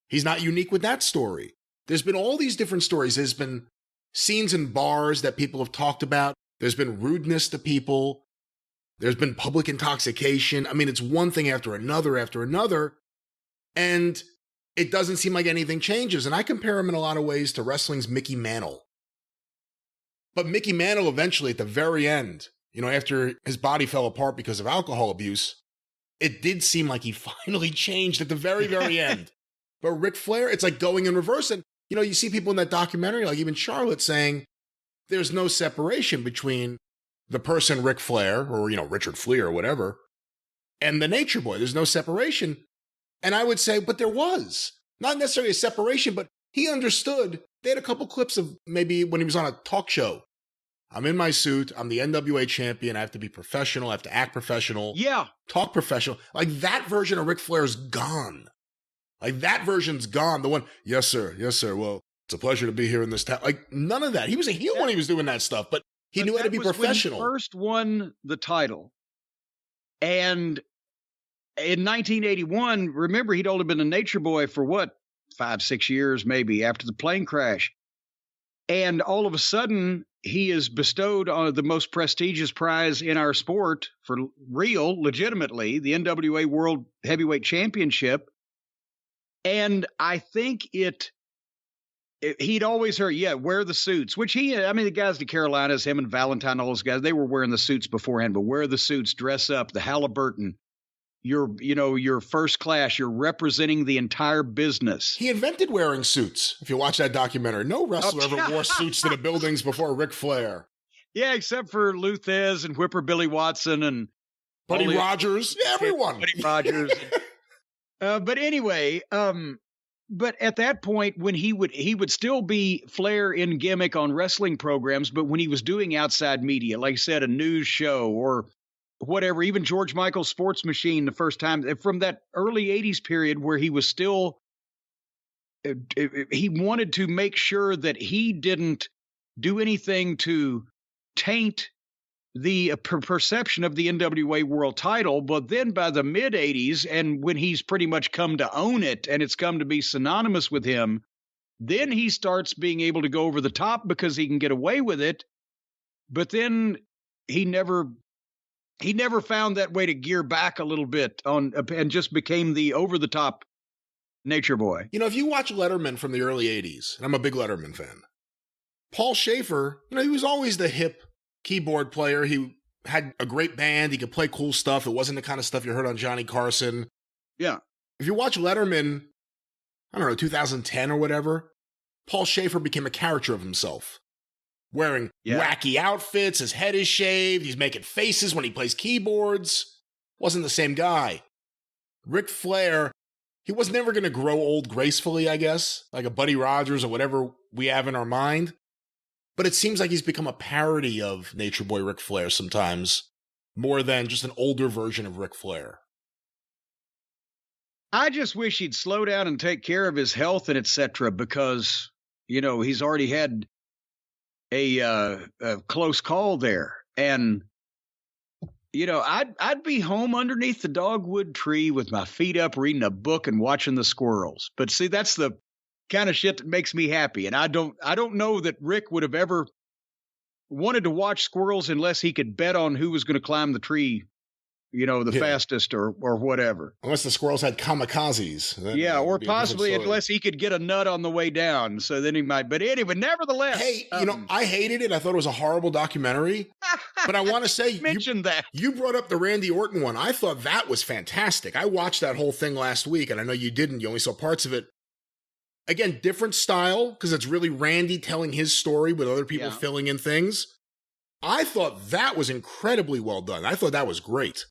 He's not unique with that story. There's been all these different stories. There's been scenes in bars that people have talked about. There's been rudeness to people. There's been public intoxication. I mean, it's one thing after another. And it doesn't seem like anything changes. And I compare him in a lot of ways to wrestling's Mickey Mantle. But Mickey Mantle eventually, at the very end, after his body fell apart because of alcohol abuse, it did seem like he finally changed at the very, very end. But Ric Flair, it's like going in reverse. And, you see people in that documentary, like even Charlotte, saying there's no separation between the person Ric Flair, or, Richard Flea or whatever, and the Nature Boy. There's no separation. And I would say, but there was. Not necessarily a separation, but he understood. They had a couple clips of maybe when he was on a talk show. I'm in my suit. I'm the NWA champion. I have to be professional. I have to act professional. Yeah. Talk professional. Like that version of Ric Flair's gone. Like that version's gone. The one, yes, sir. Yes, sir. Well, it's a pleasure to be here in this town. Like none of that. He was a heel when he was doing that stuff, but he knew how to be professional. When he first won the title. And in 1981, remember, he'd only been a Nature Boy for 5-6 years, maybe, after the plane crash. And all of a sudden, he is bestowed on the most prestigious prize in our sport for real, legitimately, the NWA World Heavyweight Championship. And I think he'd always heard, wear the suits, which the guys to Carolinas, him and Valentine, all those guys, they were wearing the suits beforehand, but wear the suits, dress up, the Halliburton. You're first class. You're representing the entire business. He invented wearing suits. If you watch that documentary, no wrestler ever wore suits to the buildings before Ric Flair. Yeah, except for Lou Thez and Whipper Billy Watson and Buddy Rogers. Yeah, everyone. Buddy Rogers. But anyway, but at that point, when he would still be Flair in gimmick on wrestling programs, but when he was doing outside media, like I said, a news show or whatever, even George Michael's Sports Machine, the first time from that early 80s period where he was still, he wanted to make sure that he didn't do anything to taint the perception of the NWA world title. But then by the mid 80s, and when he's pretty much come to own it and it's come to be synonymous with him, then he starts being able to go over the top because he can get away with it. But then he never found that way to gear back a little bit and just became the over-the-top Nature Boy. If you watch Letterman from the early 80s, and I'm a big Letterman fan, Paul Schaefer, he was always the hip keyboard player. He had a great band. He could play cool stuff. It wasn't the kind of stuff you heard on Johnny Carson. Yeah. If you watch Letterman, 2010 or whatever, Paul Schaefer became a caricature of himself. Wearing wacky outfits, his head is shaved, he's making faces when he plays keyboards. Wasn't the same guy. Ric Flair, he was never going to grow old gracefully, I guess, like a Buddy Rogers or whatever we have in our mind. But it seems like he's become a parody of Nature Boy Ric Flair sometimes, more than just an older version of Ric Flair. I just wish he'd slow down and take care of his health and etc. because, he's already had a close call there. And, I'd be home underneath the dogwood tree with my feet up reading a book and watching the squirrels. But see, that's the kind of shit that makes me happy. And I don't know that Rick would have ever wanted to watch squirrels unless he could bet on who was going to climb the tree the fastest or whatever. Unless the squirrels had kamikazes. Yeah, or possibly unless he could get a nut on the way down. So then he might. But anyway, nevertheless. Hey, I hated it. I thought it was a horrible documentary. But I want to say, you brought up the Randy Orton one. I thought that was fantastic. I watched that whole thing last week, and I know you didn't. You only saw parts of it. Again, different style, because it's really Randy telling his story with other people filling in things. I thought that was incredibly well done. I thought that was great.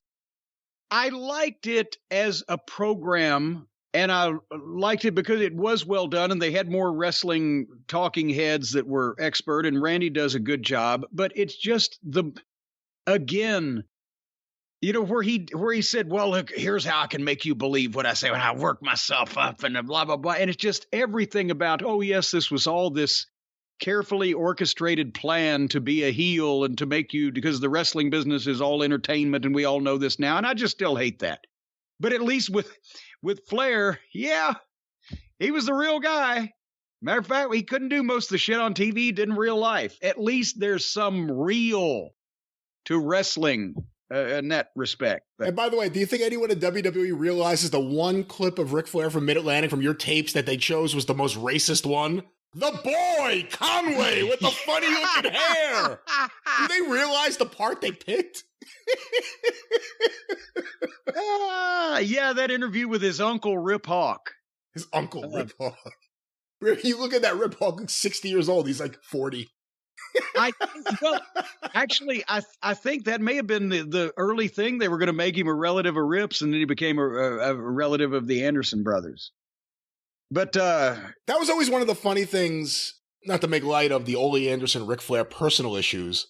I liked it as a program, and I liked it because it was well done, and they had more wrestling talking heads that were expert, and Randy does a good job. But it's just where he said, well, look, here's how I can make you believe what I say when I work myself up and blah, blah, blah. And it's just everything about, oh, yes, this was all this carefully orchestrated plan to be a heel and to make you, because the wrestling business is all entertainment and we all know this now. And I just still hate that. But at least with Flair, he was the real guy. Matter of fact, he couldn't do most of the shit on TV he did in real life. At least there's some real to wrestling in that respect. But, and by the way, do you think anyone in WWE realizes the one clip of Ric Flair from Mid-Atlantic from your tapes that they chose was the most racist one? The boy, Conway, with the funny-looking hair. Do they realize the part they picked? That interview with his uncle, Rip Hawk. His uncle, Rip Hawk. You look at that Rip Hawk, 60 years old. He's like 40. I think that may have been the early thing. They were going to make him a relative of Rip's, and then he became a relative of the Anderson brothers. But that was always one of the funny things, not to make light of the Ole Anderson, Ric Flair personal issues,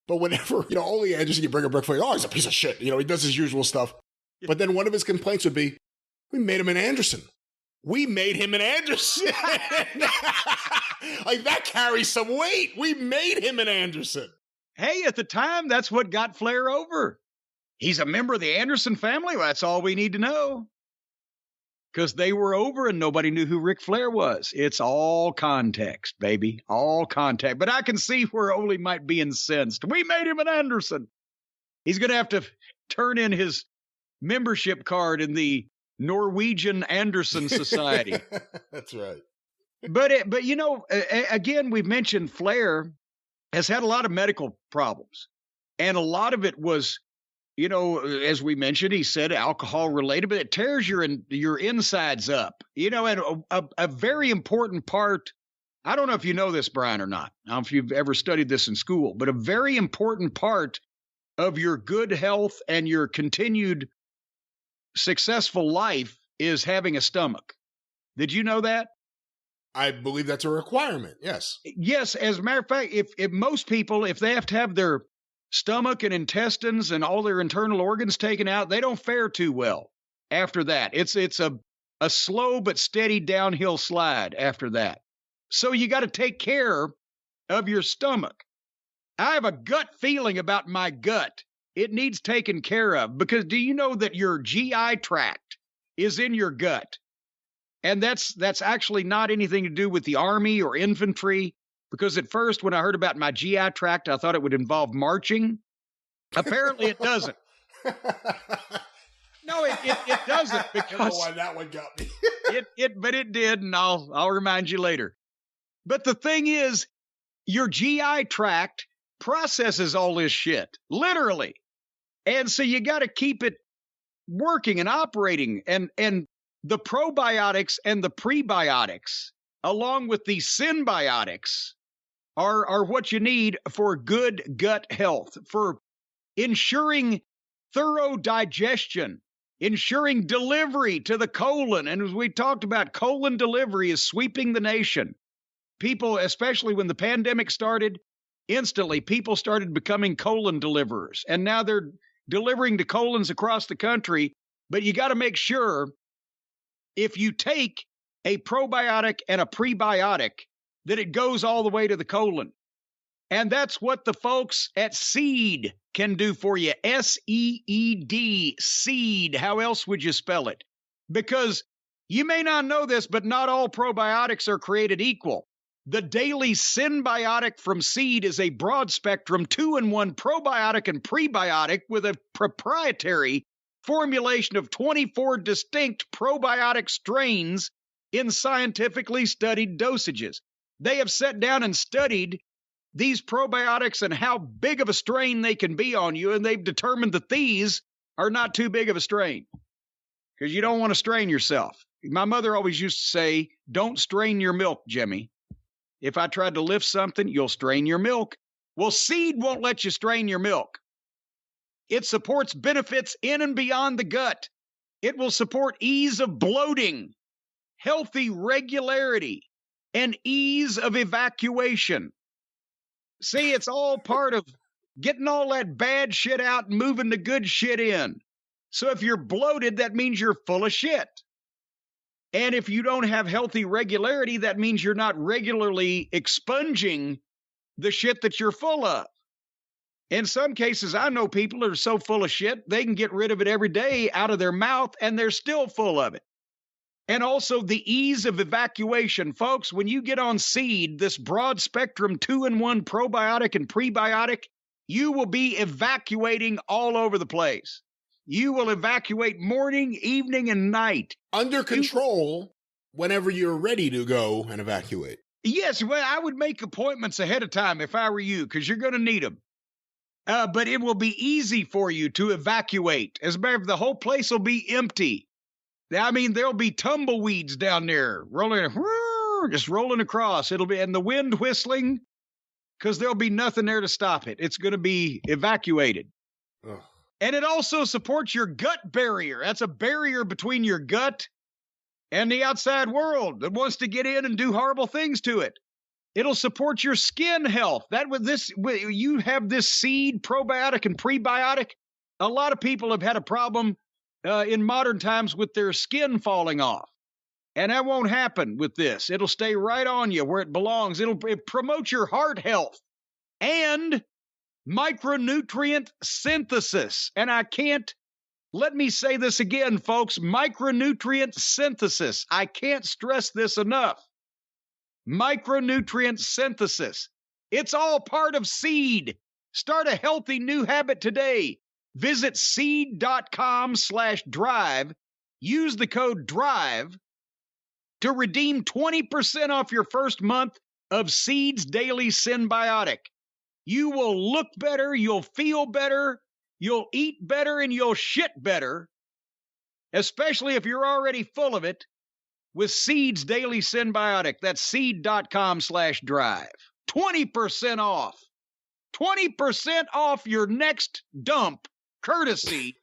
but whenever, Ole Anderson, you bring up Ric Flair, oh, he's a piece of shit. He does his usual stuff. But then one of his complaints would be, we made him an Anderson. We made him an Anderson. Like, that carries some weight. We made him an Anderson. Hey, at the time, that's what got Flair over. He's a member of the Anderson family. Well, that's all we need to know. Because they were over and nobody knew who Ric Flair was. It's all context, baby. All context. But I can see where Ole might be incensed. We made him an Anderson. He's going to have to turn in his membership card in the Norwegian Anderson Society. That's right. But again, we've mentioned Flair has had a lot of medical problems. And a lot of it was, as we mentioned, he said alcohol related, but it tears your insides up. And a very important part, I don't know if you know this, Brian, or not. I don't know if you've ever studied this in school, but a very important part of your good health and your continued successful life is having a stomach. Did you know that? I believe that's a requirement. Yes. Yes. As a matter of fact, if most people, if they have to have their stomach and intestines and all their internal organs taken out, they don't fare too well after that. It's a slow but steady downhill slide after that. So you got to take care of your stomach. I have a gut feeling about my gut. It needs taken care of, because do you know that your GI tract is in your gut? And that's actually not anything to do with the Army or infantry, because at first when I heard about my GI tract, I thought it would involve marching. Apparently it doesn't. No, it doesn't, because I don't know why that one got me. But it did, and I'll remind you later. But the thing is, your GI tract processes all this shit, literally. And so you got to keep it working and operating, and the probiotics and the prebiotics, along with the symbiotics, are what you need for good gut health, for ensuring thorough digestion, ensuring delivery to the colon. And as we talked about, colon delivery is sweeping the nation. People, especially when the pandemic started, instantly people started becoming colon deliverers. And now they're delivering to colons across the country. But you got to make sure, if you take a probiotic and a prebiotic, that it goes all the way to the colon. And that's what the folks at Seed can do for you. SEED, Seed. How else would you spell it? Because you may not know this, but not all probiotics are created equal. The Daily Synbiotic from Seed is a broad-spectrum 2-in-1 probiotic and prebiotic with a proprietary formulation of 24 distinct probiotic strains in scientifically studied dosages. They have sat down and studied these probiotics and how big of a strain they can be on you, and they've determined that these are not too big of a strain because you don't want to strain yourself. My mother always used to say, don't strain your milk, Jimmy. If I tried to lift something, you'll strain your milk. Well, Seed won't let you strain your milk. It supports benefits in and beyond the gut. It will support ease of bloating, healthy regularity, and ease of evacuation. See, it's all part of getting all that bad shit out and moving the good shit in. So if you're bloated, that means you're full of shit. And if you don't have healthy regularity, that means you're not regularly expunging the shit that you're full of. In some cases, I know people that are so full of shit, they can get rid of it every day out of their mouth, and they're still full of it. And also the ease of evacuation. Folks, when you get on Seed, this broad spectrum 2-in-1 probiotic and prebiotic, you will be evacuating all over the place. You will evacuate morning, evening, and night. Under control whenever you're ready to go and evacuate. Yes, well, I would make appointments ahead of time if I were you, because you're going to need them. But it will be easy for you to evacuate. As a matter of fact, the whole place will be empty. I mean, there'll be tumbleweeds down there just rolling across. It'll be, and the wind whistling, because there'll be nothing there to stop it. It's going to be evacuated. Ugh. And it also supports your gut barrier. That's a barrier between your gut and the outside world that wants to get in and do horrible things to it. It'll support your skin health. You have this Seed probiotic and prebiotic. A lot of people have had a problem in modern times with their skin falling off. And that won't happen with this. It'll stay right on you where it belongs. It promotes your heart health and micronutrient synthesis. And let me say this again, folks, micronutrient synthesis. I can't stress this enough. Micronutrient synthesis. It's all part of Seed. Start a healthy new habit today. Visit seed.com/drive. Use the code DRIVE to redeem 20% off your first month of Seed's Daily Synbiotic. You will look better, you'll feel better, you'll eat better, and you'll shit better, especially if you're already full of it, with Seed's Daily Synbiotic. That's seed.com/drive. 20% off. 20% off your next dump, courtesy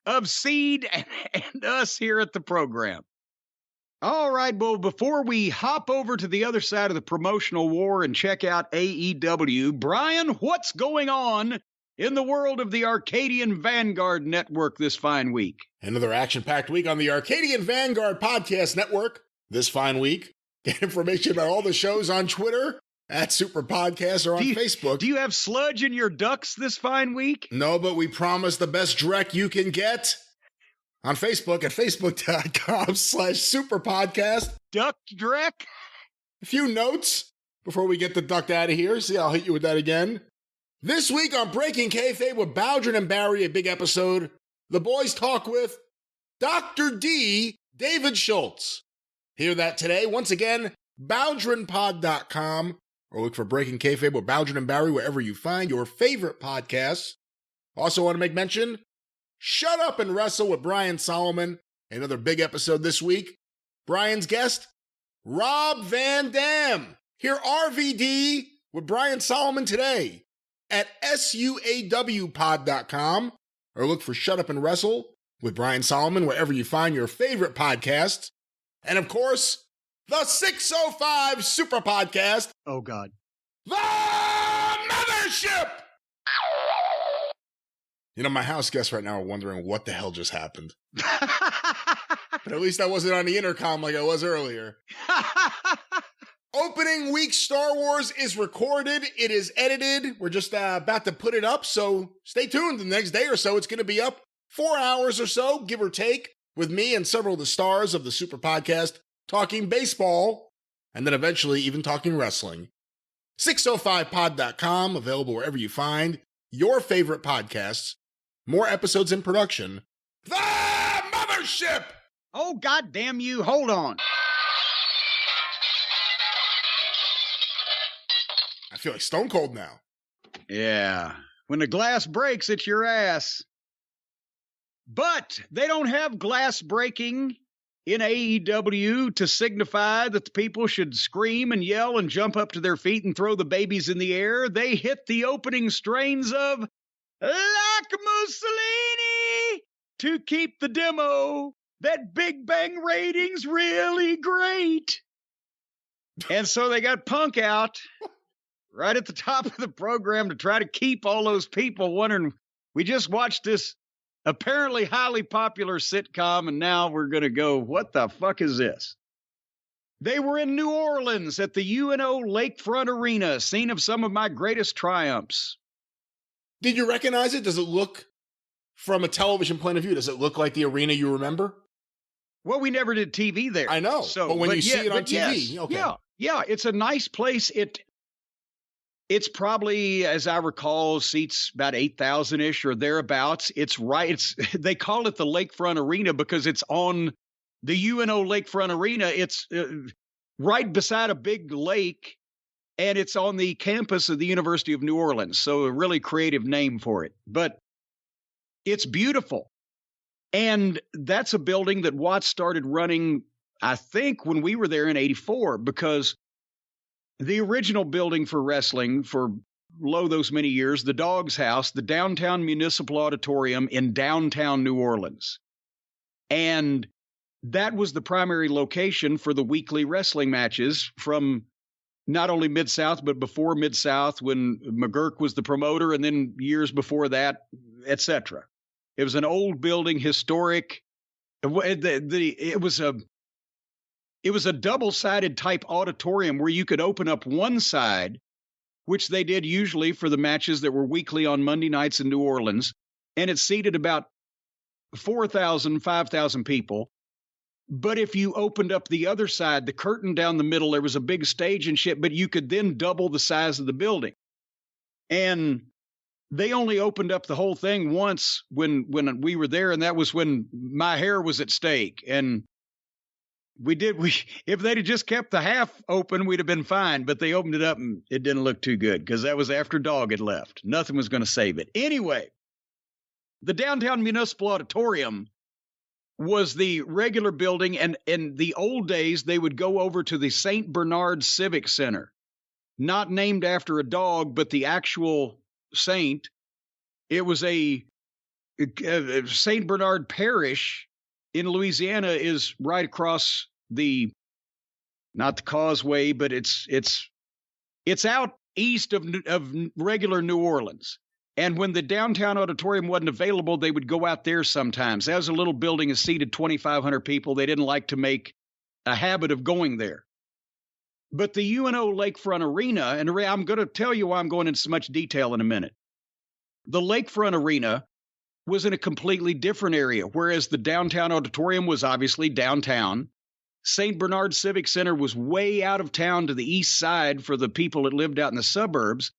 of Seed and us here at the program. All right, well, before we hop over to the other side of the promotional war and check out AEW, Brian, what's going on in the world of the Arcadian Vanguard Network this fine week? Another action-packed week on the Arcadian Vanguard Podcast Network this fine week. Get information about all the shows on Twitter at Superpodcast or on Facebook. Do you have sludge in your ducks this fine week? No, but we promise the best direct you can get on Facebook at facebook.com/Superpodcast. Duck Drek? A few notes before we get the duck out of here. See, I'll hit you with that again. This week on Breaking Kayfabe with Bowdrin and Barry, a big episode, the boys talk with Dr. D, David Schultz. Hear that today. Once again, BowdrinPod.com, or look for Breaking Kayfabe with Bowdrin and Barry wherever you find your favorite podcasts. Also want to make mention, Shut Up and Wrestle with Brian Solomon, another big episode this week. Brian's guest, Rob Van Dam. Hear RVD with Brian Solomon today at SUAWpod.com, or look for Shut Up and Wrestle with Brian Solomon wherever you find your favorite podcasts. And of course, the 605 Super Podcast. Oh, God. The Mothership! You know, my house guests right now are wondering what the hell just happened. But at least I wasn't on the intercom like I was earlier. Opening week Star Wars is recorded. It is edited. We're just about to put it up, so stay tuned. The next day or so, it's going to be up 4 hours or so, give or take, with me and several of the stars of the Super Podcast talking baseball and then eventually even talking wrestling. 605pod.com, available wherever you find your favorite podcasts. More episodes in production. The Mothership! Oh, goddamn you, hold on. I feel like Stone Cold now. Yeah. When the glass breaks, it's your ass. But they don't have glass breaking in AEW to signify that the people should scream and yell and jump up to their feet and throw the babies in the air. They hit the opening strains of Like Mussolini to keep the demo that Big Bang ratings really great. And so they got Punk out right at the top of the program to try to keep all those people wondering, we just watched this apparently highly popular sitcom, and now we're going to go, what the fuck is this? They were in New Orleans at the UNO Lakefront Arena, scene of some of my greatest triumphs. Did you recognize it? Does it look, from a television point of view, does it look like the arena you remember? Well, we never did TV there. I know, but when you see it on TV, yes, okay. Yeah, it's a nice place. It's probably, as I recall, seats about 8,000-ish or thereabouts. They call it the Lakefront Arena because it's on the UNO Lakefront Arena. It's right beside a big lake, and it's on the campus of the University of New Orleans. So a really creative name for it. But it's beautiful. And that's a building that Watts started running, I think, when we were there in 84, because the original building for wrestling for those many years, the Dog's House, the Downtown Municipal Auditorium in downtown New Orleans. And that was the primary location for the weekly wrestling matches from not only Mid-South, but before Mid-South when McGurk was the promoter, and then years before that, etc. It was an old building, historic. It was a double-sided type auditorium where you could open up one side, which they did usually for the matches that were weekly on Monday nights in New Orleans, and it seated about 4,000, 5,000 people. But if you opened up the other side, the curtain down the middle, there was a big stage and shit, but you could then double the size of the building. And they only opened up the whole thing once when we were there, and that was when my hair was at stake. And if they'd have just kept the half open, we'd have been fine. But they opened it up, and it didn't look too good because that was after Dog had left. Nothing was going to save it. Anyway, the Downtown Municipal Auditorium was the regular building, and in the old days, they would go over to the St. Bernard Civic Center, not named after a dog, but the actual saint. It was a St. Bernard Parish in Louisiana is right across not the causeway, but it's out east of regular New Orleans. And when the downtown auditorium wasn't available, they would go out there sometimes. That was a little building that seated 2,500 people. They didn't like to make a habit of going there. But the UNO Lakefront Arena, and I'm going to tell you why I'm going into so much detail in a minute. The Lakefront Arena was in a completely different area, whereas the downtown auditorium was obviously downtown. St. Bernard Civic Center was way out of town to the east side for the people that lived out in the suburbs.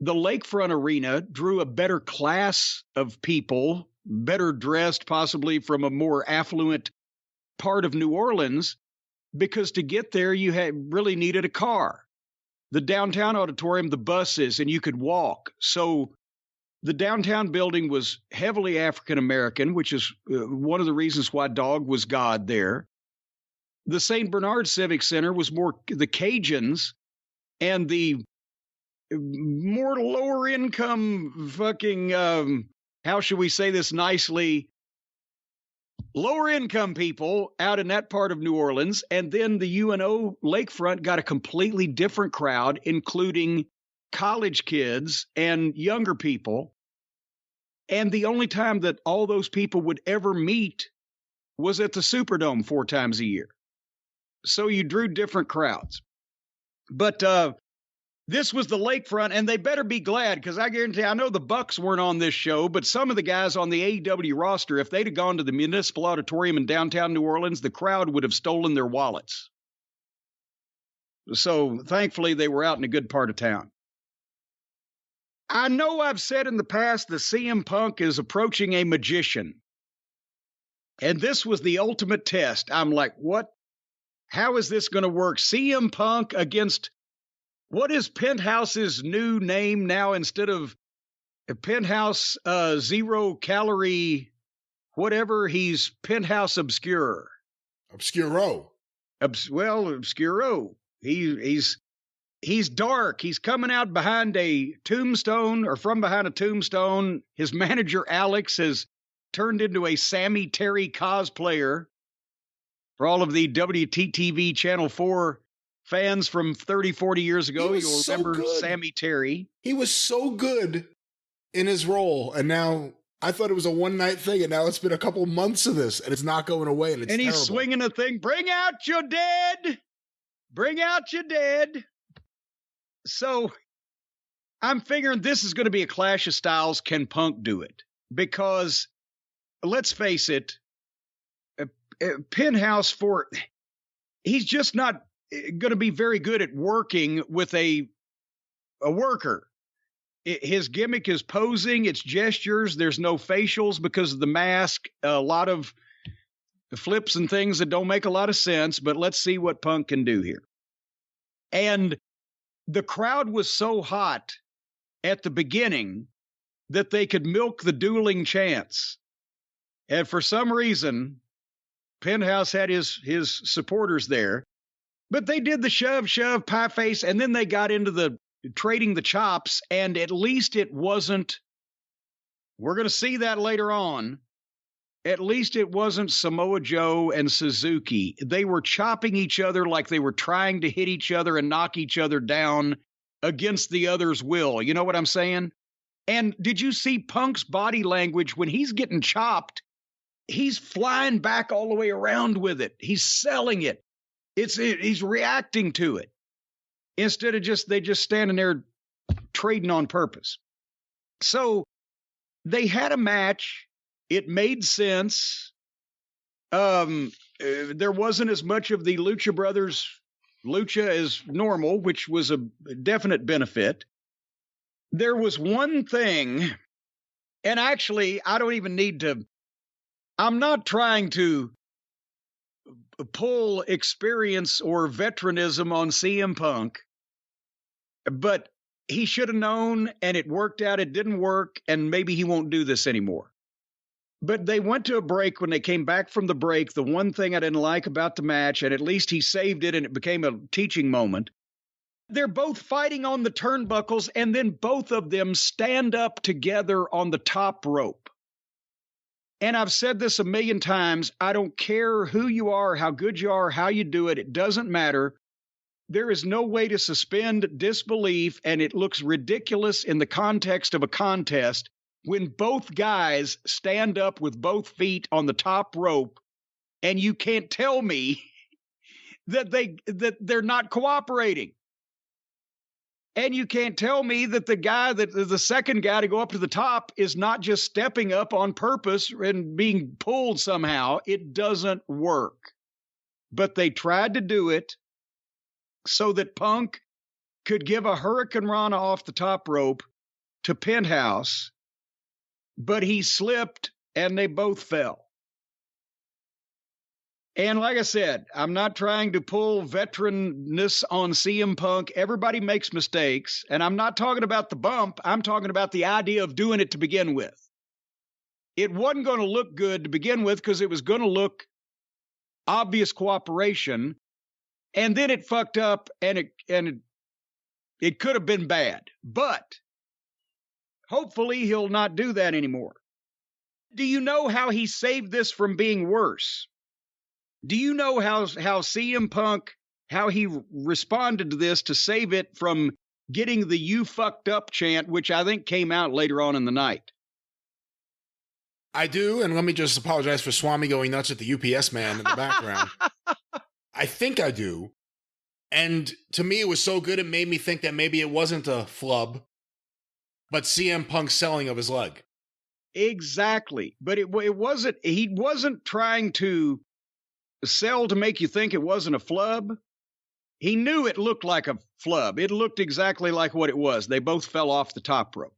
The Lakefront Arena drew a better class of people, better dressed, possibly from a more affluent part of New Orleans, because to get there, you really needed a car. The downtown auditorium, the buses, and you could walk. So the downtown building was heavily African-American, which is one of the reasons why Dog was God there. The St. Bernard Civic Center was more the Cajuns and the more lower income fucking, how should we say this nicely? Lower income people out in that part of New Orleans. And then the UNO Lakefront got a completely different crowd, including college kids and younger people. And the only time that all those people would ever meet was at the Superdome 4 times a year. So you drew different crowds. But this was the Lakefront, and they better be glad, because I guarantee, I know the Bucks weren't on this show, but some of the guys on the AEW roster, if they'd have gone to the Municipal Auditorium in downtown New Orleans, the crowd would have stolen their wallets. So thankfully, they were out in a good part of town. I know I've said in the past that CM Punk is approaching a magician. And this was the ultimate test. I'm like, what? How is this going to work? CM Punk against, what is Penthouse's new name now instead of Penthouse 0 Calorie, whatever? He's Penthouse Obscure. Obscuro. Obscuro. He's dark. He's coming out behind a tombstone or from behind a tombstone. His manager, Alex, has turned into a Sammy Terry cosplayer. For all of the WTTV Channel 4 fans from 30, 40 years ago, you'll remember Sammy Terry. He was so good in his role, and now I thought it was a one-night thing, and now it's been a couple months of this, and it's not going away, and it's terrible. He's swinging a thing, bring out your dead! Bring out your dead! So, I'm figuring this is going to be a clash of styles. Can Punk do it? Because, let's face it, Penthouse he's just not going to be very good at working with a worker. His gimmick is posing, it's gestures. There's no facials because of the mask. A lot of flips and things that don't make a lot of sense, but let's see what Punk can do here. And the crowd was so hot at the beginning that they could milk the dueling chants. And for some reason, Penthouse had his supporters there, but they did the shove, pie face, and then they got into the trading the chops, and at least it wasn't, we're going to see that later on, at least it wasn't Samoa Joe and Suzuki. They were chopping each other like they were trying to hit each other and knock each other down against the other's will. You know what I'm saying? And did you see Punk's body language when he's getting chopped? He's flying back all the way around with it. He's selling it. He's reacting to it. Instead of they just standing there trading on purpose. So they had a match. It made sense. There wasn't as much of the Lucha Brothers Lucha as normal, which was a definite benefit. There was one thing, and actually, I don't even need to, I'm not trying to pull experience or veteranism on CM Punk, but he should have known, and it worked out. It didn't work, and maybe he won't do this anymore. But they went to a break. When they came back from the break, the one thing I didn't like about the match, and at least he saved it and it became a teaching moment, they're both fighting on the turnbuckles, and then both of them stand up together on the top rope. And I've said this a million times. I don't care who you are, how good you are, how you do it. It doesn't matter. There is no way to suspend disbelief, and it looks ridiculous in the context of a contest when both guys stand up with both feet on the top rope, and you can't tell me that they're not cooperating. And you can't tell me that the second guy to go up to the top is not just stepping up on purpose and being pulled somehow. It doesn't work. But they tried to do it so that Punk could give a Hurricane Rana off the top rope to Penthouse, but he slipped and they both fell. And like I said, I'm not trying to pull veteranness on CM Punk. Everybody makes mistakes. And I'm not talking about the bump. I'm talking about the idea of doing it to begin with. It wasn't going to look good to begin with because it was going to look obvious cooperation. And then it fucked up, and it could have been bad. But hopefully he'll not do that anymore. Do you know how he saved this from being worse? Do you know how CM Punk, how he responded to this to save it from getting the "you fucked up" chant, which I think came out later on in the night? I do, and let me just apologize for Swami going nuts at the UPS man in the background. I think I do. And to me, it was so good, it made me think that maybe it wasn't a flub, but CM Punk's selling of his leg. Exactly. But it wasn't, he wasn't trying to sell to make you think it wasn't a flub. He knew it looked like a flub. It looked exactly like what it was. They both fell off the top rope.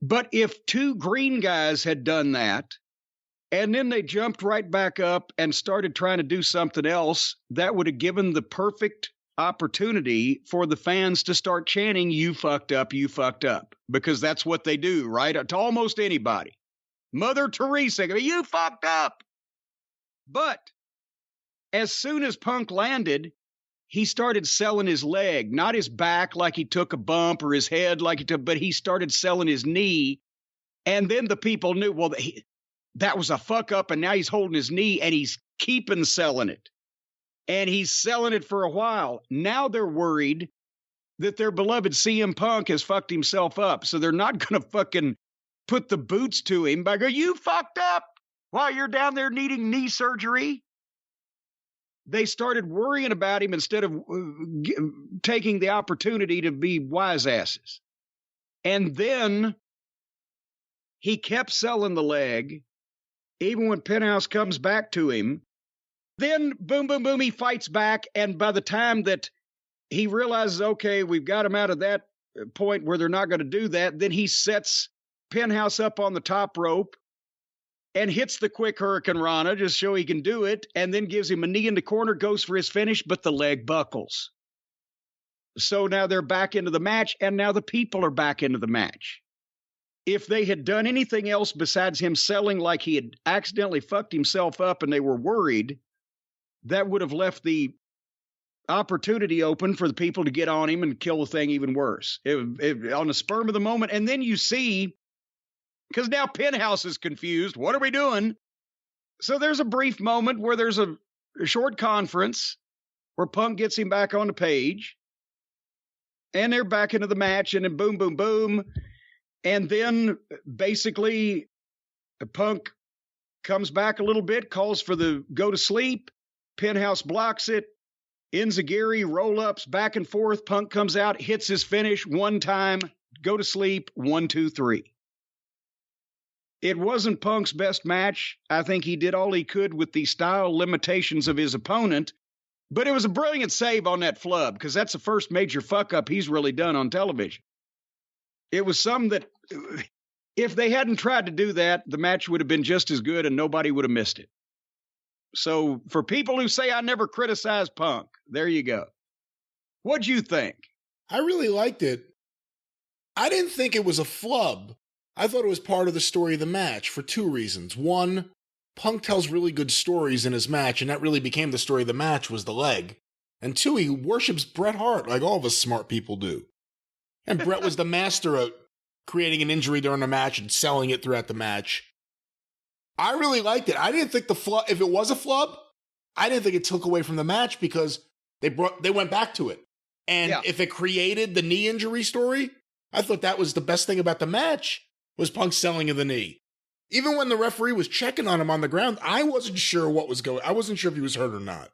But if two green guys had done that, and then they jumped right back up and started trying to do something else, that would have given the perfect opportunity for the fans to start chanting, "You fucked up, you fucked up." Because that's what they do, right? To almost anybody. Mother Teresa, "You fucked up." But as soon as Punk landed, he started selling his leg, not his back like he took a bump, or his head like he took, but he started selling his knee. And then the people knew, well, that was a fuck up, and now he's holding his knee, and he's keeping selling it. And he's selling it for a while. Now they're worried that their beloved CM Punk has fucked himself up, so they're not going to fucking put the boots to him by going, "You fucked up," while you're down there needing knee surgery. They started worrying about him instead of taking the opportunity to be wise asses. And then he kept selling the leg, even when Penthouse comes back to him. Then, boom, boom, boom, he fights back. And by the time that he realizes, okay, we've got him out of that point where they're not going to do that, then he sets Penthouse up on the top rope and hits the quick Hurricane Rana just so he can do it, and then gives him a knee in the corner, goes for his finish, but the leg buckles. So now they're back into the match, and now the people are back into the match. If they had done anything else besides him selling like he had accidentally fucked himself up and they were worried, that would have left the opportunity open for the people to get on him and kill the thing even worse. On the spur of the moment, and then you see, because now Penthouse is confused. What are we doing? So there's a brief moment where there's a short conference where Punk gets him back on the page. And they're back into the match, and then boom, boom, boom. And then basically Punk comes back a little bit, calls for the go to sleep. Penthouse blocks it. Enziguri roll-ups back and forth. Punk comes out, hits his finish one time. Go to sleep. 1, 2, 3. It wasn't Punk's best match. I think he did all he could with the style limitations of his opponent, but it was a brilliant save on that flub, because that's the first major fuck-up he's really done on television. It was some that, if they hadn't tried to do that, the match would have been just as good and nobody would have missed it. So for people who say I never criticized Punk, there you go. What'd you think? I really liked it. I didn't think it was a flub. I thought it was part of the story of the match for two reasons. One, Punk tells really good stories in his match, and that really became the story of the match, was the leg. And two, he worships Bret Hart like all of us smart people do. And Bret was the master of creating an injury during the match and selling it throughout the match. I really liked it. I didn't think the flub, if it was a flub, I didn't think it took away from the match, because they went back to it. And if it created the knee injury story, I thought that was the best thing about the match, was Punk selling of the knee. Even when the referee was checking on him on the ground, I wasn't sure what was going. I wasn't sure if he was hurt or not.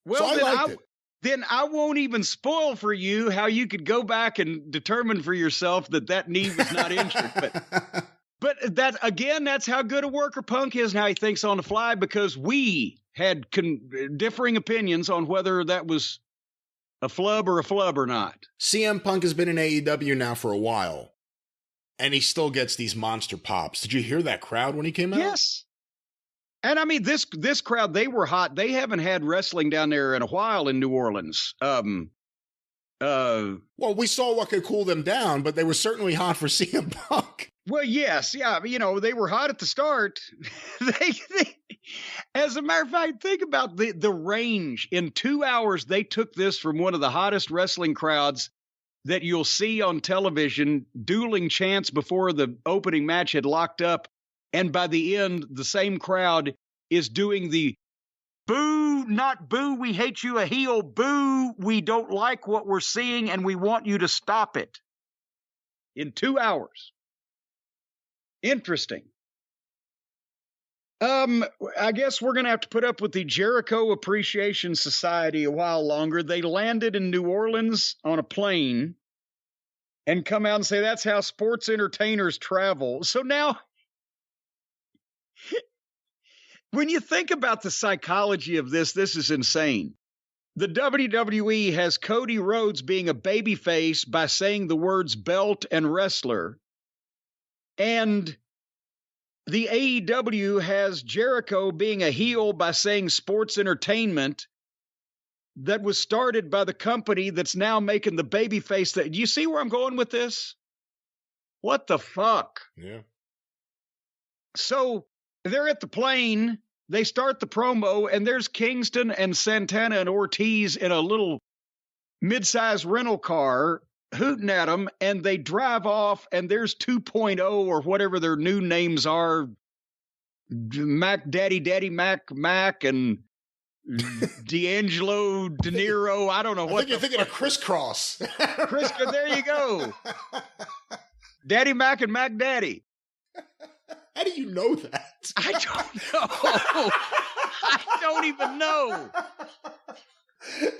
Well, so I liked it. Then I won't even spoil for you how you could go back and determine for yourself that knee was not injured. But that, again, that's how good a worker Punk is and how he thinks on the fly, because we had differing opinions on whether that was a flub or not. CM Punk has been in AEW now for a while, and he still gets these monster pops. Did you hear that crowd when he came out? Yes. And I mean, this crowd, they were hot. They haven't had wrestling down there in a while in New Orleans. Well, we saw what could cool them down, but they were certainly hot for CM Punk. Well, yes. Yeah. You know, they were hot at the start. As a matter of fact, think about the range. In 2 hours, they took this from one of the hottest wrestling crowds that you'll see on television, dueling chants before the opening match had locked up. And by the end, the same crowd is doing the boo, not boo, we hate you, a heel, boo, we don't like what we're seeing and we want you to stop it. In 2 hours. Interesting. I guess we're going to have to put up with the Jericho Appreciation Society a while longer. They landed in New Orleans on a plane and come out and say that's how sports entertainers travel. So now, when you think about the psychology of this is insane. The WWE has Cody Rhodes being a babyface by saying the words belt and wrestler. And the AEW has Jericho being a heel by saying sports entertainment that was started by the company that's now making the babyface. That, do you see where I'm going with this? What the fuck? Yeah. So they're at the plane. They start the promo, and there's Kingston and Santana and Ortiz in a little mid-size rental car hooting at them, and they drive off, and there's 2.0 or whatever their new names are, Mac Daddy Mac, and D'Angelo, De Niro, I don't know what. I think you're thinking of Crisscross. There you go. Daddy Mac and Mac Daddy. How do you know that? I don't know. I don't even know.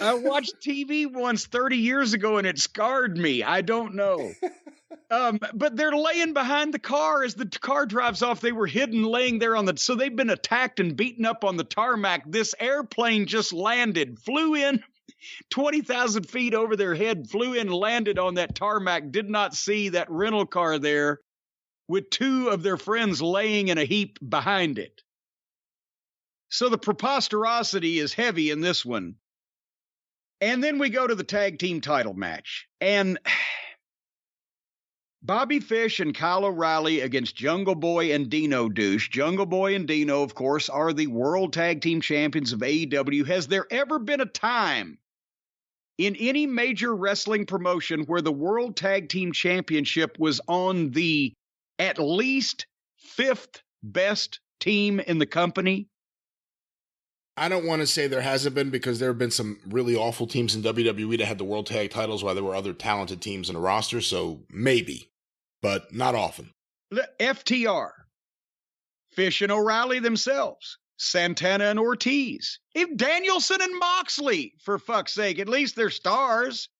I watched TV once 30 years ago and it scarred me. I don't know. But they're laying behind the car as the car drives off. They were hidden laying there so they've been attacked and beaten up on the tarmac. This airplane just landed, flew in 20,000 feet over their head, flew in, landed on that tarmac, did not see that rental car there with two of their friends laying in a heap behind it. So the preposterosity is heavy in this one. And then we go to the tag team title match. And Bobby Fish and Kyle O'Reilly against Jungle Boy and Dino Douche. Jungle Boy and Dino, of course, are the World Tag Team Champions of AEW. Has there ever been a time in any major wrestling promotion where the World Tag Team Championship was on the at least fifth best team in the company? I don't want to say there hasn't been, because there have been some really awful teams in WWE that had the World Tag titles while there were other talented teams in the roster, so maybe, but not often. FTR, Fish and O'Reilly themselves, Santana and Ortiz, Danielson and Moxley, for fuck's sake, at least they're stars.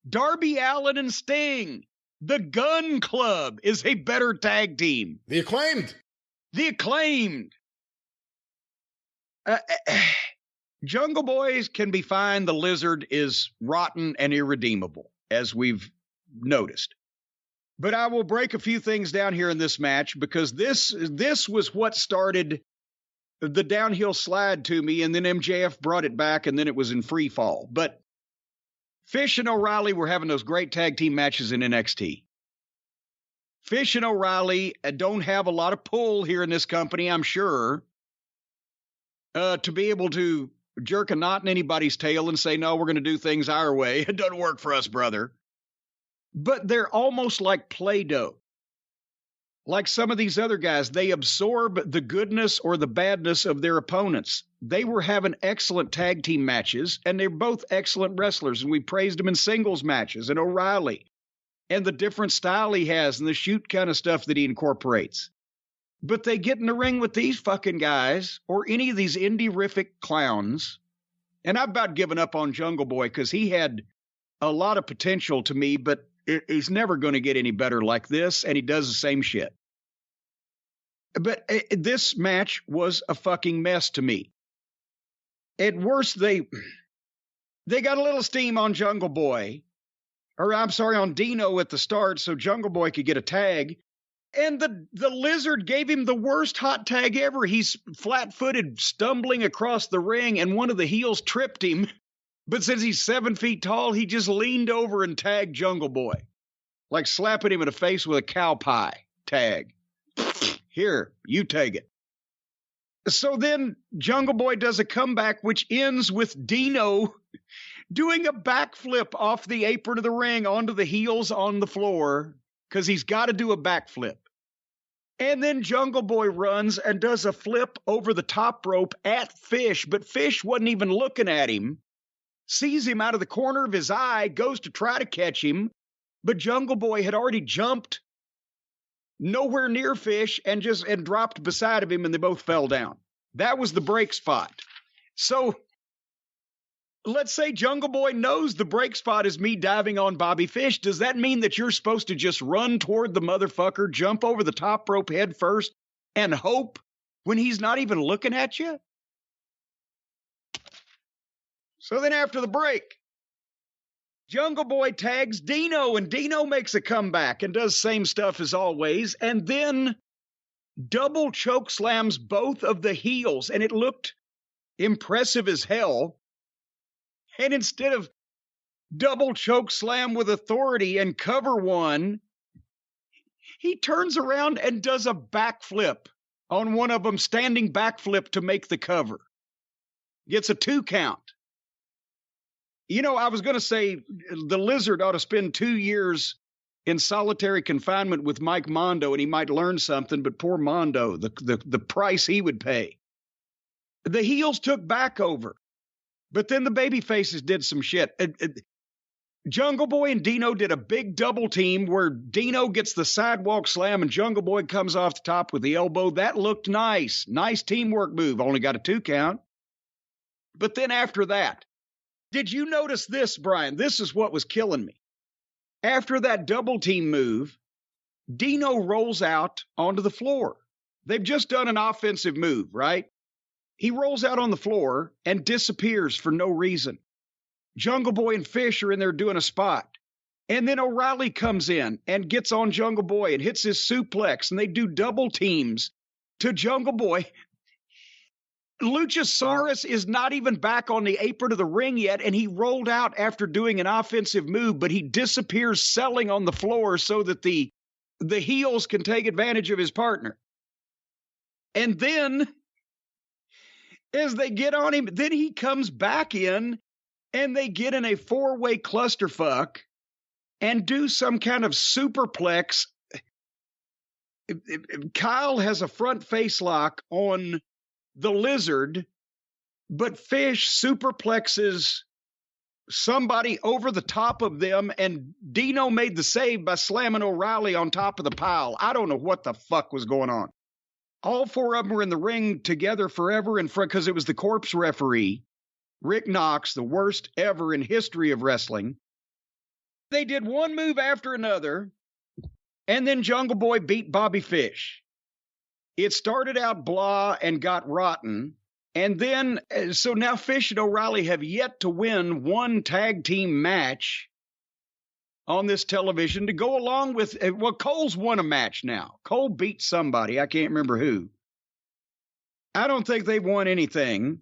Darby Allin and Sting. The Gun Club is a better tag team. The Acclaimed. Jungle Boys can be fine. The Lizard is rotten and irredeemable, as we've noticed. But I will break a few things down here in this match, because this was what started the downhill slide to me, and then MJF brought it back, and then it was in free fall. But Fish and O'Reilly were having those great tag team matches in NXT. Fish and O'Reilly don't have a lot of pull here in this company, I'm sure, to be able to jerk a knot in anybody's tail and say, no, we're going to do things our way. It doesn't work for us, brother. But they're almost like Play-Doh. Like some of these other guys, they absorb the goodness or the badness of their opponents. They were having excellent tag team matches, and they're both excellent wrestlers, and we praised them in singles matches, and O'Reilly, and the different style he has, and the shoot kind of stuff that he incorporates. But they get in the ring with these fucking guys, or any of these indie-rific clowns, and I've about given up on Jungle Boy, because he had a lot of potential to me, but he's never going to get any better like this, and he does the same shit. But this match was a fucking mess to me. At worst, they got a little steam on Jungle Boy, or I'm sorry, on Dino at the start, so Jungle Boy could get a tag. And the Lizard gave him the worst hot tag ever. He's flat-footed, stumbling across the ring, and one of the heels tripped him. But since he's 7 feet tall, he just leaned over and tagged Jungle Boy, like slapping him in the face with a cow pie tag. Here, you take it. So then Jungle Boy does a comeback, which ends with Dino doing a backflip off the apron of the ring onto the heels on the floor, because he's got to do a backflip. And then Jungle Boy runs and does a flip over the top rope at Fish, but Fish wasn't even looking at him, sees him out of the corner of his eye, goes to try to catch him, but Jungle Boy had already jumped nowhere near Fish and dropped beside of him, and they both fell down. That was the break spot. So let's say Jungle Boy knows the break spot is me diving on Bobby Fish. Does that mean that you're supposed to just run toward the motherfucker, jump over the top rope head first, and hope when he's not even looking at you? So then after the break, Jungle Boy tags Dino, and Dino makes a comeback and does same stuff as always, and then double choke slams both of the heels, and it looked impressive as hell. And instead of double choke slam with authority and cover one, he turns around and does a backflip on one of them, standing backflip to make the cover. Gets a 2 count. You know, I was going to say the Lizard ought to spend 2 years in solitary confinement with Mike Mondo and he might learn something, but poor Mondo, the price he would pay. The heels took back over, but then the baby faces did some shit. Jungle Boy and Dino did a big double team where Dino gets the sidewalk slam and Jungle Boy comes off the top with the elbow. That looked nice. Nice teamwork move. Only got a 2 count. But then after that, did you notice this, Brian? This is what was killing me. After that double team move, Dino rolls out onto the floor. They've just done an offensive move, right? He rolls out on the floor and disappears for no reason. Jungle Boy and Fish are in there doing a spot. And then O'Reilly comes in and gets on Jungle Boy and hits his suplex, and they do double teams to Jungle Boy. Luchasaurus is not even back on the apron of the ring yet, and he rolled out after doing an offensive move, but he disappears selling on the floor so that the heels can take advantage of his partner. And then, as they get on him, then he comes back in, and they get in a 4-way clusterfuck and do some kind of superplex. Kyle has a front face lock on the Lizard, but Fish superplexes somebody over the top of them, and Dino made the save by slamming O'Reilly on top of the pile. I don't know what the fuck was going on. All 4 of them were in the ring together forever in front because it was the corpse referee, Rick Knox, the worst ever in history of wrestling. They did one move after another, and then Jungle Boy beat Bobby Fish. It started out blah and got rotten. And then, so now Fish and O'Reilly have yet to win one tag team match on this television to go along with, well, Cole's won a match now. Cole beat somebody. I can't remember who. I don't think they've won anything.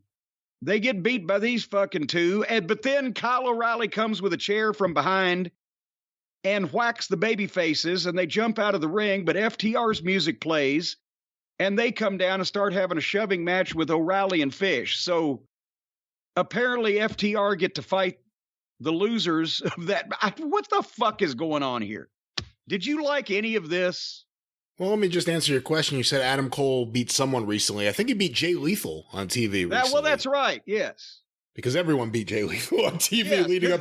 They get beat by these fucking two. But then Kyle O'Reilly comes with a chair from behind and whacks the baby faces, and they jump out of the ring, but FTR's music plays. And they come down and start having a shoving match with O'Reilly and Fish. So apparently FTR get to fight the losers of that. What the fuck is going on here? Did you like any of this? Well, let me just answer your question. You said Adam Cole beat someone recently. I think he beat Jay Lethal on TV recently. Well, that's right. Yes. Because everyone beat Jay Lethal on TV leading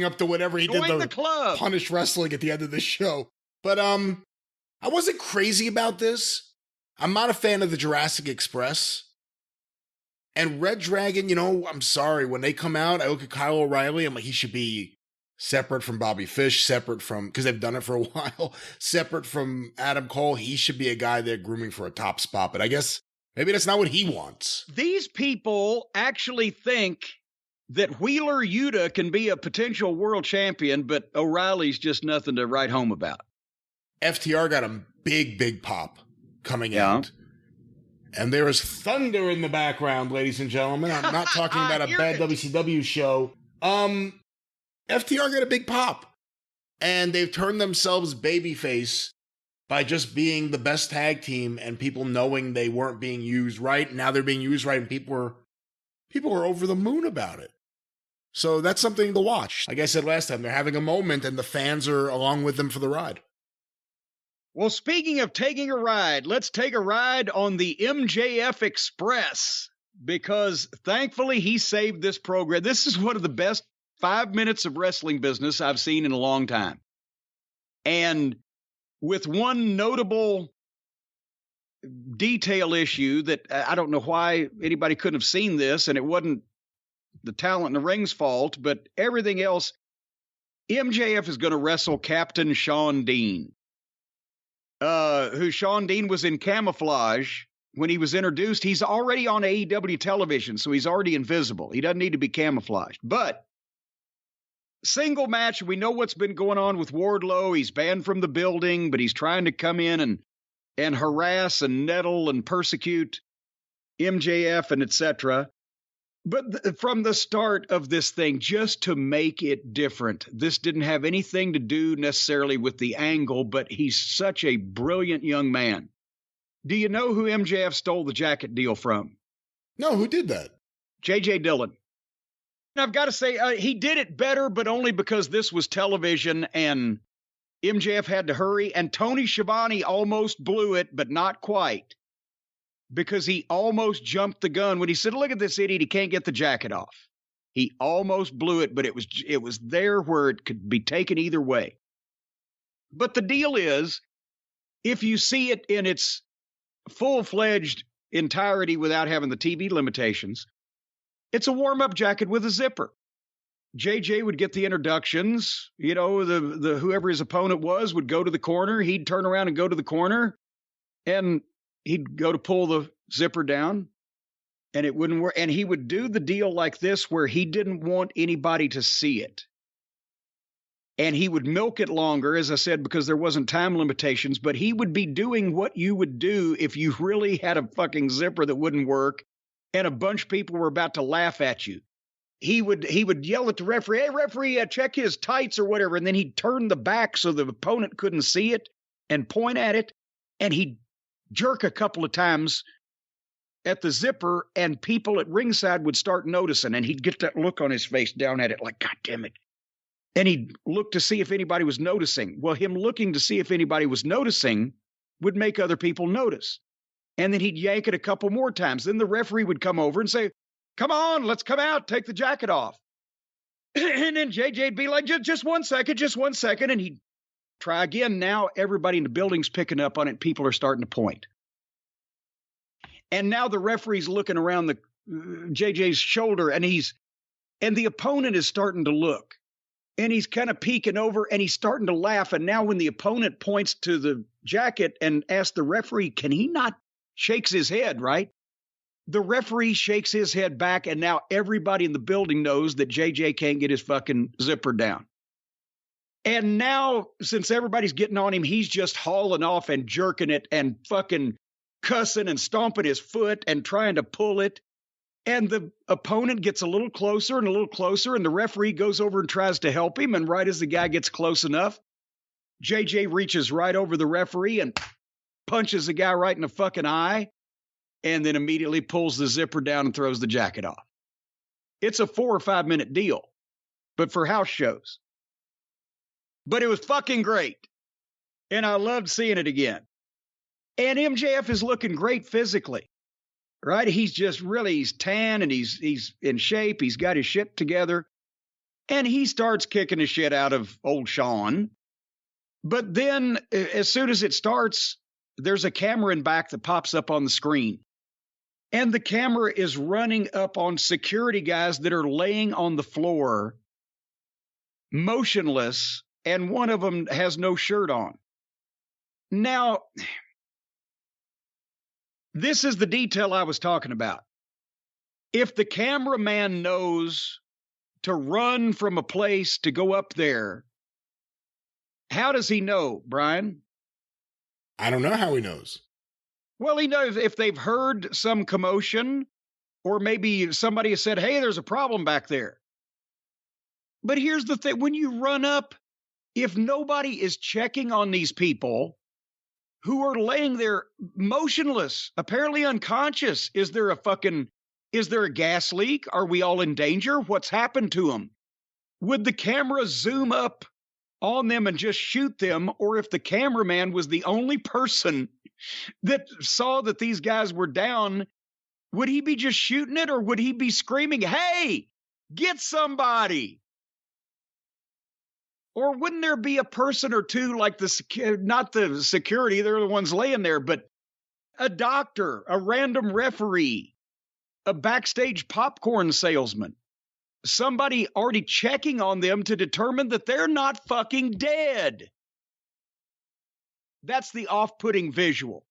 up to whatever he did the club. Punish wrestling at the end of the show. But I wasn't crazy about this. I'm not a fan of the Jurassic Express. And Red Dragon, you know, I'm sorry. When they come out, I look at Kyle O'Reilly. I'm like, he should be separate from Bobby Fish, separate from, because they've done it for a while, separate from Adam Cole. He should be a guy they're grooming for a top spot. But I guess maybe that's not what he wants. These people actually think that Wheeler Yuta can be a potential world champion, but O'Reilly's just nothing to write home about. FTR got a big pop coming out. And there is thunder in the background, ladies and gentlemen. I'm not talking about a bad WCW show. FTR got a big pop. And they've turned themselves babyface by just being the best tag team and people knowing they weren't being used right. Now they're being used right, and people are over the moon about it. So that's something to watch. Like I said last time, they're having a moment and the fans are along with them for the ride. Well, speaking of taking a ride, let's take a ride on the MJF Express, because thankfully he saved this program. This is one of the best 5 minutes of wrestling business I've seen in a long time. And with one notable detail issue that I don't know why anybody couldn't have seen this, and it wasn't the talent in the ring's fault, but everything else, MJF is going to wrestle Captain Shawn Dean. Who Shawn Dean was in camouflage when he was introduced, he's already on AEW television, so he's already invisible. He doesn't need to be camouflaged. But single match, we know what's been going on with Wardlow. He's banned from the building, but he's trying to come in and harass and nettle and persecute MJF and etc. But from the start of this thing, just to make it different, this didn't have anything to do necessarily with the angle, but he's such a brilliant young man. Do you know who MJF stole the jacket deal from? No, who did that? J.J. Dillon. And I've got to say, he did it better, but only because this was television and MJF had to hurry. And Tony Schiavone almost blew it, but not quite, because he almost jumped the gun when he said, look at this idiot, he can't get the jacket off. He almost blew it, but it was there where it could be taken either way. But the deal is, if you see it in its full-fledged entirety without having the TV limitations, it's a warm-up jacket with a zipper. JJ would get the introductions. You know, the whoever his opponent was would go to the corner. He'd turn around and go to the corner, and he'd go to pull the zipper down, and it wouldn't work. And he would do the deal like this where he didn't want anybody to see it. And he would milk it longer, as I said, because there wasn't time limitations, but he would be doing what you would do if you really had a fucking zipper that wouldn't work and a bunch of people were about to laugh at you. He would yell at the referee, hey, referee, check his tights or whatever, and then he'd turn the back so the opponent couldn't see it and point at it, and he'd jerk a couple of times at the zipper, and people at ringside would start noticing, and he'd get that look on his face down at it like, God damn it. And he'd look to see if anybody was noticing. Well, him looking to see if anybody was noticing would make other people notice. And then he'd yank it a couple more times. Then the referee would come over and say, come on, let's come out, take the jacket off. And then JJ'd be like, just 1 second, just 1 second. And he'd try again. Now everybody in the building's picking up on it. People are starting to point. And now the referee's looking around the JJ's shoulder, and the opponent is starting to look. And he's kind of peeking over, and he's starting to laugh. And now when the opponent points to the jacket and asks the referee, can he not, shakes his head, right? The referee shakes his head back, and now everybody in the building knows that JJ can't get his fucking zipper down. And now, since everybody's getting on him, he's just hauling off and jerking it and fucking cussing and stomping his foot and trying to pull it. And the opponent gets a little closer and a little closer, and the referee goes over and tries to help him. And right as the guy gets close enough, JJ reaches right over the referee and punches the guy right in the fucking eye, and then immediately pulls the zipper down and throws the jacket off. It's a 4 or 5 minute deal, but for house shows. But it was fucking great. And I loved seeing it again. And MJF is looking great physically. Right? He's tan and he's in shape. He's got his shit together. And he starts kicking the shit out of old Sean. But then as soon as it starts, there's a camera in back that pops up on the screen. And the camera is running up on security guys that are laying on the floor, motionless, and one of them has no shirt on. Now, this is the detail I was talking about. If the cameraman knows to run from a place to go up there, how does he know, Brian? I don't know how he knows. Well, he knows if they've heard some commotion, or maybe somebody has said, hey, there's a problem back there. But here's the thing. When you run up, if nobody is checking on these people who are laying there motionless, apparently unconscious, is there a gas leak? Are we all in danger? What's happened to them? Would the camera zoom up on them and just shoot them? Or if the cameraman was the only person that saw that these guys were down, would he be just shooting it, or would he be screaming, hey, get somebody? Or wouldn't there be a person or two, like not the security, they're the ones laying there, but a doctor, a random referee, a backstage popcorn salesman, somebody already checking on them to determine that they're not fucking dead? That's the off-putting visual.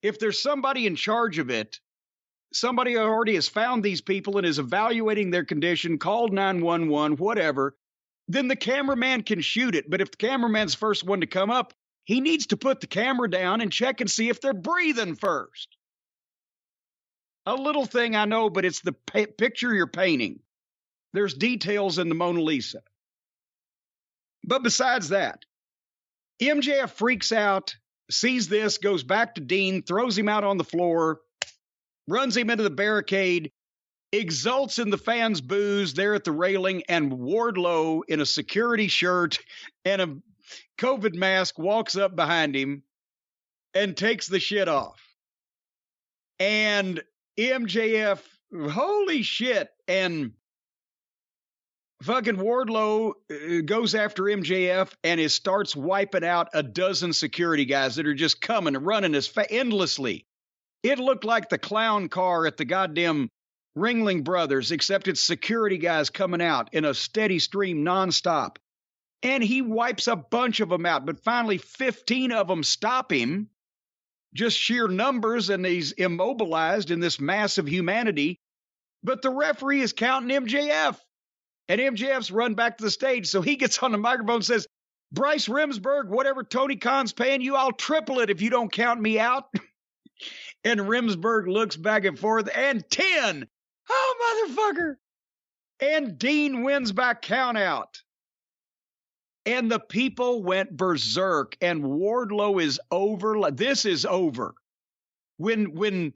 if there's somebody in charge of it, somebody already has found these people and is evaluating their condition, called 911, whatever, then the cameraman can shoot it. But if the cameraman's the first one to come up, he needs to put the camera down and check and see if they're breathing first. A little thing I know, but it's the picture you're painting. There's details in the Mona Lisa. But besides that, MJF freaks out, sees this, goes back to Dean, throws him out on the floor, runs him into the barricade, exults in the fans' boos there at the railing, and Wardlow in a security shirt and a COVID mask walks up behind him and takes the shit off. And MJF, holy shit, and fucking Wardlow goes after MJF and starts wiping out a dozen security guys that are just coming and running endlessly. It looked like the clown car at the goddamn Ringling Brothers, except it's security guys coming out in a steady stream nonstop. And he wipes a bunch of them out, but finally 15 of them stop him. Just sheer numbers, and he's immobilized in this mass of humanity. But the referee is counting MJF. And MJF's run back to the stage, so he gets on the microphone and says, Bryce Remsburg, whatever Tony Khan's paying you, I'll triple it if you don't count me out. And Remsburg looks back and forth, and 10. Oh, motherfucker. And Dean wins by count out. And the people went berserk, and Wardlow is over. This is over. When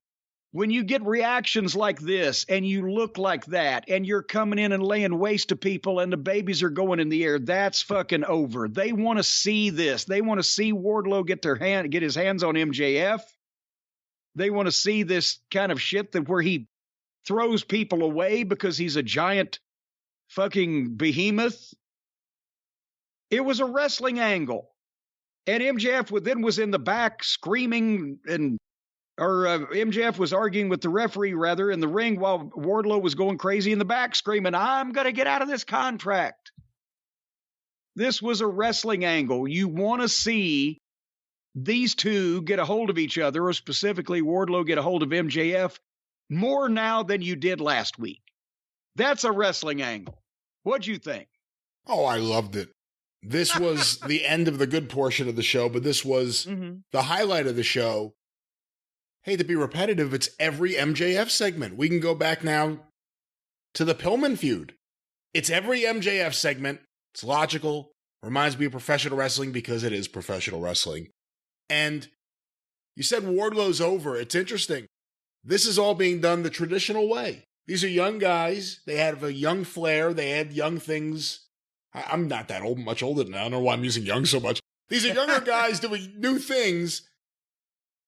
you get reactions like this, and you look like that, and you're coming in and laying waste to people, and the babies are going in the air, that's fucking over. They want to see this. They want to see Wardlow get his hands on MJF. They want to see this kind of shit where he throws people away because he's a giant fucking behemoth. It was a wrestling angle. And MJF then was in the back screaming, MJF was arguing with the referee, rather, in the ring, while Wardlow was going crazy in the back screaming, I'm going to get out of this contract. This was a wrestling angle. You want to see these two get a hold of each other, or specifically Wardlow get a hold of MJF, more now than you did last week. That's a wrestling angle. What'd you think? Oh, I loved it. This was the end of the good portion of the show, but this was the highlight of the show. Hey, to be repetitive, it's every MJF segment. We can go back now to the Pillman feud. It's every MJF segment. It's logical. Reminds me of professional wrestling because it is professional wrestling. And you said Wardlow's over. It's interesting. This is all being done the traditional way. These are young guys. They have a young flair. They had young things. I'm not that old, much older than I don't know why I'm using young so much. These are younger guys doing new things.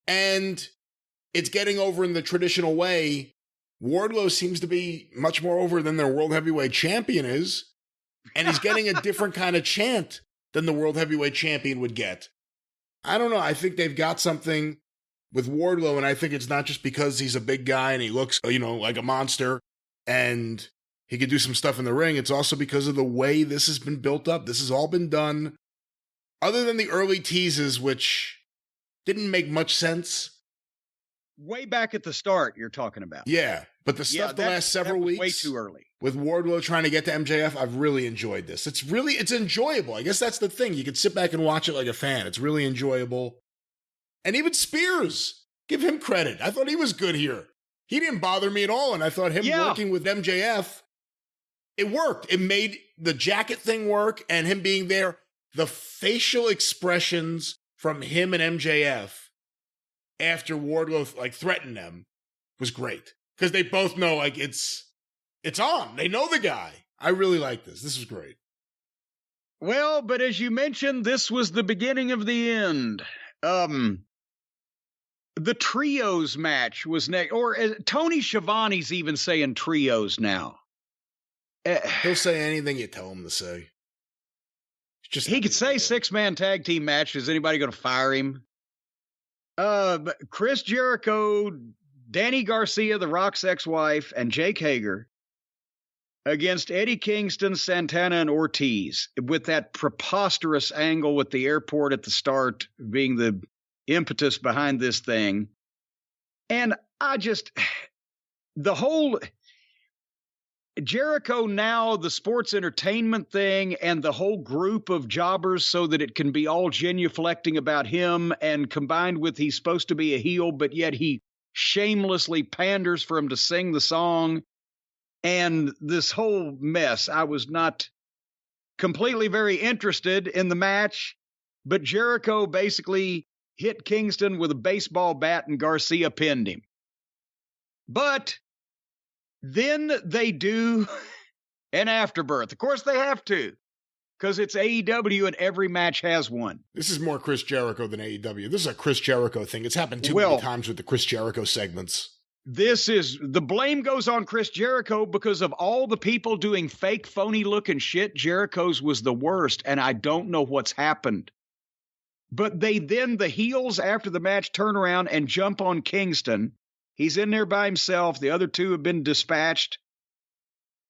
And it's getting over in the traditional way. Wardlow seems to be much more over than their World Heavyweight Champion is. And he's getting a different kind of chant than the World Heavyweight Champion would get. I don't know. I think they've got something with Wardlow, and I think it's not just because he's a big guy and he looks, like a monster and he could do some stuff in the ring. It's also because of the way this has been built up. This has all been done, other than the early teases, which didn't make much sense. Way back at the start, you're talking about. Yeah, but the stuff the last several weeks, way too early. With Wardlow trying to get to MJF, I've really enjoyed this. It's enjoyable. I guess that's the thing. You can sit back and watch it like a fan. It's really enjoyable. And even Spears, give him credit. I thought he was good here. He didn't bother me at all, and I thought him working with MJF, it worked. It made the jacket thing work, and him being there, the facial expressions from him and MJF after Wardlow threatened them was great. Because they both know it's on. They know the guy. I really like this. This was great. Well, but as you mentioned, this was the beginning of the end. The trios match was next, or Tony Schiavone's even saying trios now. He'll say anything you tell him to say. He could say 6-man tag team match. Is anybody going to fire him? But Chris Jericho, Danny Garcia, The Rock's ex-wife, and Jake Hager against Eddie Kingston, Santana, and Ortiz, with that preposterous angle with the airport at the start being the impetus behind this thing. And the whole Jericho now, the sports entertainment thing, and the whole group of jobbers so that it can be all genuflecting about him, and combined with he's supposed to be a heel, but yet he shamelessly panders for him to sing the song. And this whole mess, I was not completely very interested in the match, but Jericho basically hit Kingston with a baseball bat and Garcia pinned him. But then they do an afterbirth. Of course they have to, because it's AEW and every match has one. This is more Chris Jericho than AEW. This is a Chris Jericho thing. It's happened too many times with the Chris Jericho segments. The blame goes on Chris Jericho because of all the people doing fake, phony looking shit. Jericho's was the worst, and I don't know what's happened. But the heels after the match turn around and jump on Kingston. He's in there by himself. The other two have been dispatched.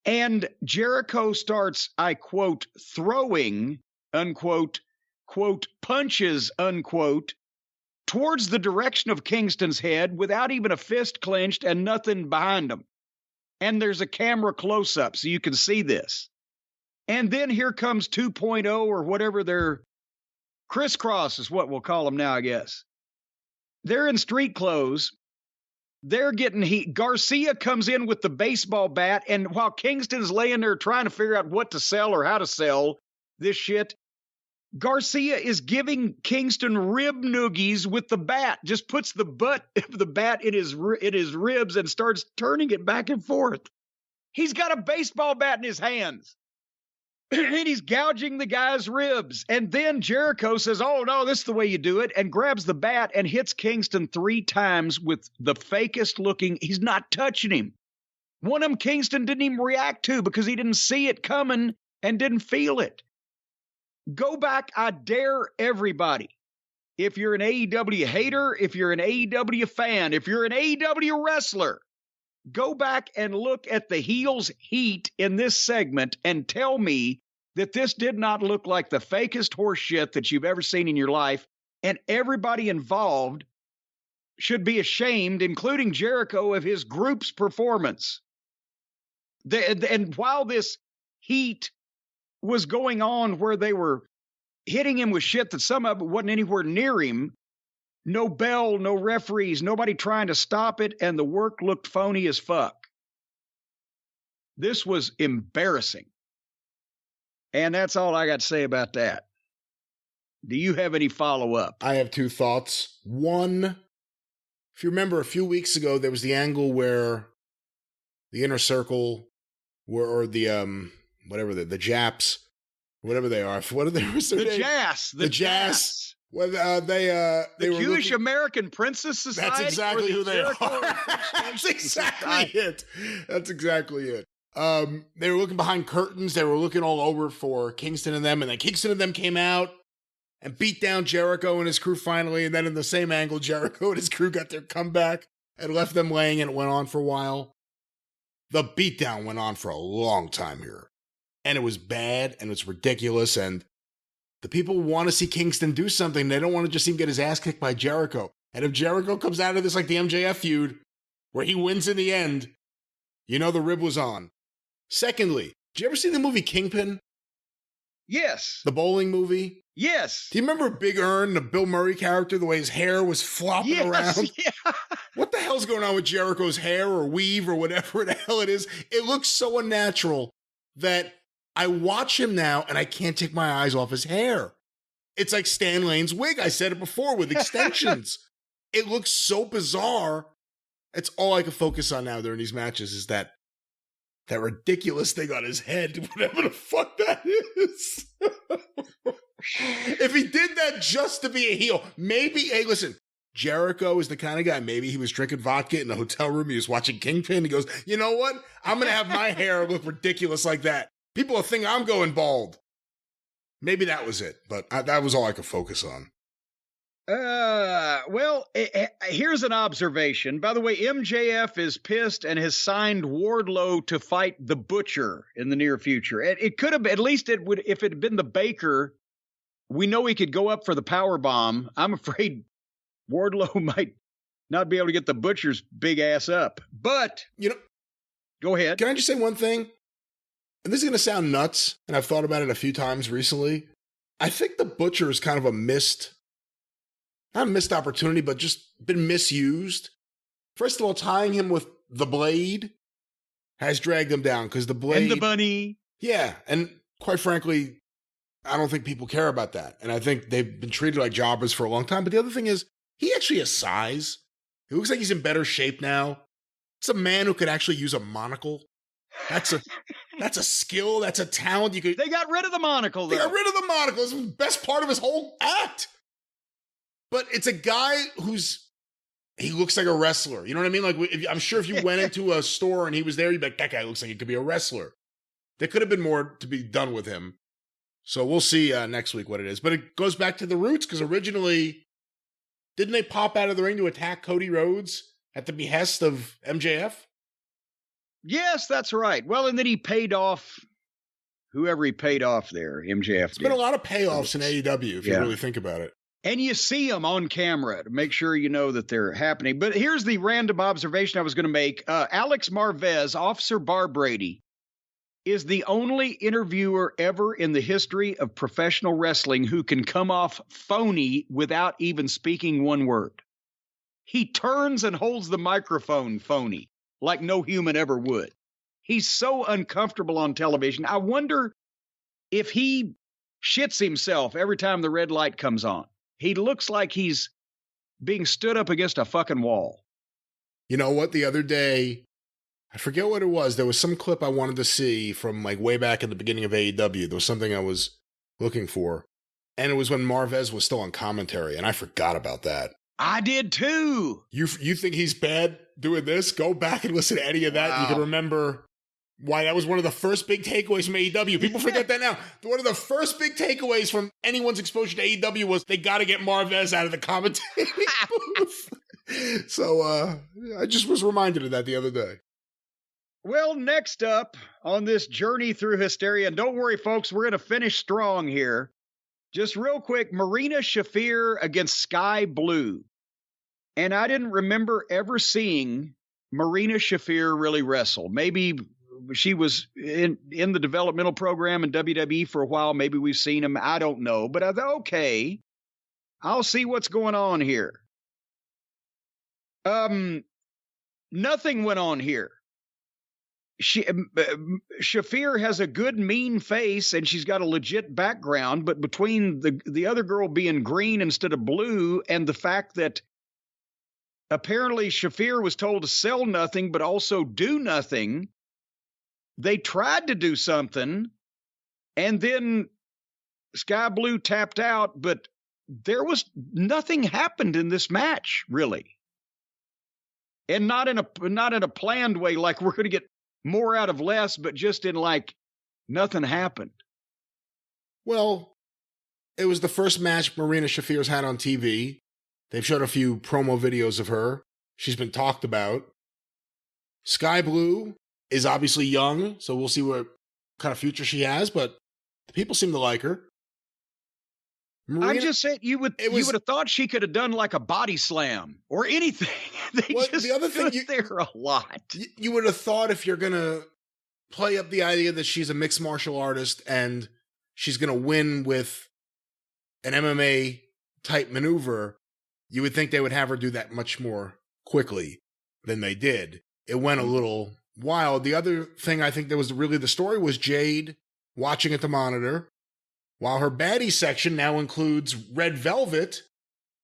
And Jericho starts, I quote, throwing, unquote, quote, punches, unquote, towards the direction of Kingston's head without even a fist clenched and nothing behind him. And there's a camera close-up so you can see this. And then here comes 2.0 or whatever their crisscross is what we'll call them now, I guess. They're in street clothes. They're getting heat. Garcia comes in with the baseball bat, and while Kingston's laying there trying to figure out what to sell or how to sell this shit, Garcia is giving Kingston rib noogies with the bat, just puts the butt of the bat in his ribs and starts turning it back and forth. He's got a baseball bat in his hands, and he's gouging the guy's ribs. And then Jericho says, oh, no, this is the way you do it, and grabs the bat and hits Kingston 3 times with the fakest looking. He's not touching him. One of them Kingston didn't even react to because he didn't see it coming and didn't feel it. Go back. I dare everybody. If you're an AEW hater, if you're an AEW fan, if you're an AEW wrestler, go back and look at the heels heat in this segment and tell me that this did not look like the fakest horse shit that you've ever seen in your life. And everybody involved should be ashamed, including Jericho, of his group's performance. And while this heat was going on where they were hitting him with shit that some of it wasn't anywhere near him, no bell, no referees, nobody trying to stop it, and the work looked phony as fuck. This was embarrassing. And that's all I got to say about that. Do you have any follow-up? I have 2 thoughts. One, if you remember a few weeks ago, there was the angle where the Inner Circle or the whatever the Japs, whatever they are. What are they? The Jas. The Jas. Well, they the were Jewish American Princess Society. That's exactly who they are. That's exactly it. That's exactly it. They were looking behind curtains. They were looking all over for Kingston and them, and then Kingston and them came out and beat down Jericho and his crew finally. And then in the same angle, Jericho and his crew got their comeback and left them laying, and it went on for a while. The beatdown went on for a long time here. And it was bad, and it's ridiculous, and the people want to see Kingston do something. They don't want to just see him get his ass kicked by Jericho. And if Jericho comes out of this like the MJF feud, where he wins in the end, you know the rib was on. Secondly, did you ever see the movie Kingpin? Yes. The bowling movie? Yes. Do you remember Big Earn, the Bill Murray character, the way his hair was flopping around? Yeah. What the hell's going on with Jericho's hair or weave or whatever the hell it is? It looks so unnatural that I watch him now and I can't take my eyes off his hair. It's like Stan Lane's wig. I said it before with extensions. It looks so bizarre. It's all I can focus on now during these matches is that ridiculous thing on his head, whatever the fuck that is. If he did that just to be a heel, maybe, hey, listen, Jericho is the kind of guy, maybe he was drinking vodka in the hotel room, he was watching Kingpin, he goes, you know what? I'm going to have my hair look ridiculous like that. People will think I'm going bald. Maybe that was it, but that was all I could focus on. Well, here's an observation. By the way, MJF is pissed and has signed Wardlow to fight the Butcher in the near future. It could have, at least it would, if it had been the Baker, we know he could go up for the power bomb. I'm afraid Wardlow might not be able to get the Butcher's big ass up. But, go ahead. Can I just say one thing? And this is going to sound nuts, and I've thought about it a few times recently. I think the Butcher is kind of not a missed opportunity, but just been misused. First of all, tying him with the Blade has dragged him down because the Blade. And the Bunny. Yeah, and quite frankly, I don't think people care about that. And I think they've been treated like jobbers for a long time. But the other thing is, he actually has size. He looks like he's in better shape now. It's a man who could actually use a monocle. That's a skill. That's a talent. They got rid of the monocle, though. They got rid of the monocle. It's the best part of his whole act. But it's a guy he looks like a wrestler. You know what I mean? Like, I'm sure if you went into a store and he was there, you'd be like, that guy looks like he could be a wrestler. There could have been more to be done with him. So we'll see next week what it is. But it goes back to the roots, because originally, didn't they pop out of the ring to attack Cody Rhodes at the behest of MJF? Yes, that's right. Well, and then he paid off whoever he paid off there, MJF. There's been a lot of payoffs in AEW, if you really think about it. And you see them on camera to make sure you know that they're happening. But here's the random observation I was going to make. Alex Marvez, Officer Bar Brady, is the only interviewer ever in the history of professional wrestling who can come off phony without even speaking one word. He turns and holds the microphone phony, like no human ever would. He's so uncomfortable on television. I wonder if he shits himself every time the red light comes on. He looks like he's being stood up against a fucking wall. You know what? The other day, I forget what it was. There was some clip I wanted to see from like way back in the beginning of AEW. There was something I was looking for. And it was when Marvez was still on commentary, and I forgot about that. I did too. You think he's bad doing this? Go back and listen to any of that. Wow. You can remember why that was one of the first big takeaways from AEW. People forget that now. One of the first big takeaways from anyone's exposure to AEW was they got to get Marvez out of the commentary booth. So I just was reminded of that the other day. Well, next up on this journey through hysteria, and don't worry, folks, we're going to finish strong here. Just real quick, Marina Shafir against Sky Blue. And I didn't remember ever seeing Marina Shafir really wrestle. Maybe she was in the developmental program in WWE for a while. Maybe we've seen him. I don't know. But I thought, okay, I'll see what's going on here. Nothing went on here. Shafir has a good mean face and she's got a legit background, but between the other girl being green instead of blue and the fact that apparently Shafir was told to sell nothing but also do nothing, they tried to do something and then Sky Blue tapped out, but there was nothing happened in this match really. And not in a planned way, like we're going to get more out of less, but just in like nothing happened. Well, it was the first match Marina Shafir's had on TV. They've showed a few promo videos of her. She's been talked about. Sky Blue is obviously young, so we'll see what kind of future she has, but the people seem to like her. Marina, I'm just saying, you would have thought she could have done like a body slam or anything. The other thing, there a lot. You would have thought if you're going to play up the idea that she's a mixed martial artist and she's going to win with an MMA type maneuver, you would think they would have her do that much more quickly than they did. It went a little wild. The other thing I think that was really the story was Jade watching at the monitor, while her baddie section now includes Red Velvet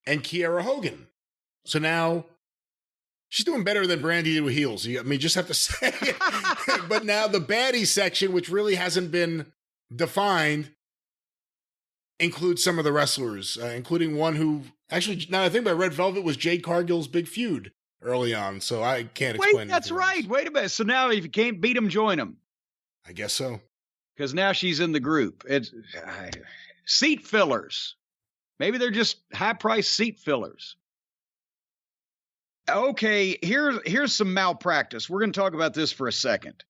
and Kiera Hogan. So now she's doing better than Brandy did with heels. I mean, just have to say it. But now the baddie section, which really hasn't been defined, includes some of the wrestlers, including one who, actually, now I think about Red Velvet, was Jade Cargill's big feud early on. So I can't explain. Wait, that's right. Wait a minute. So now if you can't beat them, join them. I guess so. Because now she's in the group. It's seat fillers. Maybe they're just high-priced seat fillers. Okay, here's some malpractice. We're going to talk about this for a second.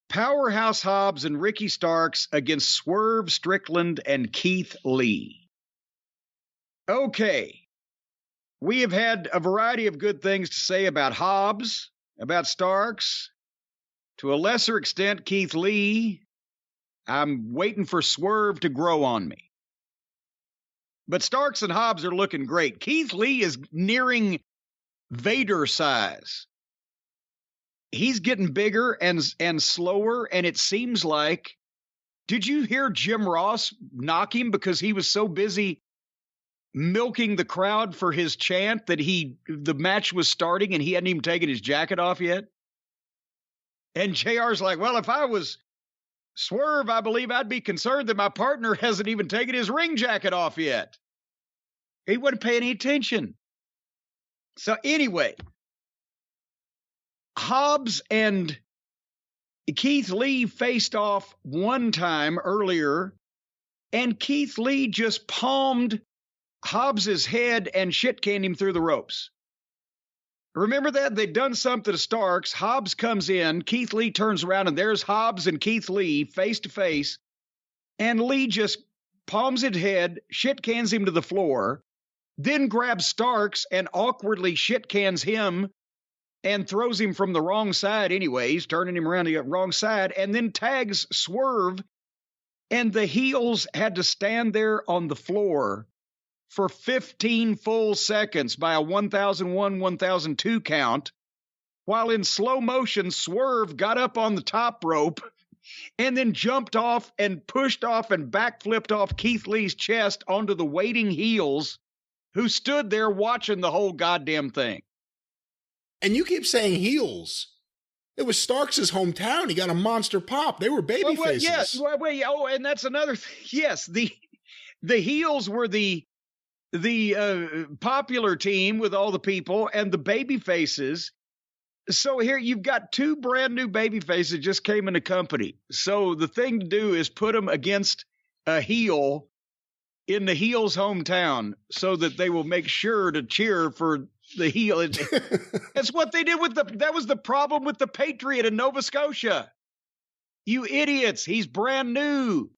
Powerhouse Hobbs and Ricky Starks against Swerve Strickland and Keith Lee. Okay. We have had a variety of good things to say about Hobbs, about Starks, to a lesser extent, Keith Lee. I'm waiting for Swerve to grow on me. But Starks and Hobbs are looking great. Keith Lee is nearing Vader size. He's getting bigger and slower, and it seems like, did you hear Jim Ross knock him because he was so busy milking the crowd for his chant that the match was starting and he hadn't even taken his jacket off yet? And JR's like, well, if I was Swerve, I believe I'd be concerned that my partner hasn't even taken his ring jacket off yet. He wouldn't pay any attention. So anyway, Hobbs and Keith Lee faced off one time earlier, and Keith Lee just palmed Hobbs's head and shit-canned him through the ropes. Remember that? They'd done something to Starks. Hobbs comes in. Keith Lee turns around, and there's Hobbs and Keith Lee face to face. And Lee just palms his head, shit-cans him to the floor, then grabs Starks and awkwardly shit-cans him and throws him from the wrong side anyways, turning him around the wrong side, and then tags Swerve. And the heels had to stand there on the floor for 15 full seconds by a 1001, 1002 count, while in slow motion, Swerve got up on the top rope and then jumped off and pushed off and backflipped off Keith Lee's chest onto the waiting heels who stood there watching the whole goddamn thing. And you keep saying heels. It was Starks' hometown. He got a monster pop. They were baby faces. Yes. Oh, and that's another thing. Yes, the heels were the popular team with all the people, and the baby faces. So here you've got two brand new baby faces just came into company. So the thing to do is put them against a heel in the heel's hometown so that they will make sure to cheer for the heel. That's what they did that was the problem with the Patriot in Nova Scotia. You idiots. He's brand new.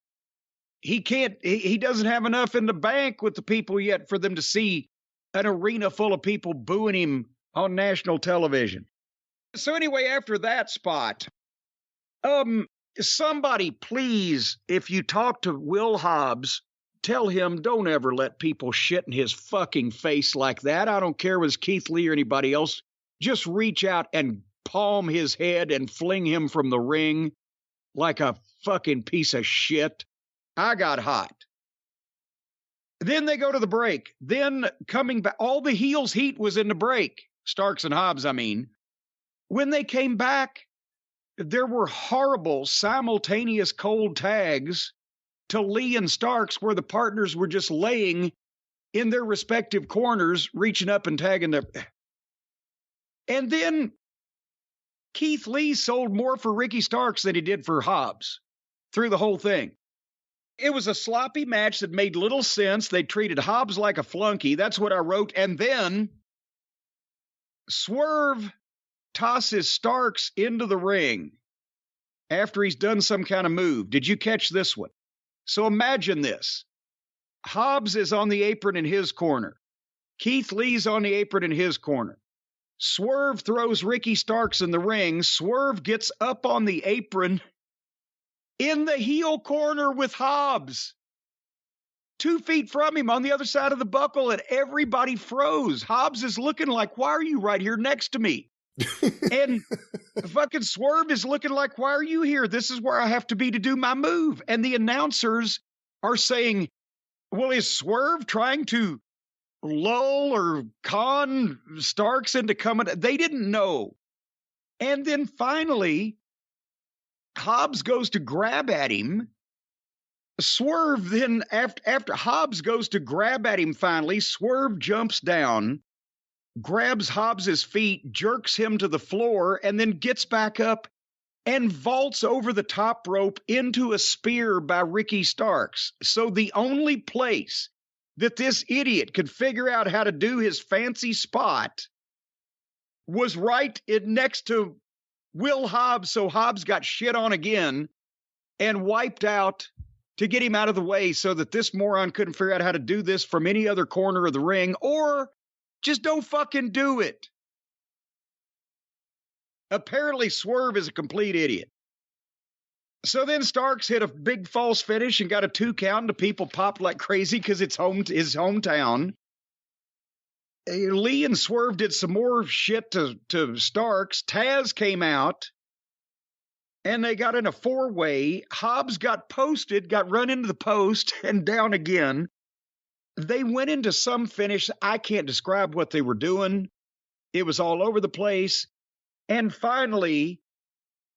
He doesn't have enough in the bank with the people yet for them to see an arena full of people booing him on national television. So anyway, after that spot, somebody please, if you talk to Will Hobbs, tell him don't ever let people shit in his fucking face like that. I don't care if it's Keith Lee or anybody else. Just reach out and palm his head and fling him from the ring like a fucking piece of shit. I got hot. Then they go to the break. Then coming back, all the heels heat was in the break. Starks and Hobbs, I mean. When they came back, there were horrible simultaneous cold tags to Lee and Starks where the partners were just laying in their respective corners, reaching up and tagging them. And then Keith Lee sold more for Ricky Starks than he did for Hobbs through the whole thing. It was a sloppy match that made little sense. They treated Hobbs like a flunky. That's what I wrote. And then Swerve tosses Starks into the ring after he's done some kind of move. Did you catch this one? So imagine this. Hobbs is on the apron in his corner. Keith Lee's on the apron in his corner. Swerve throws Ricky Starks in the ring. Swerve gets up on the apron in the heel corner with Hobbs, 2 feet from him on the other side of the buckle, and everybody froze. Hobbs is looking like, why are you right here next to me? And fucking Swerve is looking like, why are you here? This is where I have to be to do my move. And the announcers are saying, well, is Swerve trying to lull or con Starks into coming? They didn't know. And then finally, Hobbs goes to grab at him. Swerve then, after Hobbs goes to grab at him finally, Swerve jumps down, grabs Hobbs's feet, jerks him to the floor, and then gets back up and vaults over the top rope into a spear by Ricky Starks. So the only place that this idiot could figure out how to do his fancy spot was right next to Will Hobbs, so Hobbs got shit on again and wiped out to get him out of the way so that this moron couldn't figure out how to do this from any other corner of the ring or Just don't fucking do it. Apparently, Swerve is a complete idiot. So then Starks hit a big false finish and got a 2 count, and the people popped like crazy because it's his hometown. Lee and Swerve did some more shit to Starks. Taz came out, and they got in a 4-way. Hobbs got posted, got run into the post, and down again. They went into some finish. I can't describe what they were doing. It was all over the place. And finally,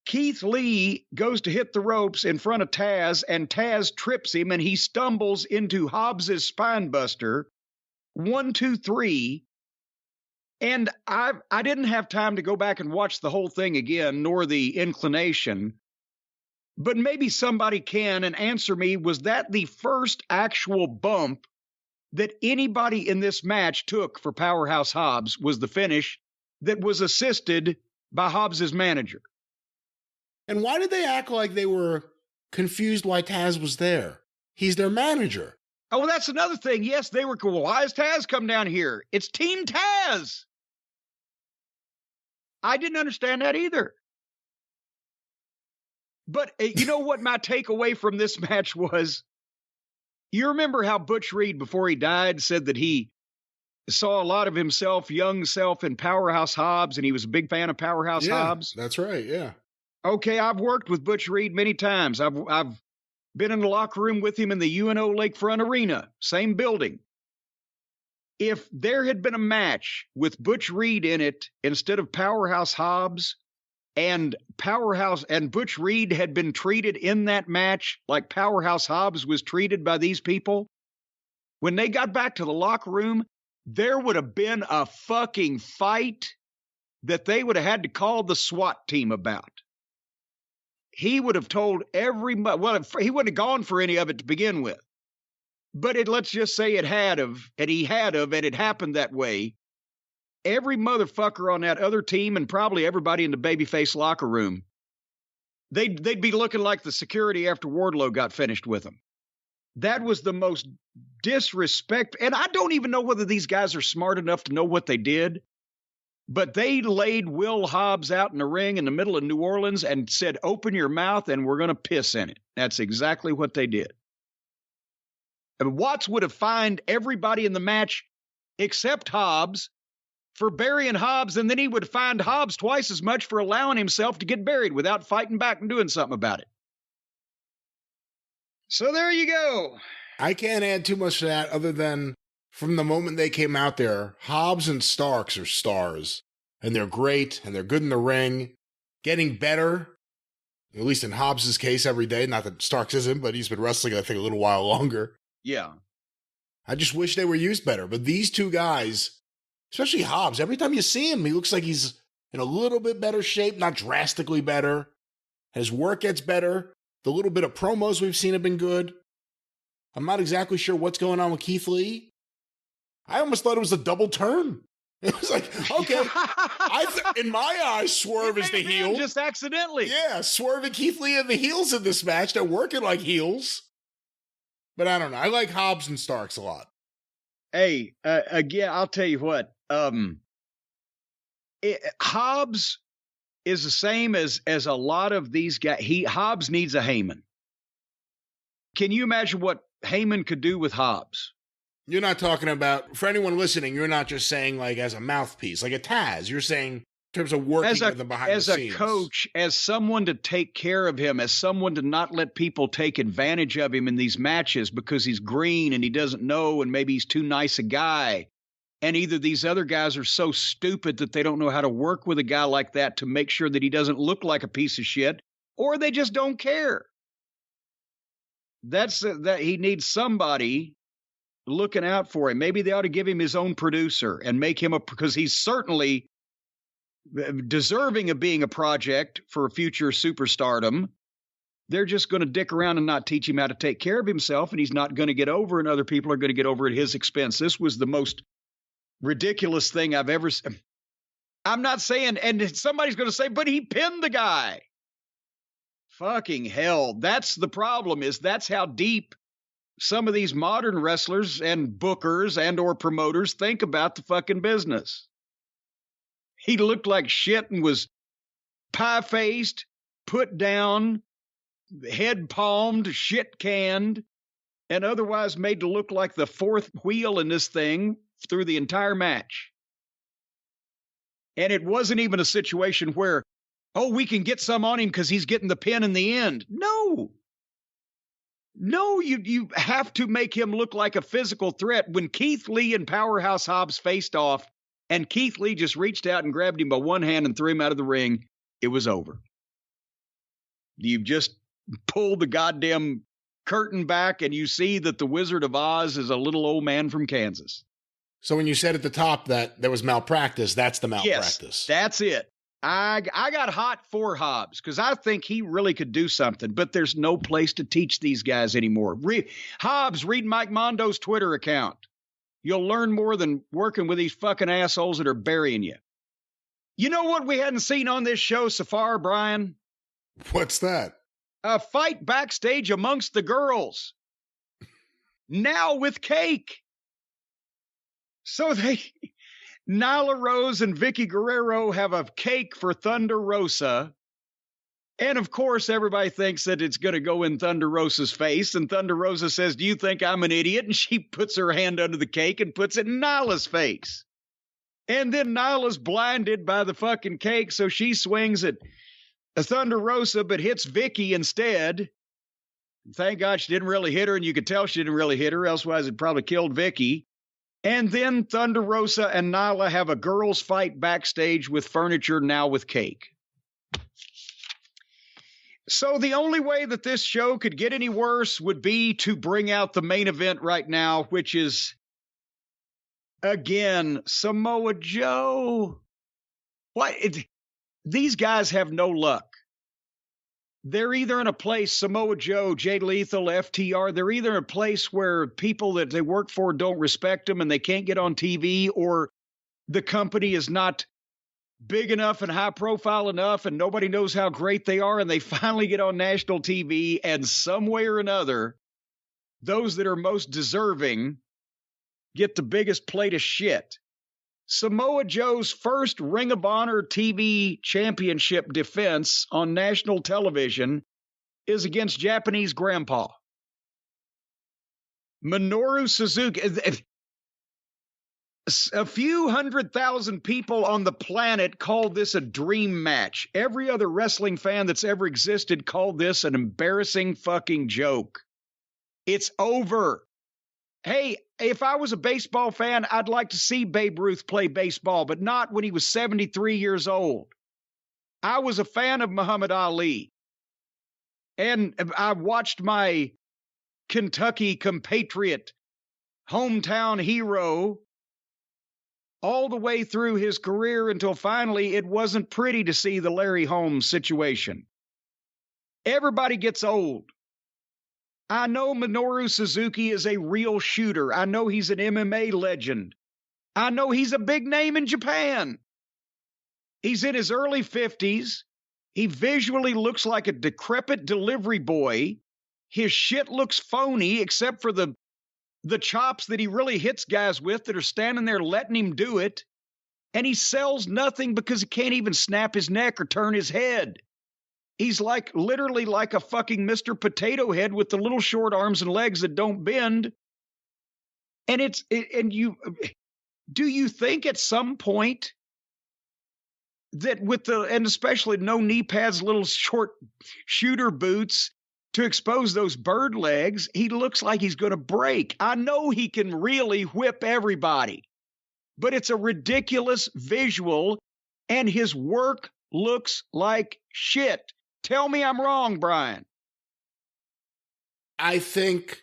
Keith Lee goes to hit the ropes in front of Taz, and Taz trips him, and he stumbles into Hobbs's spine buster. 1, 2, 3. And I didn't have time to go back and watch the whole thing again, nor the inclination. But maybe somebody can and answer me, was that the first actual bump that anybody in this match took for Powerhouse Hobbs? Was the finish that was assisted by Hobbs's manager? And why did they act like they were confused why Taz was there? He's their manager. Oh, well, that's another thing. Yes, they were cool. Why has Taz come down here? It's Team Taz. I didn't understand that either. But you know what my takeaway from this match was? You remember how Butch Reed, before he died, said that he saw a lot of himself, young self, in Powerhouse Hobbs, and he was a big fan of Powerhouse Hobbs? That's right, yeah. Okay, I've worked with Butch Reed many times. I've been in the locker room with him in the UNO Lakefront Arena, same building. If there had been a match with Butch Reed in it instead of Powerhouse Hobbs, and Butch Reed had been treated in that match like Powerhouse Hobbs was treated by these people, when they got back to the locker room, there would have been a fucking fight that they would have had to call the SWAT team about. He would have told everybody, well, he wouldn't have gone for any of it to begin with. But let's just say it had of, and he had of, and it happened that way. Every motherfucker on that other team, and probably everybody in the babyface locker room, they'd be looking like the security after Wardlow got finished with them. That was the most disrespect. And I don't even know whether these guys are smart enough to know what they did. But they laid Will Hobbs out in the ring in the middle of New Orleans and said, open your mouth and we're going to piss in it. That's exactly what they did. And Watts would have fined everybody in the match except Hobbs for burying Hobbs, and then he would find Hobbs twice as much for allowing himself to get buried without fighting back and doing something about it. So there you go. I can't add too much to that other than from the moment they came out there, Hobbs and Starks are stars, and they're great, and they're good in the ring, getting better, at least in Hobbs' case every day. Not that Starks isn't, but he's been wrestling, I think, a little while longer. Yeah. I just wish they were used better. But these two guys, especially Hobbs, every time you see him, he looks like he's in a little bit better shape, not drastically better. His work gets better. The little bit of promos we've seen have been good. I'm not exactly sure what's going on with Keith Lee. I almost thought it was a double turn. It was like, okay, in my eyes, Swerve is the heel. Just accidentally. Yeah, Swerve and Keith Lee are the heels in this match. They're working like heels. But I don't know. I like Hobbs and Starks a lot. Hey, again, I'll tell you what. Hobbs is the same as a lot of these guys. Hobbs needs a Heyman. Can you imagine what Heyman could do with Hobbs? You're not talking about, for anyone listening, you're not just saying like as a mouthpiece, like a Taz. You're saying in terms of working with them behind the scenes. As a coach, as someone to take care of him, as someone to not let people take advantage of him in these matches because he's green and he doesn't know and maybe he's too nice a guy. And either these other guys are so stupid that they don't know how to work with a guy like that to make sure that he doesn't look like a piece of shit, or they just don't care. That he needs somebody looking out for him. Maybe they ought to give him his own producer and make him because he's certainly deserving of being a project for a future superstardom. They're just going to dick around and not teach him how to take care of himself, and he's not going to get over, and other people are going to get over at his expense. This was the most ridiculous thing I've ever seen. I'm not saying, and somebody's going to say, but he pinned the guy. Fucking hell. That's the problem, is that's how deep some of these modern wrestlers and bookers and or promoters think about the fucking business. He looked like shit and was pie-faced, put down, head palmed, shit canned, and otherwise made to look like the fourth wheel in this thing through the entire match. And it wasn't even a situation where, oh, we can get some on him because he's getting the pin in the end. No, you have to make him look like a physical threat. When Keith Lee and Powerhouse Hobbs faced off, and Keith Lee just reached out and grabbed him by one hand and threw him out of the ring, it was over. You just pulled the goddamn curtain back and you see that the Wizard of Oz is a little old man from Kansas. So when you said at the top that there was malpractice, that's the malpractice. Yes, that's it. I got hot for Hobbs because I think he really could do something, but there's no place to teach these guys anymore. Hobbs, read Mike Mondo's Twitter account. You'll learn more than working with these fucking assholes that are burying you. You know what we hadn't seen on this show so far, Brian? What's that? A fight backstage amongst the girls. Now with cake. So Nyla Rose and Vicky Guerrero have a cake for Thunder Rosa. And of course, everybody thinks that it's going to go in Thunder Rosa's face. And Thunder Rosa says, do you think I'm an idiot? And she puts her hand under the cake and puts it in Nyla's face. And then Nyla's blinded by the fucking cake. So she swings at Thunder Rosa, but hits Vicky instead. Thank God she didn't really hit her. And you could tell she didn't really hit her. Elsewise, it probably killed Vicky. And then Thunder Rosa and Nyla have a girls' fight backstage with furniture, now with cake. So the only way that this show could get any worse would be to bring out the main event right now, which is, again, Samoa Joe. These guys have no luck. They're either in a place, Samoa Joe, Jay Lethal, FTR, they're either in a place where people that they work for don't respect them and they can't get on TV, or the company is not big enough and high profile enough and nobody knows how great they are, and they finally get on national TV, and some way or another, those that are most deserving get the biggest plate of shit. Samoa Joe's first Ring of Honor TV championship defense on national television is against Japanese Grandpa Minoru Suzuki. A few 100,000 people on the planet call this a dream match. Every other wrestling fan that's ever existed called this an embarrassing fucking joke. It's over. Hey, if I was a baseball fan, I'd like to see Babe Ruth play baseball, but not when he was 73 years old. I was a fan of Muhammad Ali. And I watched my Kentucky compatriot, hometown hero, all the way through his career until finally it wasn't pretty to see the Larry Holmes situation. Everybody gets old. I know Minoru Suzuki is a real shooter. I know he's an MMA legend. I know he's a big name in Japan. He's in his early 50s. He visually looks like a decrepit delivery boy. His shit looks phony except for the chops that he really hits guys with that are standing there letting him do it. And he sells nothing because he can't even snap his neck or turn his head. He's like literally like a fucking Mr. Potato Head with the little short arms and legs that don't bend. And do you think at some point that and especially no knee pads, little short shooter boots to expose those bird legs, he looks like he's going to break? I know he can really whip everybody, but it's a ridiculous visual and his work looks like shit. Tell me I'm wrong, Brian. I think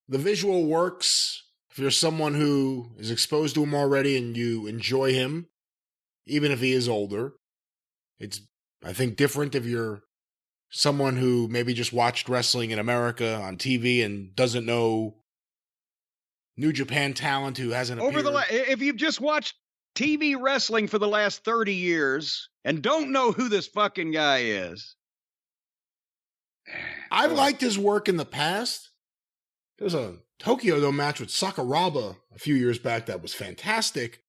the visual works if you're someone who is exposed to him already and you enjoy him, even if he is older. It's, I think, different if you're someone who maybe just watched wrestling in America on TV and doesn't know New Japan talent who hasn't appeared. If you've just watched TV wrestling for the last 30 years and don't know who this fucking guy is. I've liked his work in the past. There's a Tokyo Dome match with Sakuraba a few years back that was fantastic.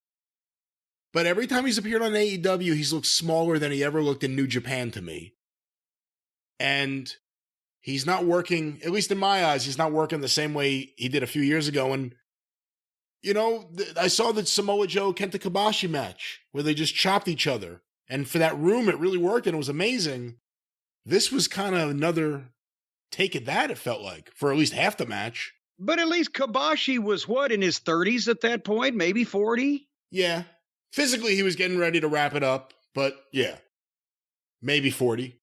But every time he's appeared on AEW, he's looked smaller than he ever looked in New Japan to me. And he's not working, at least in my eyes, he's not working the same way he did a few years ago. And, you know, I saw the Samoa Joe Kenta Kobashi match where they just chopped each other. And for that room, it really worked and it was amazing. This was kind of another take at that, it felt like, for at least half the match. But at least Kobashi was, what, in his 30s at that point? Maybe 40? Yeah. Physically, he was getting ready to wrap it up, but yeah, maybe 40.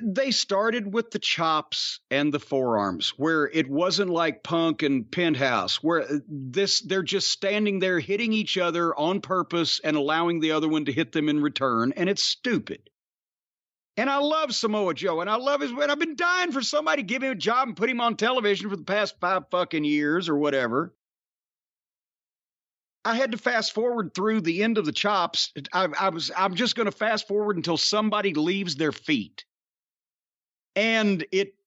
They started with the chops and the forearms, where it wasn't like Punk and Penthouse, where they're just standing there hitting each other on purpose and allowing the other one to hit them in return, and it's stupid. And I love Samoa Joe, and I love his win. I've been dying for somebody to give him a job and put him on television for the past 5 fucking years or whatever. I had to fast forward through the end of the chops. I'm just going to fast forward until somebody leaves their feet. And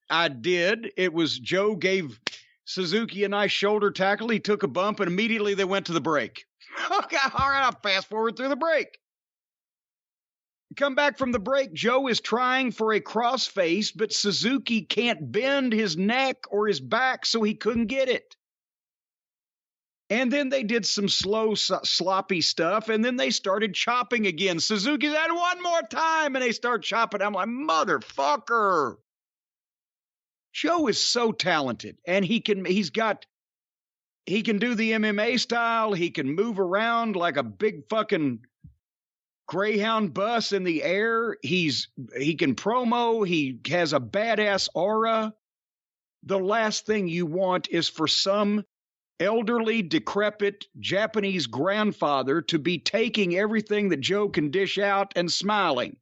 I did. It was Joe gave Suzuki a nice shoulder tackle. He took a bump and immediately they went to the break. Okay, all right, I'll fast forward through the break. Come back from the break. Joe is trying for a crossface, but Suzuki can't bend his neck or his back, so he couldn't get it. And then they did some slow, sloppy stuff, and then they started chopping again. Suzuki said, one more time, and they start chopping. I'm like, motherfucker. Joe is so talented, and he can do the MMA style. He can move around like a big fucking Greyhound bus in the air. He can promo. He has a badass aura. The last thing you want is for some elderly, decrepit Japanese grandfather to be taking everything that Joe can dish out and smiling.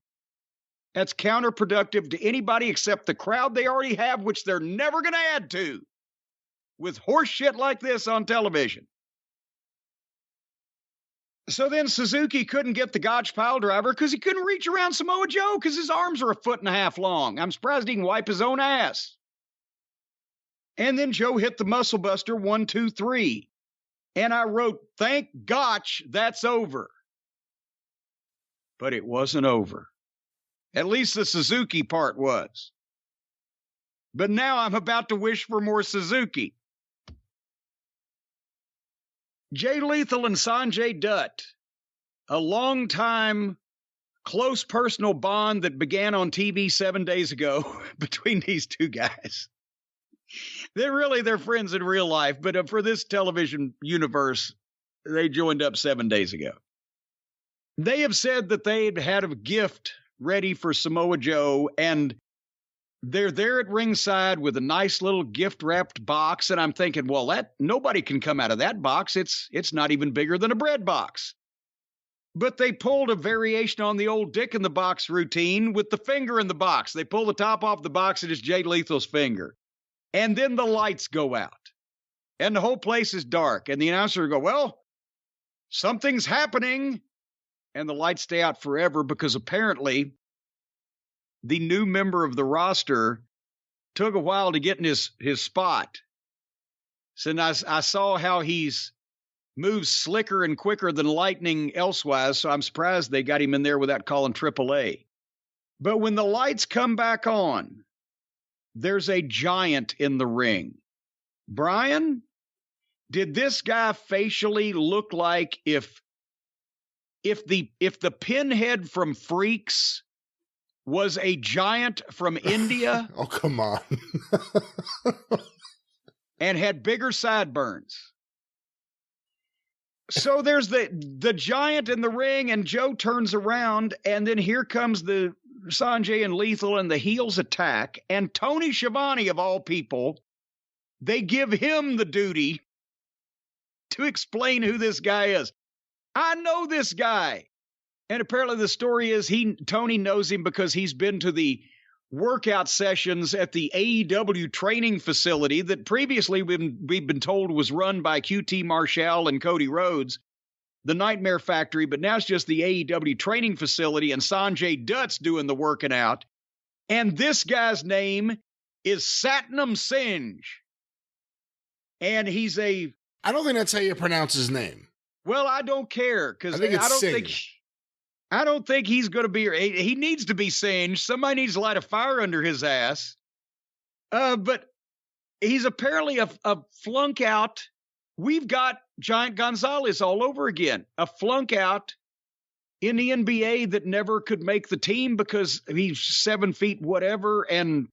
That's counterproductive to anybody except the crowd they already have, which they're never going to add to with horse shit like this on television. So then Suzuki couldn't get the Gotch pile driver because he couldn't reach around Samoa Joe because his arms are 1.5 feet long. I'm surprised he can wipe his own ass. And then Joe hit the muscle buster 1, 2, 3. And I wrote, thank Gotch, that's over. But it wasn't over. At least the Suzuki part was. But now I'm about to wish for more Suzuki. Jay Lethal and Sanjay Dutt, a long-time, close personal bond that began on TV 7 days ago between these two guys. They're friends in real life, but for this television universe, they joined up 7 days ago. They have said that they'd had a gift ready for Samoa Joe, and they're there at ringside with a nice little gift-wrapped box, and I'm thinking, well, nobody can come out of that box. It's not even bigger than a bread box. But they pulled a variation on the old dick in the box routine with the finger in the box. They pull the top off the box, and it's Jay Lethal's finger. And then the lights go out, and the whole place is dark, and the announcer will go, well, something's happening, and the lights stay out forever because apparently the new member of the roster took a while to get in his spot. So I saw how he's moves slicker and quicker than lightning elsewise, so I'm surprised they got him in there without calling AAA. But when the lights come back on, there's a giant in the ring. Brian, did this guy facially look like if the pinhead from Freaks was a giant from India? Oh, come on. And had bigger sideburns? So there's the giant in the ring, and Joe turns around, and then here comes the Sanjay and Lethal, and the heels attack, and Tony Schiavone, of all people, they give him the duty to explain who this guy is. I know this guy. And apparently the story is Tony knows him because he's been to the workout sessions at the AEW training facility that previously we've been told was run by QT Marshall and Cody Rhodes, the Nightmare Factory, but now it's just the AEW training facility, and Sanjay Dutt's doing the working out. And this guy's name is Satnam Singh. And he's I don't think that's how you pronounce his name. Well, I don't care, because I don't think he's going to be. He needs to be singed. Somebody needs to light a fire under his ass. But he's apparently a flunk out. We've got Giant Gonzalez all over again, a flunk out in the NBA that never could make the team because he's 7 feet whatever, and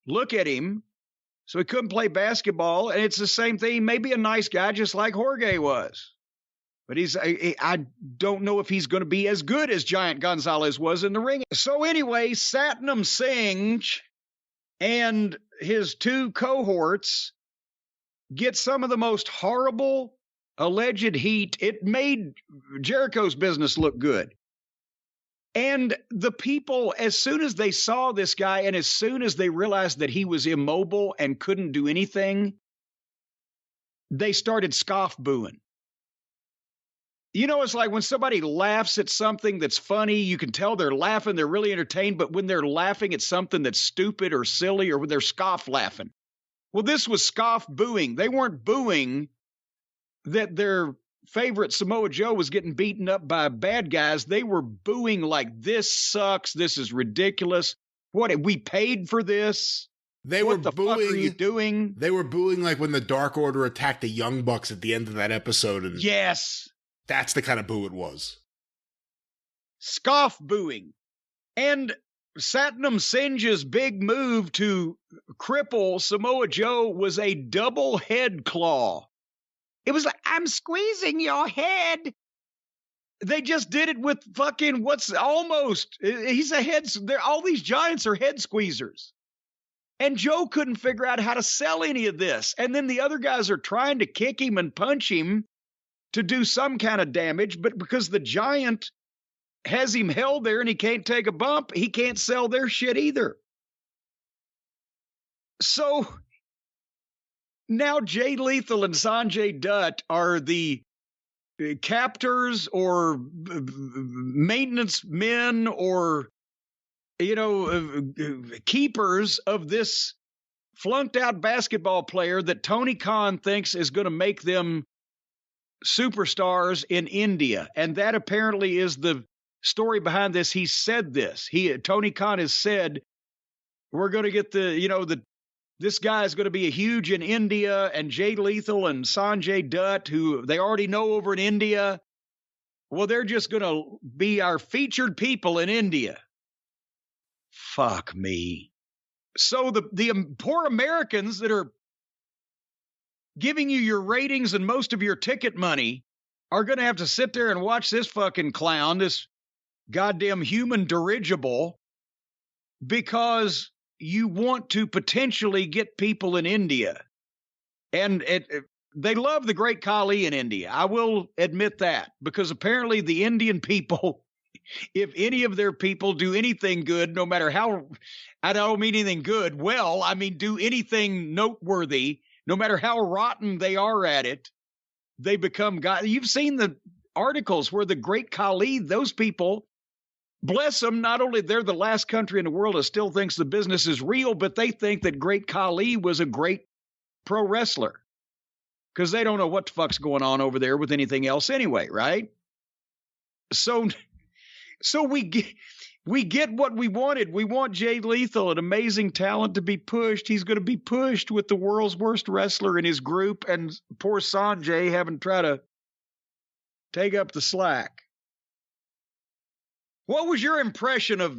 look at him. So he couldn't play basketball, and it's the same thing. Maybe a nice guy just like Jorge was. But I don't know if he's going to be as good as Giant Gonzalez was in the ring. So anyway, Satnam Singh and his 2 cohorts get some of the most horrible alleged heat. It made Jericho's business look good. And the people, as soon as they saw this guy and as soon as they realized that he was immobile and couldn't do anything, they started scoff booing. You know, it's like when somebody laughs at something that's funny, you can tell they're laughing, they're really entertained, but when they're laughing at something that's stupid or silly, or when they're scoff laughing. Well, this was scoff booing. They weren't booing that their favorite Samoa Joe was getting beaten up by bad guys. They were booing like, this sucks, this is ridiculous. What, we paid for this? What the fuck are you doing? They were booing like when the Dark Order attacked the Young Bucks at the end of that episode. And yes. That's the kind of boo it was. Scoff booing. And Satnam Singh's big move to cripple Samoa Joe was a double head claw. It was like, I'm squeezing your head. They just did it with fucking he's a head. All these giants are head squeezers. And Joe couldn't figure out how to sell any of this. And then the other guys are trying to kick him and punch him to do some kind of damage, but because the giant has him held there and he can't take a bump, he can't sell their shit either. So now Jay Lethal and Sanjay Dutt are the captors or maintenance men or, keepers of this flunked out basketball player that Tony Khan thinks is going to make them superstars in India. And that apparently is the story behind this. He said this. Tony Khan has said, we're going to get this guy is going to be a huge in India, and Jay Lethal and Sanjay Dutt, who they already know over in India, well, they're just going to be our featured people in India. Fuck me. So the poor Americans that are giving you your ratings and most of your ticket money are going to have to sit there and watch this fucking clown, this goddamn human dirigible, because you want to potentially get people in India. And they love the great Khali in India. I will admit that, because apparently the Indian people, if any of their people do anything good, no matter how, I don't mean anything good, well, I mean do anything noteworthy, no matter how rotten they are at it, they become God. You've seen the articles where the great Khali, those people, bless them, not only they're the last country in the world that still thinks the business is real, but they think that great Khali was a great pro wrestler, because they don't know what the fuck's going on over there with anything else anyway, right? So we get what we wanted. We want Jay Lethal, an amazing talent, to be pushed. He's going to be pushed with the world's worst wrestler in his group, and poor Sanjay having to try to take up the slack. What was your impression of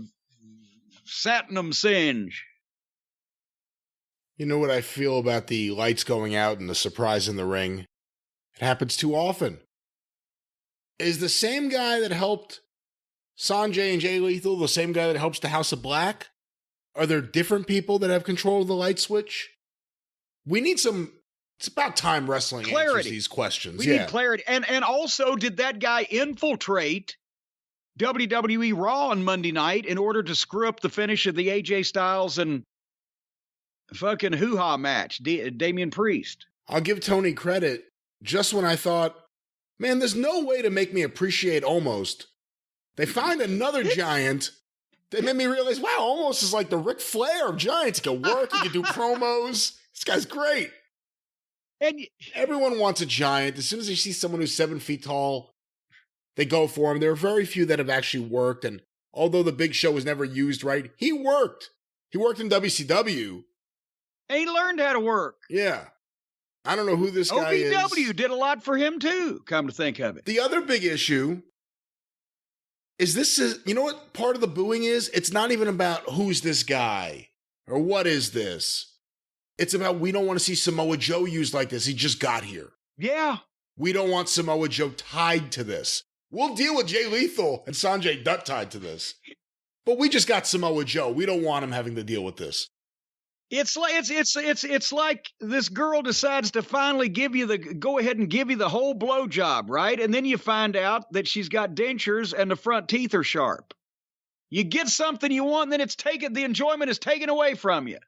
Satnam Singh? You know what I feel about the lights going out and the surprise in the ring? It happens too often. Is the same guy that helped Sanjay and Jay Lethal the same guy that helps the House of Black? Are there different people that have control of the light switch? We need some, it's about time wrestling clarity. Answers these questions. We need clarity. And also, did that guy infiltrate WWE Raw on Monday night in order to screw up the finish of the AJ Styles and fucking hoo-ha match, Damian Priest? I'll give Tony credit. Just when I thought, man, there's no way to make me appreciate Almost, they find another giant They made me realize, wow, almost is like the Ric Flair of Giants. He can work, he can do promos. This guy's great. And everyone wants a Giant. As soon as they see someone who's 7 feet tall, they go for him. There are very few that have actually worked. And although the Big Show was never used right, he worked. He worked in WCW. And he learned how to work. Yeah. I don't know who this guy is. OVW did a lot for him too, come to think of it. The other big issue is you know what part of the booing is? It's not even about who's this guy or what is this. It's about we don't want to see Samoa Joe used like this. He just got here. Yeah. We don't want Samoa Joe tied to this. We'll deal with Jay Lethal and Sanjay Dutt tied to this. But we just got Samoa Joe. We don't want him having to deal with this. It's like this girl decides to finally go ahead and give you the whole blowjob, right? And then you find out that she's got dentures and the front teeth are sharp. You get something you want, and then the enjoyment is taken away from you.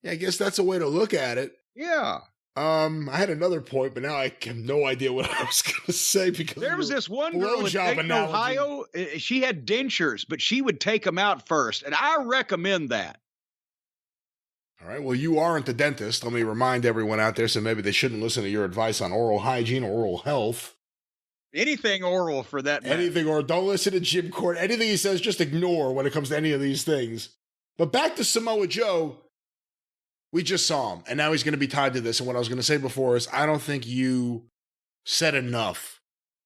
Yeah, I guess that's a way to look at it. Yeah. I had another point, but now I have no idea what I was going to say because there was this one girl in Dayton, Ohio. She had dentures, but she would take them out first, and I recommend that. All right. Well, you aren't a dentist. Let me remind everyone out there, so maybe they shouldn't listen to your advice on oral hygiene or oral health. Anything oral for that matter. Anything, or don't listen to Jim Cornette. Anything he says, just ignore when it comes to any of these things. But back to Samoa Joe. We just saw him, and now he's going to be tied to this. And what I was going to say before is I don't think you said enough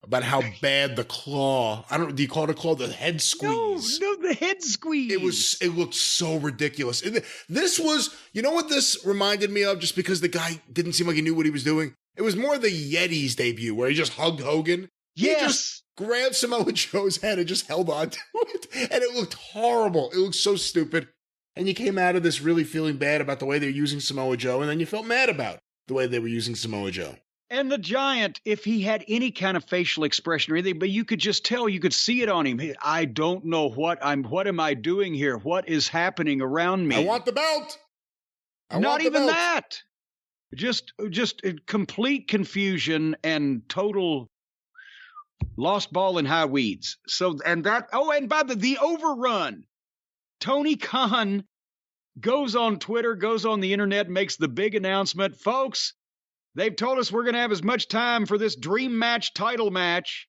about how bad the claw, do you call it a claw? The head squeeze. No, the head squeeze. It looked so ridiculous. This was, you know what this reminded me of, just because the guy didn't seem like he knew what he was doing? It was more the Yeti's debut, where he just hugged Hogan. Yes. He just grabbed Samoa Joe's head and just held on to it. And it looked horrible. It looked so stupid. And you came out of this really feeling bad about the way they're using Samoa Joe, and then you felt mad about the way they were using Samoa Joe. And the Giant, if he had any kind of facial expression or anything, but you could just tell, you could see it on him. I don't know what am I doing here? What is happening around me? I want the belt. Not even that. Just complete confusion and total lost ball in high weeds. So, and by the overrun. Tony Khan goes on Twitter, goes on the internet, makes the big announcement. Folks, they've told us we're going to have as much time for this dream match, title match,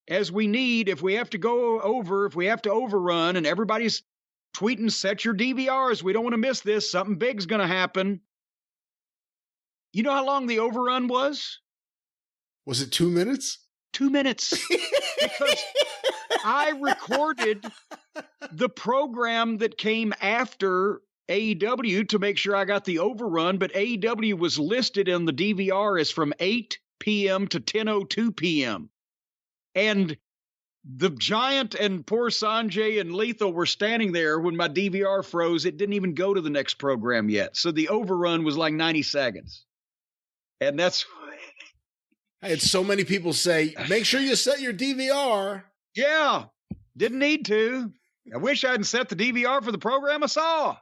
as we need. If we have to overrun, and everybody's tweeting, set your DVRs. We don't want to miss this. Something big's going to happen. You know how long the overrun was? Was it 2 minutes? 2 minutes. Because I recorded the program that came after AEW to make sure I got the overrun, but AEW was listed in the DVR as from 8 p.m. to 10:02 p.m. And the Giant and poor Sanjay and Lethal were standing there when my DVR froze. It didn't even go to the next program yet. So the overrun was like 90 seconds. And that's... I had so many people say, make sure you set your DVR. Yeah, didn't need to. I wish I hadn't set the DVR for the program I saw.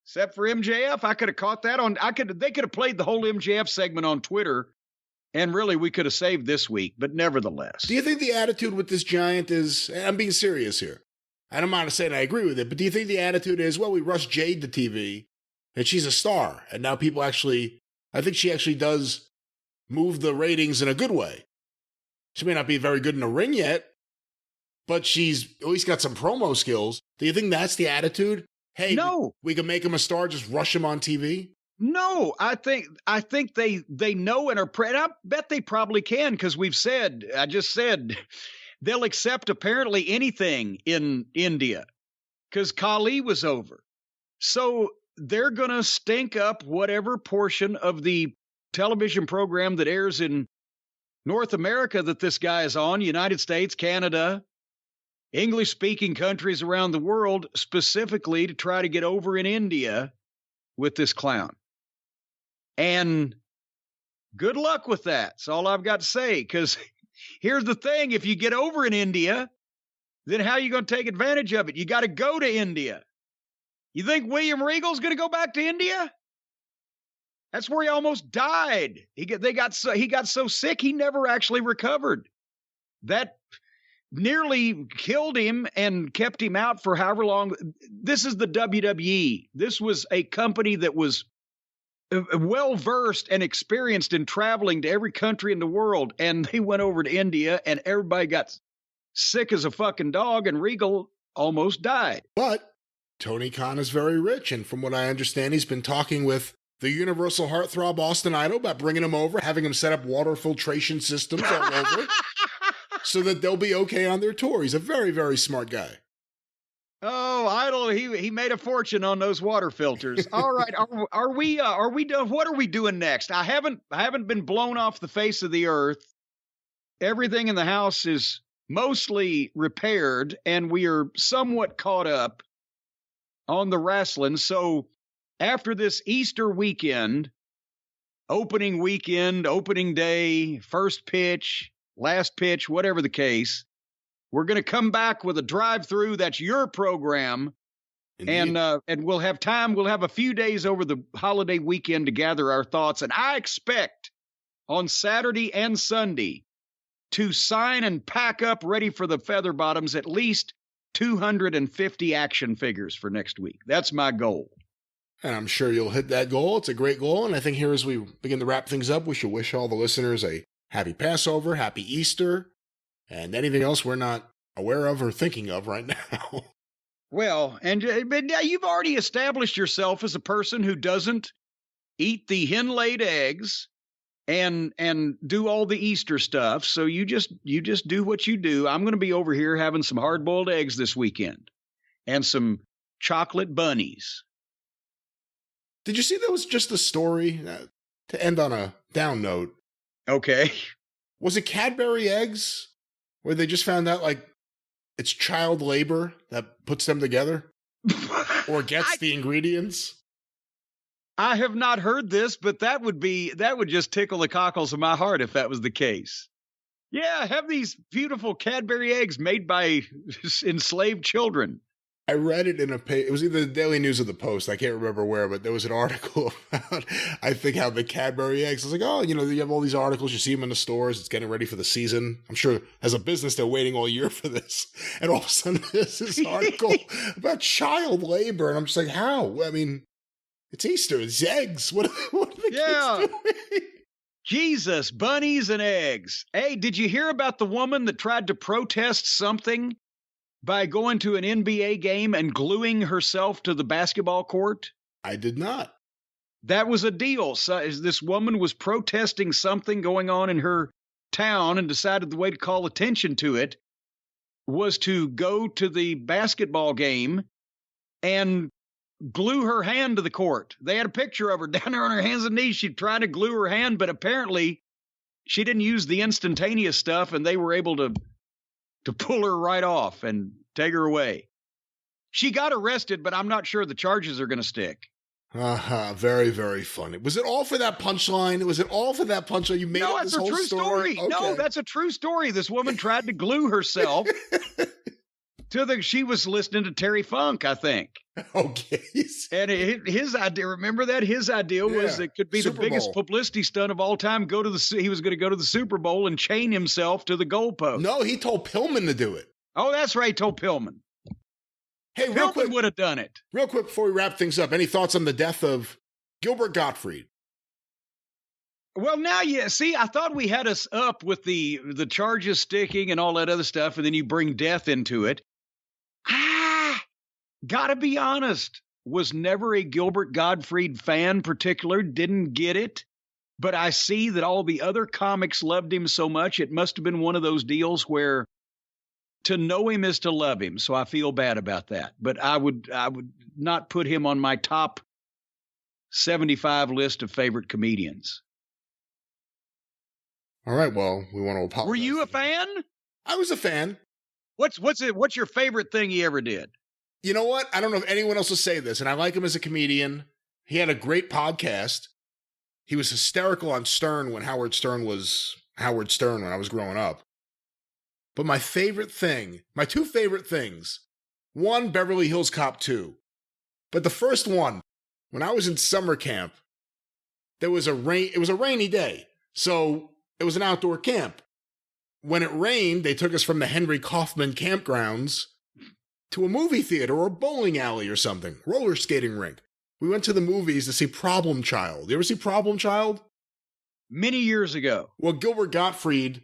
Except for MJF, I could have caught that they could have played the whole MJF segment on Twitter, and really we could have saved this week, but nevertheless. Do you think the attitude with this Giant is, and I'm being serious here, I don't mind saying I agree with it, but do you think the attitude is, well, we rushed Jade to TV, and she's a star, and now people I think she actually does move the ratings in a good way. She may not be very good in the ring yet, but she's at least got some promo skills. Do you think that's the attitude? Hey, no, we can make him a star, just rush him on TV? No, I think they know and are, and I bet they probably can, because I just said, they'll accept apparently anything in India, because Kali was over. So they're going to stink up whatever portion of the television program that airs in North America that this guy is on, United States, Canada, English-speaking countries around the world, specifically to try to get over in India with this clown. And good luck with that. That's all I've got to say, because here's the thing. If you get over in India, then how are you going to take advantage of it? You got to go to India. You think William Regal's going to go back to India? That's where he almost died. He got so sick he never actually recovered. That nearly killed him and kept him out for however long. This is the WWE. This was a company that was well-versed and experienced in traveling to every country in the world. And they went over to India and everybody got sick as a fucking dog and Regal almost died. But Tony Khan is very rich. And from what I understand, he's been talking with the Universal Heartthrob Austin Idol about bringing him over, having him set up water filtration systems all over so that they'll be okay on their tour. He's a very, very smart guy. Oh, Idol, he made a fortune on those water filters. All right, are we done? What are we doing next? I haven't been blown off the face of the earth. Everything in the house is mostly repaired, and we are somewhat caught up on the wrestling. So after this Easter weekend, opening day, first pitch, last pitch, whatever the case, we're going to come back with a drive-through. That's your program. Indeed. And we'll have time. We'll have a few days over the holiday weekend to gather our thoughts. And I expect on Saturday and Sunday to sign and pack up ready for the Feather Bottoms at least 250 action figures for next week. That's my goal. And I'm sure you'll hit that goal. It's a great goal. And I think here as we begin to wrap things up, we should wish all the listeners a happy Passover, happy Easter, and anything else we're not aware of or thinking of right now. Well, but now you've already established yourself as a person who doesn't eat the hen-laid eggs and do all the Easter stuff. So you just do what you do. I'm going to be over here having some hard-boiled eggs this weekend and some chocolate bunnies. Did you see that was just a story to end on a down note? Okay. Was it Cadbury eggs where they just found out like it's child labor that puts them together or gets the ingredients? I have not heard this, but that would just tickle the cockles of my heart if that was the case. Yeah, have these beautiful Cadbury eggs made by enslaved children. I read it in it was either the Daily News or the Post. I can't remember where, but there was an article about, I think, how the Cadbury eggs. I was like, oh, you have all these articles. You see them in the stores. It's getting ready for the season. I'm sure as a business, they're waiting all year for this. And all of a sudden, there's this article about child labor. And I'm just like, how? I mean, it's Easter. It's eggs. What are the kids doing? Jesus, bunnies and eggs. Hey, did you hear about the woman that tried to protest something by going to an NBA game and gluing herself to the basketball court? I did not. That was a deal. So this woman was protesting something going on in her town and decided the way to call attention to it was to go to the basketball game and glue her hand to the court. They had a picture of her down there on her hands and knees. She tried to glue her hand, but apparently she didn't use the instantaneous stuff, and they were able to pull her right off and take her away. She got arrested, but I'm not sure the charges are going to stick. Very, very funny. Was it all for that punchline? Was it all for that punchline? You made up this whole story? Okay. No, that's a true story. This woman tried to glue herself she was listening to Terry Funk, I think. Okay. And his idea, remember that? His idea was it could be Super the biggest Bowl publicity stunt of all time. He was going to go to the Super Bowl and chain himself to the goalpost. No, he told Pillman to do it. Oh, that's right. He told Pillman. Hey, real quick, Pillman would have done it. Real quick before we wrap things up, any thoughts on the death of Gilbert Gottfried? Well, now, see, I thought we had us up with the charges sticking and all that other stuff, and then you bring death into it. Gotta be honest, was never a Gilbert Gottfried fan particular, didn't get it, but I see that all the other comics loved him so much, it must have been one of those deals where to know him is to love him, so I feel bad about that. But I would not put him on my top 75 list of favorite comedians. All right, well, we want to apologize. Were you a fan? I was a fan. What's your favorite thing he ever did? You know what? I don't know if anyone else will say this, and I like him as a comedian. He had a great podcast. He was hysterical on Stern when Howard Stern was Howard Stern when I was growing up. But my two favorite things, one, Beverly Hills Cop 2. But the first one, when I was in summer camp, it was a rainy day. So it was an outdoor camp. when it rained, they took us from the Henry Kaufman campgrounds to a movie theater or a bowling alley or something, roller skating rink. We went to the movies to see Problem Child. You ever see Problem Child? Many years ago. Well, Gilbert Gottfried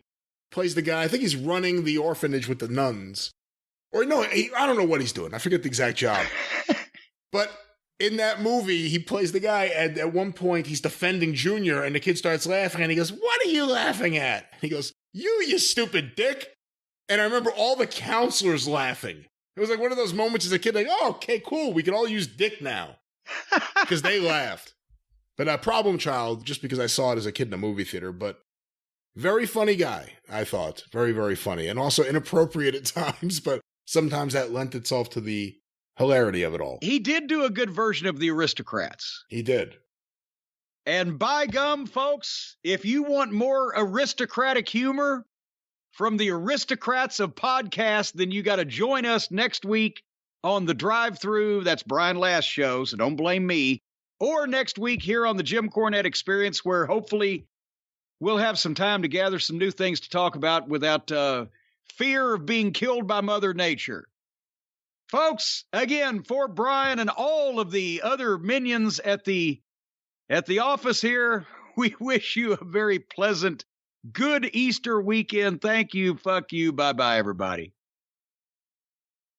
plays the guy. I think he's running the orphanage with the nuns. Or no, I don't know what he's doing. I forget the exact job. But in that movie, he plays the guy, and at one point, he's defending Junior, and the kid starts laughing, and he goes, "What are you laughing at?" And he goes, you stupid dick. And I remember all the counselors laughing. It was like one of those moments as a kid, like, oh, okay, cool, we can all use dick now. Because they laughed. But Problem Child, just because I saw it as a kid in a movie theater, but very funny guy, I thought. Very, very funny. And also inappropriate at times, but sometimes that lent itself to the hilarity of it all. He did do a good version of the Aristocrats. He did. And by gum, folks, if you want more aristocratic humor from the aristocrats of podcasts, then you got to join us next week on the drive-thru. That's Brian Last's show, so don't blame me. Or next week here on the Jim Cornette Experience, where hopefully we'll have some time to gather some new things to talk about without fear of being killed by Mother Nature. Folks, again, for Brian and all of the other minions at the office here, we wish you a very pleasant, good Easter weekend. Thank you. Fuck you. Bye-bye, everybody.